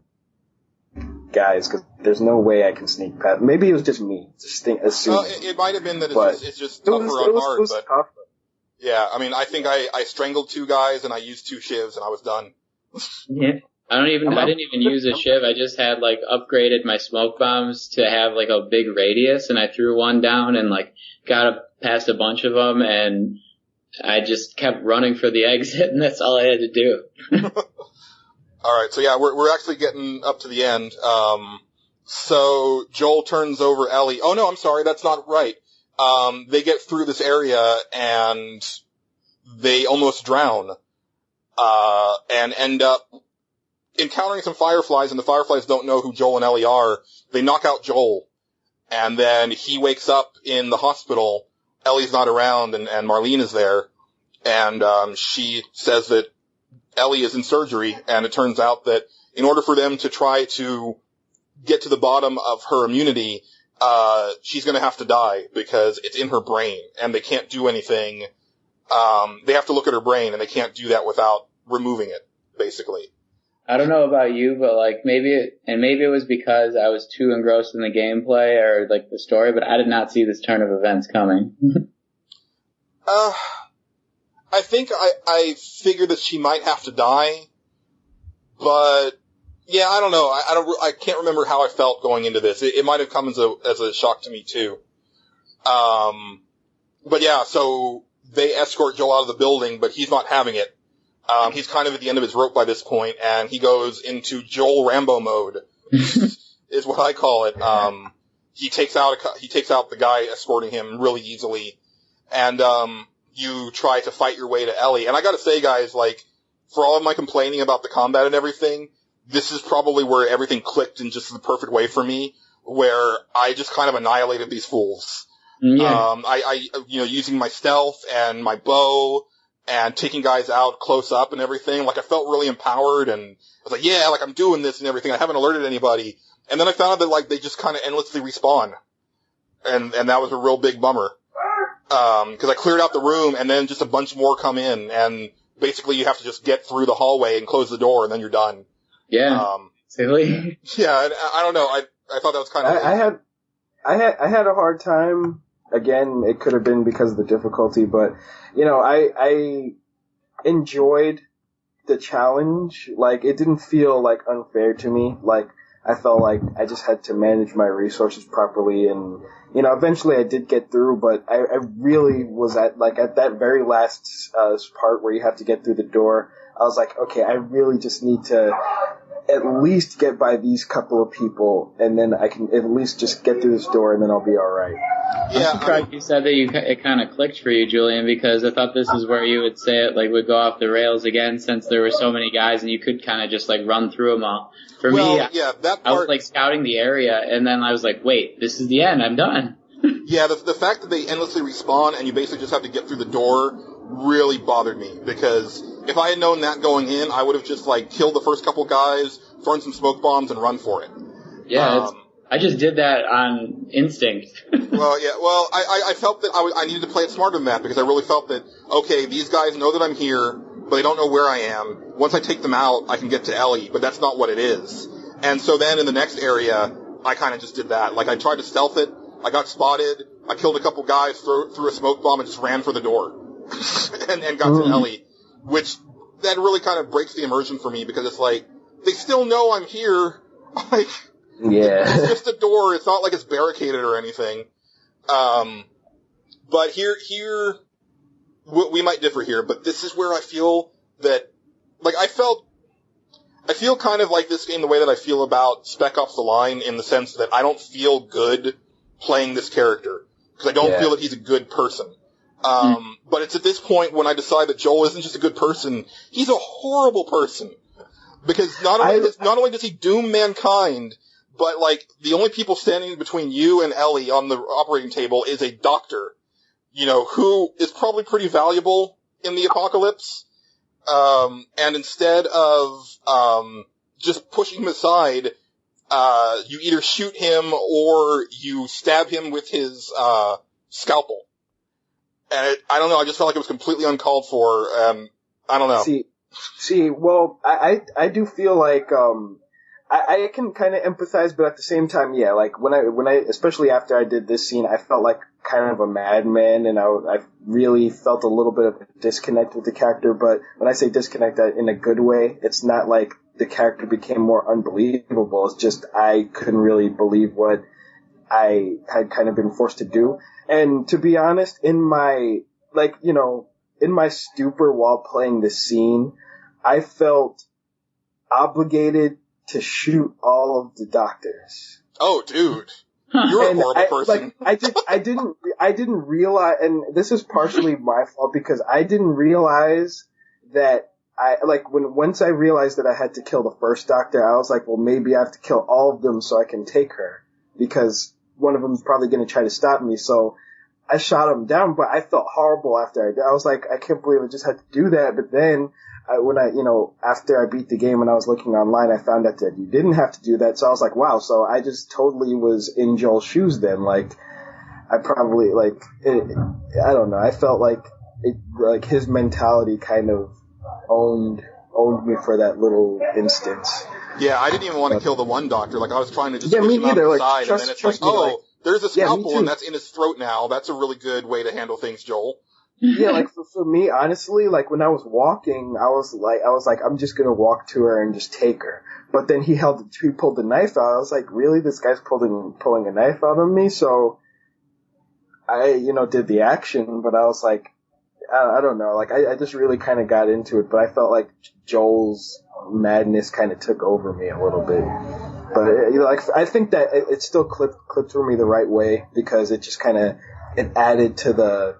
[SPEAKER 4] guys because there's no way I can sneak past. Maybe it was just me.
[SPEAKER 2] It might have been that it's just tougher on hard,
[SPEAKER 4] it was
[SPEAKER 2] but
[SPEAKER 4] tough.
[SPEAKER 2] yeah, I mean, I think I strangled 2 guys and I used 2 shivs and I was done.
[SPEAKER 3] Yeah. I didn't even use a shiv. I just had upgraded my smoke bombs to have a big radius, and I threw one down and got past a bunch of them, and I just kept running for the exit, and that's all I had to do.
[SPEAKER 2] All right, so yeah, we're actually getting up to the end. So Joel turns over Ellie. Oh no, I'm sorry, that's not right. They get through this area and they almost drown, and end up encountering some fireflies, and the fireflies don't know who Joel and Ellie are. They knock out Joel, and then he wakes up in the hospital. Ellie's not around, and Marlene is there, and she says that Ellie is in surgery, and it turns out that in order for them to try to get to the bottom of her immunity, she's going to have to die because it's in her brain, and they can't do anything. They have to look at her brain, and they can't do that without removing it, basically.
[SPEAKER 3] I don't know about you, but maybe it was because I was too engrossed in the gameplay or the story, but I did not see this turn of events coming.
[SPEAKER 2] I think I figured that she might have to die, but yeah, I don't know. I can't remember how I felt going into this. It might have come as a shock to me too. But yeah, so they escort Joel out of the building, but he's not having it. He's kind of at the end of his rope by this point, and he goes into Joel Rambo mode, is what I call it. He takes out the guy escorting him really easily, and you try to fight your way to Ellie. And I gotta say, guys, for all of my complaining about the combat and everything, this is probably where everything clicked in just the perfect way for me, where I just kind of annihilated these fools.
[SPEAKER 3] Yeah.
[SPEAKER 2] Using my stealth and my bow, and taking guys out close up and everything. I felt really empowered, and I was yeah, I'm doing this and everything. I haven't alerted anybody. And then I found out that, they just kind of endlessly respawn. And that was a real big bummer. Cause I cleared out the room, and then just a bunch more come in, and basically you have to just get through the hallway and close the door, and then you're done.
[SPEAKER 3] Yeah. Silly.
[SPEAKER 2] Yeah, I don't know. I thought that was kind of...
[SPEAKER 4] I had a hard time. Again, it could have been because of the difficulty, but, I enjoyed the challenge. It didn't feel, unfair to me. I felt like I just had to manage my resources properly, and, eventually I did get through, but I really was at that very last part where you have to get through the door. I was like, okay, I really just need to at least get by these couple of people, and then I can at least just get through this door, and then I'll be alright.
[SPEAKER 3] Yeah, I'm surprised you said that it kind of clicked for you, Julian, because I thought this is where you would say it would go off the rails again, since there were so many guys and you could kind of just run through them all. For me,
[SPEAKER 2] yeah, that part,
[SPEAKER 3] I was scouting the area, and then I was wait, this is the end, I'm done.
[SPEAKER 2] Yeah, the fact that they endlessly respawn and you basically just have to get through the door really bothered me, because if I had known that going in, I would have just killed the first couple guys, thrown some smoke bombs, and run for it.
[SPEAKER 3] Yeah, I just did that on instinct.
[SPEAKER 2] I felt that I needed to play it smarter than that, because I really felt that, okay, these guys know that I'm here, but they don't know where I am. Once I take them out, I can get to Ellie, but that's not what it is. And so then in the next area, I kind of just did that. I tried to stealth it, I got spotted, I killed a couple guys, threw a smoke bomb, and just ran for the door. and got to Ellie, which that really kind of breaks the immersion for me, because it's they still know I'm here.
[SPEAKER 4] Yeah.
[SPEAKER 2] It's just a door. It's not like it's barricaded or anything. But here, we might differ here, but this is where I feel that, I feel kind of like this game the way that I feel about Spec Ops The Line, in the sense that I don't feel good playing this character, because I don't feel that he's a good person. But it's at this point when I decide that Joel isn't just a good person, he's a horrible person. Because not only does he doom mankind, but, like, the only people standing between you and Ellie on the operating table is a doctor, who is probably pretty valuable in the apocalypse. And instead of, just pushing him aside, you either shoot him or you stab him with his, scalpel. And I don't know, I just felt like it was completely uncalled for, I don't know.
[SPEAKER 4] Well, I do feel like, I can kind of empathize, but at the same time, yeah, like when I, especially after I did this scene, I felt like kind of a madman, and I really felt a little bit of a disconnect with the character. But when I say disconnect in a good way, it's not like the character became more unbelievable. It's just I couldn't really believe what I had kind of been forced to do. And to be honest, in my stupor while playing this scene, I felt obligated to shoot all of the doctors.
[SPEAKER 2] Oh, dude. You're a horrible person.
[SPEAKER 4] I didn't realize, and this is partially my fault, because I didn't realize that once I realized that I had to kill the first doctor, I was like, well, maybe I have to kill all of them so I can take her, because one of them is probably going to try to stop me. So I shot him down, but I felt horrible after I did. I was like, I can't believe I just had to do that. But then after I beat the game and I was looking online, I found out that you didn't have to do that. So I was like, wow. So I just totally was in Joel's shoes then. Like, I probably, I don't know. I felt like his mentality kind of owned me for that little instance.
[SPEAKER 2] Yeah, I didn't even want to kill the one doctor. Like, I was trying to just push him out the side, and then it's like, there's a scalpel, and that's in his throat now. That's a really good way to handle things, Joel.
[SPEAKER 4] Yeah, like, for me, honestly, like, when I was walking, I was like, I'm just gonna walk to her and just take her. But then he pulled the knife out. I was like, really? This guy's pulling a knife out on me? So I, did the action, but I was like, I don't know. Like, I just really kind of got into it, but I felt like Joel's madness kind of took over me a little bit. But I think that it still clipped through me the right way, because it just kind of it added to the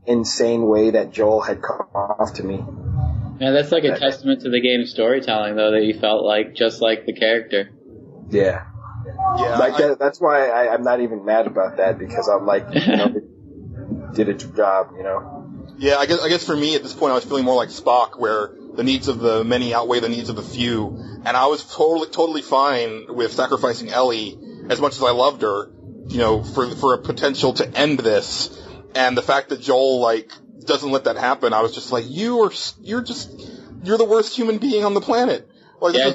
[SPEAKER 4] insane way that Joel had come off to me.
[SPEAKER 3] Yeah, that's like a testament to the game's storytelling, though, that you felt like just like the character.
[SPEAKER 4] Yeah. Yeah. That's why I'm not even mad about that, because I'm like, it did its job,
[SPEAKER 2] Yeah, I guess for me at this point I was feeling more like Spock, where the needs of the many outweigh the needs of the few, and I was totally fine with sacrificing Ellie as much as I loved her, for a potential to end this, and the fact that Joel doesn't let that happen, I was just like, you're the worst human being on the planet. Like,
[SPEAKER 3] yeah,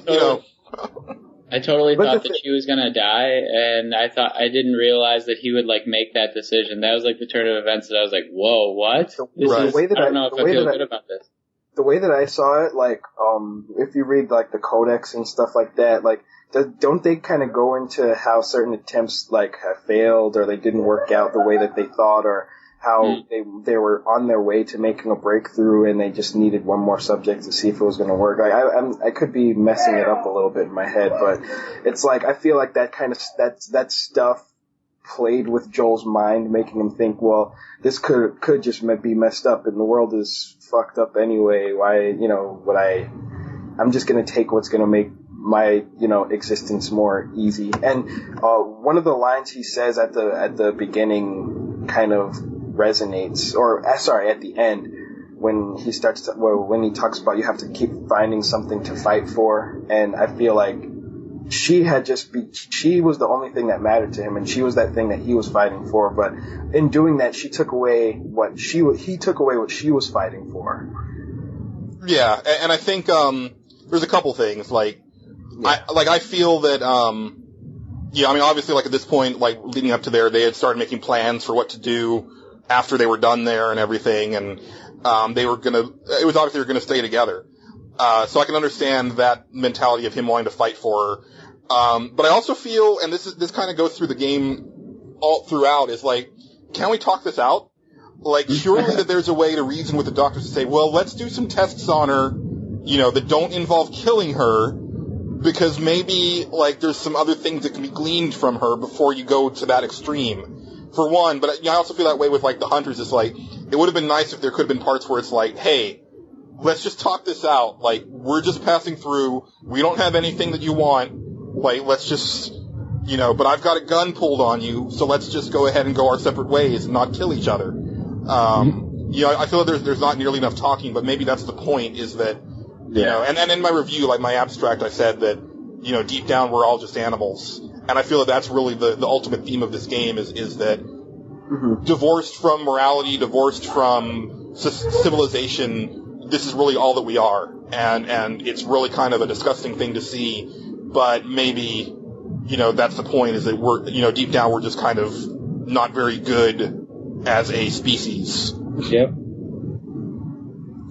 [SPEAKER 3] I totally thought that she was gonna die, and I didn't realize that he would make that decision. That was the turn of events that I was like, whoa, what? I don't know if I feel good about this.
[SPEAKER 4] The way that I saw it, if you read the codex and stuff like that, don't they kind of go into how certain attempts have failed, or they didn't work out the way that they thought, or how they were on their way to making a breakthrough and they just needed one more subject to see if it was going to work. I could be messing it up a little bit in my head, but it's I feel like that kind of that stuff played with Joel's mind, making him think, well, this could just be messed up, and the world is fucked up anyway. Why, I'm just going to take what's going to make my, existence more easy. And one of the lines he says at the beginning kind of resonates, at the end, when he when he talks about you have to keep finding something to fight for, and I feel like she was the only thing that mattered to him, and she was that thing that he was fighting for, but in doing that, he took away what she was fighting for.
[SPEAKER 2] Yeah, and I think, there's a couple things, I feel that, obviously, at this point, leading up to there, they had started making plans for what to do after they were done there and everything, and, it was obvious they were gonna stay together. So I can understand that mentality of him wanting to fight for her. But I also feel, and this kind of goes through the game all throughout, is can we talk this out? Surely that there's a way to reason with the doctors to say, well, let's do some tests on her, that don't involve killing her, because maybe, there's some other things that can be gleaned from her before you go to that extreme. For one, but I also feel that way with, the Hunters. It's it would have been nice if there could have been parts where it's hey, let's just talk this out. Like, we're just passing through. We don't have anything that you want. Like, let's just, but I've got a gun pulled on you, so let's just go ahead and go our separate ways and not kill each other. I feel like there's not nearly enough talking, but maybe that's the point, is that, and in my review, like my abstract, I said that, deep down we're all just animals. And I feel that that's really the ultimate theme of this game is that divorced from morality, divorced from civilization, this is really all that we are. And it's really kind of a disgusting thing to see, but maybe, that's the point, is that we're, deep down we're just kind of not very good as a species.
[SPEAKER 3] Yep.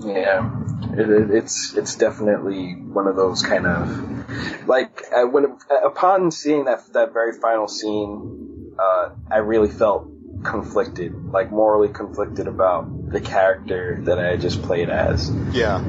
[SPEAKER 4] Yeah. It's definitely one of those kind of, like, upon seeing that very final scene, I really felt conflicted, like morally conflicted about the character that I just played as.
[SPEAKER 2] Yeah.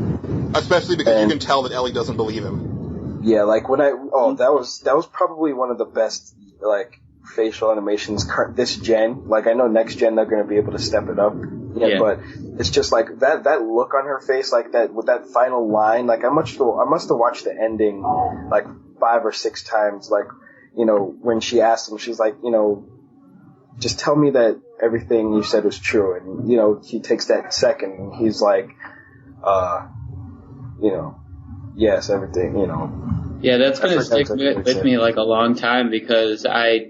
[SPEAKER 2] Especially because you can tell that Ellie doesn't believe him.
[SPEAKER 4] Yeah, like that was probably one of the best, like, facial animations this gen. Like, I know next gen they're going to be able to step it up. Yeah, but it's just like that look on her face, like that with that final line. Like, I must have watched the ending like 5 or 6 times. Like, when she asked him, she's like, just tell me that everything you said was true. And he takes that second, and he's like, yes, everything.
[SPEAKER 3] Yeah, that's gonna stick with me like a long time, because I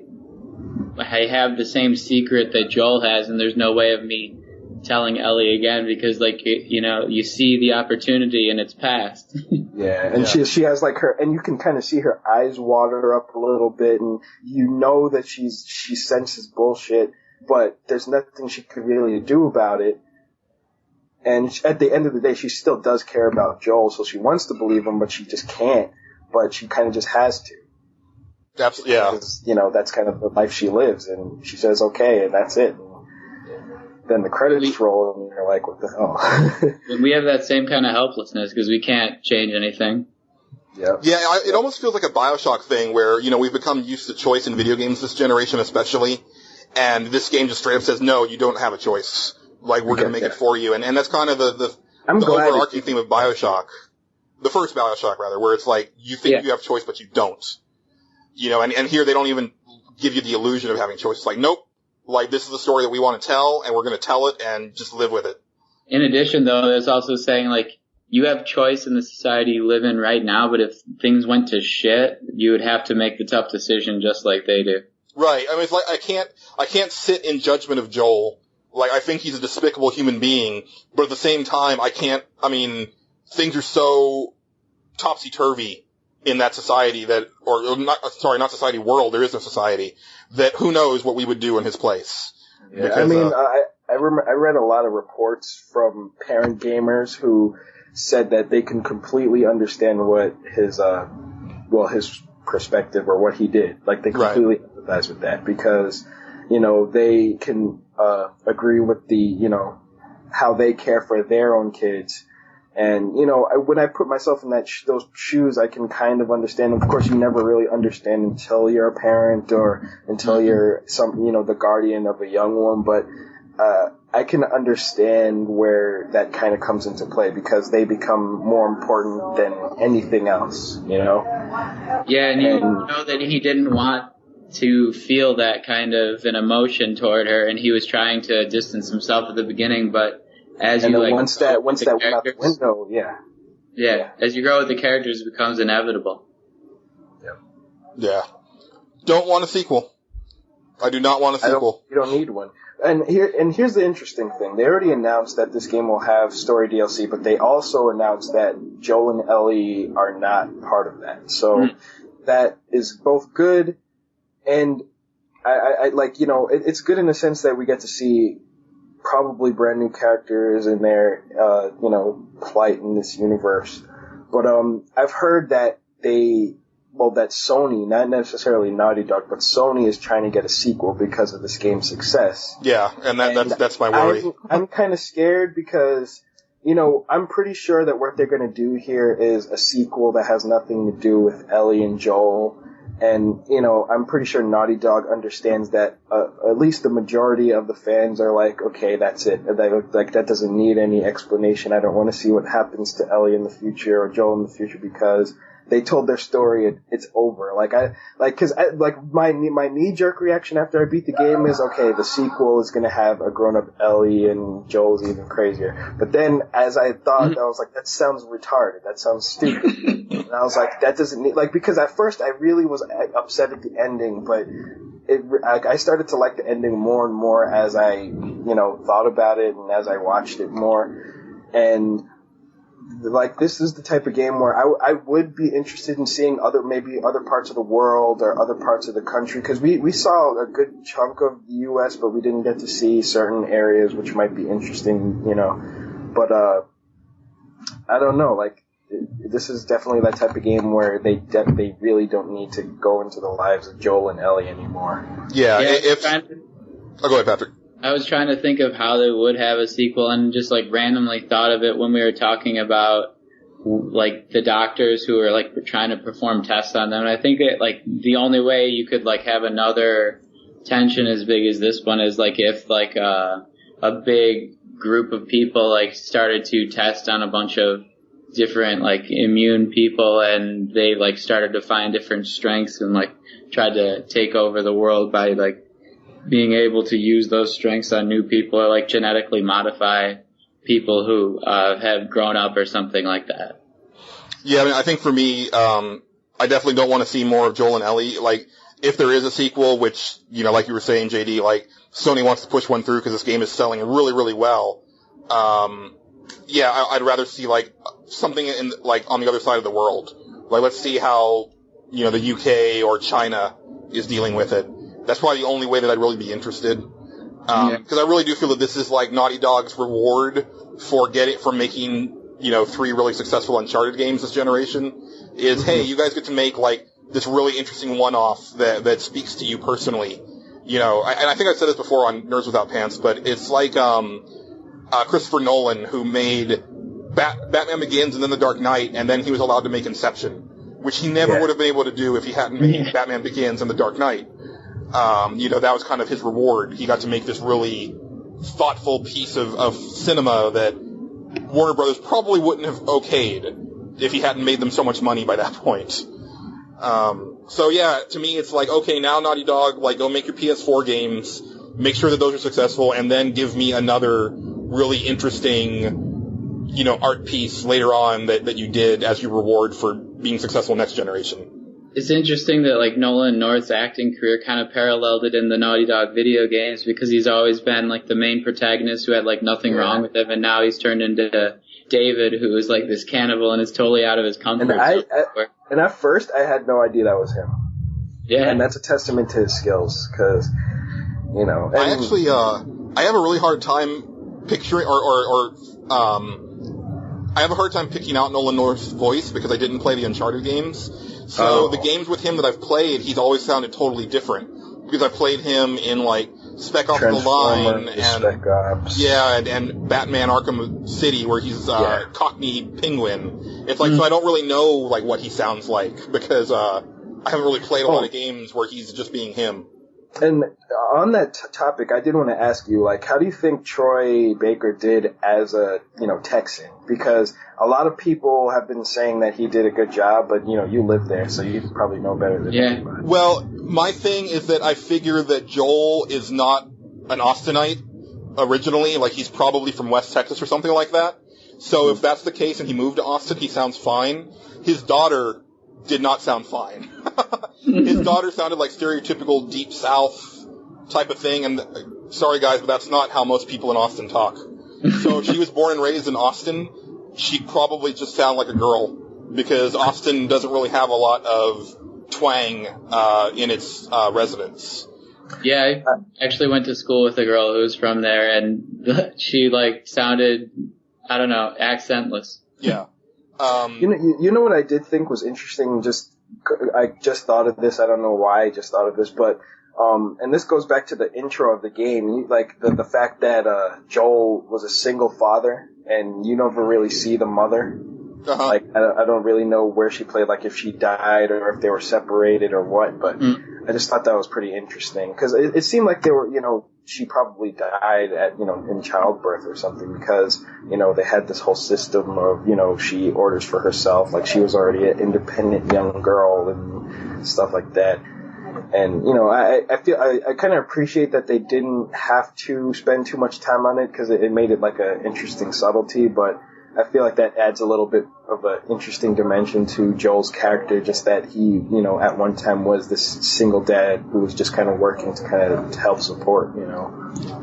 [SPEAKER 3] have the same secret that Joel has, and there's no way of me telling Ellie again, because, like, you see the opportunity and it's past.
[SPEAKER 4] Yeah, and she has, like, and you can kind of see her eyes water up a little bit, and that she senses bullshit, but there's nothing she could really do about it. And at the end of the day, she still does care about Joel, so she wants to believe him, but she just can't. But she kind of just has to.
[SPEAKER 2] Absolutely, yeah.
[SPEAKER 4] Because, that's kind of the life she lives, and she says okay, and that's it. Then the credits roll, and you're like, what the hell?
[SPEAKER 3] And we have that same kind of helplessness, because we can't change anything.
[SPEAKER 4] Yeah.
[SPEAKER 2] Yeah, it almost feels like a Bioshock thing where, we've become used to choice in video games this generation especially, and this game just straight up says, no, you don't have a choice. Like, we're going to make it for you. And that's kind of the overarching theme of Bioshock. The first Bioshock, rather, where it's like, you think you have choice, but you don't. And here they don't even give you the illusion of having choice. It's like, nope. Like, this is the story that we want to tell, and we're going to tell it, and just live with it.
[SPEAKER 3] In addition, though, there's also saying, like, you have choice in the society you live in right now, but if things went to shit, you would have to make the tough decision just like they do.
[SPEAKER 2] Right. I mean, it's like, I can't sit in judgment of Joel. Like, I think he's a despicable human being, but at the same time, things are so topsy-turvy in that society not society, world, there is no society, that who knows what we would do in his place.
[SPEAKER 4] Yeah, because, I read a lot of reports from parent gamers who said that they can completely understand what his perspective or what he did. Like, they completely empathize with that, because, they can, agree with the, how they care for their own kids. And, when I put myself in those shoes, I can kind of understand. Of course, you never really understand until you're a parent or until you're the guardian of a young one. But, I can understand where that kind of comes into play, because they become more important than anything else,
[SPEAKER 3] Yeah, and you know that he didn't want to feel that kind of an emotion toward her, and he was trying to distance himself at the beginning, but as you like,
[SPEAKER 4] once that went out the window,
[SPEAKER 3] as you grow with the characters, it becomes inevitable.
[SPEAKER 2] Yeah. Don't want a sequel. I do not want a sequel.
[SPEAKER 4] You don't need one. And here's the interesting thing. They already announced that this game will have story DLC, but they also announced that Joel and Ellie are not part of that. So that is both good, and I like, it's good in the sense that we get to see probably brand new characters in their, plight in this universe. But, I've heard that that Sony, not necessarily Naughty Dog, but Sony is trying to get a sequel because of this game's success.
[SPEAKER 2] Yeah, and that's my worry.
[SPEAKER 4] I'm kind of scared because, I'm pretty sure that what they're going to do here is a sequel that has nothing to do with Ellie and Joel. And, you know, I'm pretty sure Naughty Dog understands that at least the majority of the fans are like, okay, that's it. Like, that doesn't need any explanation. I don't want to see what happens to Ellie in the future or Joel in the future because they told their story. It's over. Cause my knee-jerk reaction after I beat the game is, okay, the sequel is going to have a grown-up Ellie and Joel's even crazier. But then, as I thought, I was like, that sounds retarded. That sounds stupid. And I was like, that doesn't need, like, because at first I really was upset at the ending, but I started to like the ending more and more as I, you know, thought about it and as I watched it more. And, like, this is the type of game where I would be interested in seeing maybe other parts of the world or other parts of the country, because we saw a good chunk of the U.S., but we didn't get to see certain areas which might be interesting, you know. But, I don't know, like, this is definitely that type of game where they really don't need to go into the lives of Joel and Ellie anymore.
[SPEAKER 2] Yeah, oh, go ahead, Patrick.
[SPEAKER 3] I was trying to think of how they would have a sequel and just like randomly thought of it when we were talking about like the doctors who are like trying to perform tests on them. And I think that like the only way you could like have another tension as big as this one is like if like a big group of people like started to test on a bunch of different like immune people and they like started to find different strengths and like tried to take over the world by like being able to use those strengths on new people or like genetically modify people who have grown up or something like that.
[SPEAKER 2] Yeah, I mean, I think for me, I definitely don't want to see more of Joel and Ellie. Like, if there is a sequel, which, you know, like you were saying, JD, like, Sony wants to push one through because this game is selling really, really well. Yeah, I'd rather see, like, something in, like, on the other side of the world. Like, let's see how, you know, the UK or China is dealing with it. That's probably the only way that I'd really be interested. Because I really do feel that this is like Naughty Dog's reward for making, you know, 3 really successful Uncharted games this generation. Is, hey, you guys get to make like this really interesting one-off that speaks to you personally. You know, and I think I've said this before on Nerds Without Pants, but it's like Christopher Nolan, who made Batman Begins and then The Dark Knight, and then he was allowed to make Inception, which he never would have been able to do if he hadn't made Batman Begins and The Dark Knight. You know, that was kind of his reward. He got to make this really thoughtful piece of cinema that Warner Brothers probably wouldn't have okayed if he hadn't made them so much money by that point. So yeah, to me it's like, okay, now Naughty Dog, like, go make your PS4 games, make sure that those are successful, and then give me another really interesting, you know, art piece later on that you did as your reward for being successful next generation.
[SPEAKER 3] It's interesting that like Nolan North's acting career kind of paralleled it in the Naughty Dog video games because he's always been like the main protagonist who had like nothing wrong with him, and now he's turned into David, who is like this cannibal and is totally out of his comfort zone.
[SPEAKER 4] And at first I had no idea that was him. Yeah. And that's a testament to his skills because, you know.
[SPEAKER 2] I actually, I have a really hard time picturing I have a hard time picking out Nolan North's voice because I didn't play the Uncharted games. So the games with him that I've played, he's always sounded totally different. Because I played him in, like, Spec Ops The Line, and Batman Arkham City, where he's Cockney Penguin. It's like, so I don't really know, like, what he sounds like, because I haven't really played a lot of games where he's just being him.
[SPEAKER 4] And on that topic, I did want to ask you, like, how do you think Troy Baker did as a, you know, Texan? Because a lot of people have been saying that he did a good job, but, you know, you live there, so you probably know better than anybody.
[SPEAKER 2] Well, my thing is that I figure that Joel is not an Austinite originally. Like, he's probably from West Texas or something like that. So if that's the case and he moved to Austin, he sounds fine. His daughter did not sound fine. His daughter sounded like stereotypical Deep South type of thing, and sorry guys, but that's not how most people in Austin talk. So if she was born and raised in Austin, she'd probably just sound like a girl, because Austin doesn't really have a lot of twang in its residents.
[SPEAKER 3] Yeah, I actually went to school with a girl who was from there, and she, like, sounded, I don't know, accentless.
[SPEAKER 2] Yeah.
[SPEAKER 4] You know what I did think was interesting? I just thought of this. I don't know why I just thought of this, but and this goes back to the intro of the game. Like the fact that Joel was a single father, and you never really see the mother.
[SPEAKER 2] Uh-huh.
[SPEAKER 4] Like, I don't really know where she played, like if she died or if they were separated or what, but I just thought that was pretty interesting. Because it seemed like they were, she probably died at, in childbirth or something because, they had this whole system of, she orders for herself. Like, she was already an independent young girl and stuff like that. And, I feel, I kind of appreciate that they didn't have to spend too much time on it because it made it like an interesting subtlety, but I feel like that adds a little bit of an interesting dimension to Joel's character, just that he, at one time was this single dad who was just kind of working to kind of help support,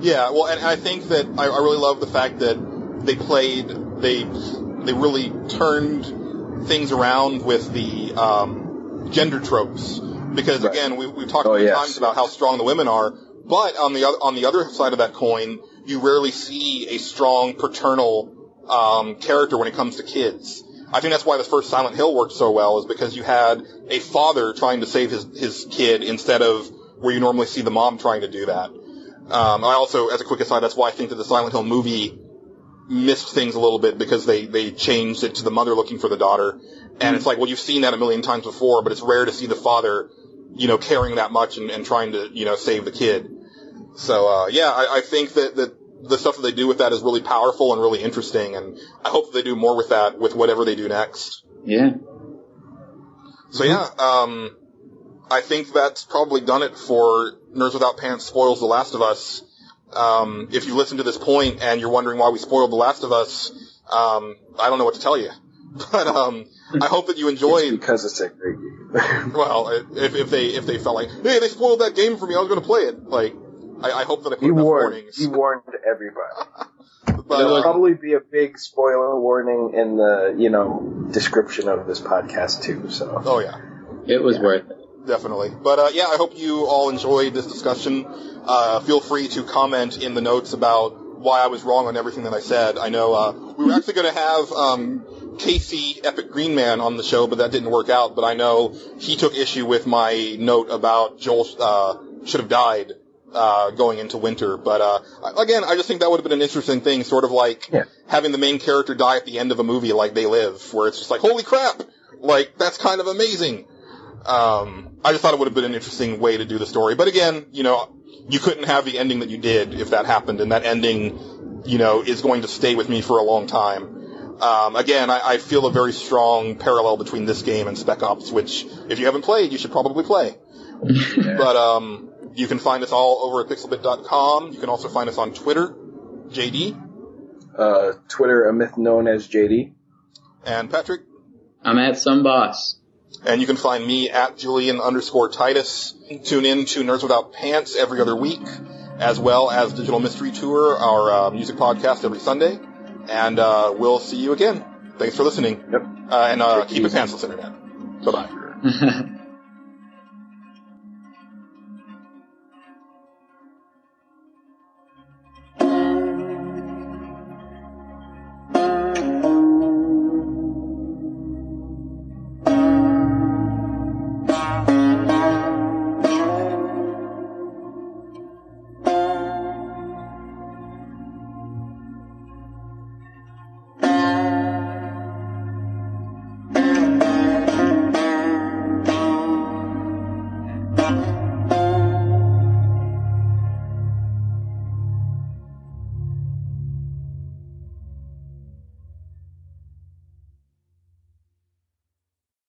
[SPEAKER 2] Yeah, well, and I think that I really love the fact that they really turned things around with the gender tropes. Because, again, we've talked many times about how strong the women are, but on the other side of that coin, you rarely see a strong paternal character when it comes to kids. I think that's why the first Silent Hill worked so well, is because you had a father trying to save his kid instead of where you normally see the mom trying to do that. I also, as a quick aside, that's why I think that the Silent Hill movie missed things a little bit, because they changed it to the mother looking for the daughter. And it's like, well, you've seen that a million times before, but it's rare to see the father, caring that much and trying to, save the kid. So, I think that the stuff that they do with that is really powerful and really interesting, and I hope that they do more with that with whatever they do next.
[SPEAKER 3] Yeah.
[SPEAKER 2] So I think that's probably done it for Nerds Without Pants Spoils The Last of Us. If you listen to this point and you're wondering why we spoiled The Last of Us, I don't know what to tell you. But I hope that you enjoyed.
[SPEAKER 4] It's because it's a great game.
[SPEAKER 2] Well, if they felt like, hey, they spoiled that game for me, I was going to play it. Like, I hope that I put enough warnings.
[SPEAKER 4] He warned everybody.
[SPEAKER 2] But,
[SPEAKER 4] there'll probably be a big spoiler warning in the, description of this podcast too. So.
[SPEAKER 2] Oh yeah.
[SPEAKER 3] It was worth it.
[SPEAKER 2] Definitely. But, I hope you all enjoyed this discussion. Feel free to comment in the notes about why I was wrong on everything that I said. I know, we were actually going to have, Casey Epic Green Man on the show, but that didn't work out. But I know he took issue with my note about Joel, should have died, going into winter. But, again, I just think that would have been an interesting thing, sort of like having the main character die at the end of a movie like They Live, where it's just like, holy crap! Like, that's kind of amazing. I just thought it would have been an interesting way to do the story. But again, you couldn't have the ending that you did if that happened, and that ending, is going to stay with me for a long time. Again, I feel a very strong parallel between this game and Spec Ops, which, if you haven't played, you should probably play. But, you can find us all over at pixelbit.com. You can also find us on Twitter, JD.
[SPEAKER 4] Twitter, a myth known as JD.
[SPEAKER 2] And Patrick.
[SPEAKER 3] I'm at some boss.
[SPEAKER 2] And you can find me at Julian_Titus. Tune in to Nerds Without Pants every other week, as well as Digital Mystery Tour, our music podcast every Sunday. And we'll see you again. Thanks for listening.
[SPEAKER 4] Yep.
[SPEAKER 2] And keep it pantsless, Internet. Bye-bye.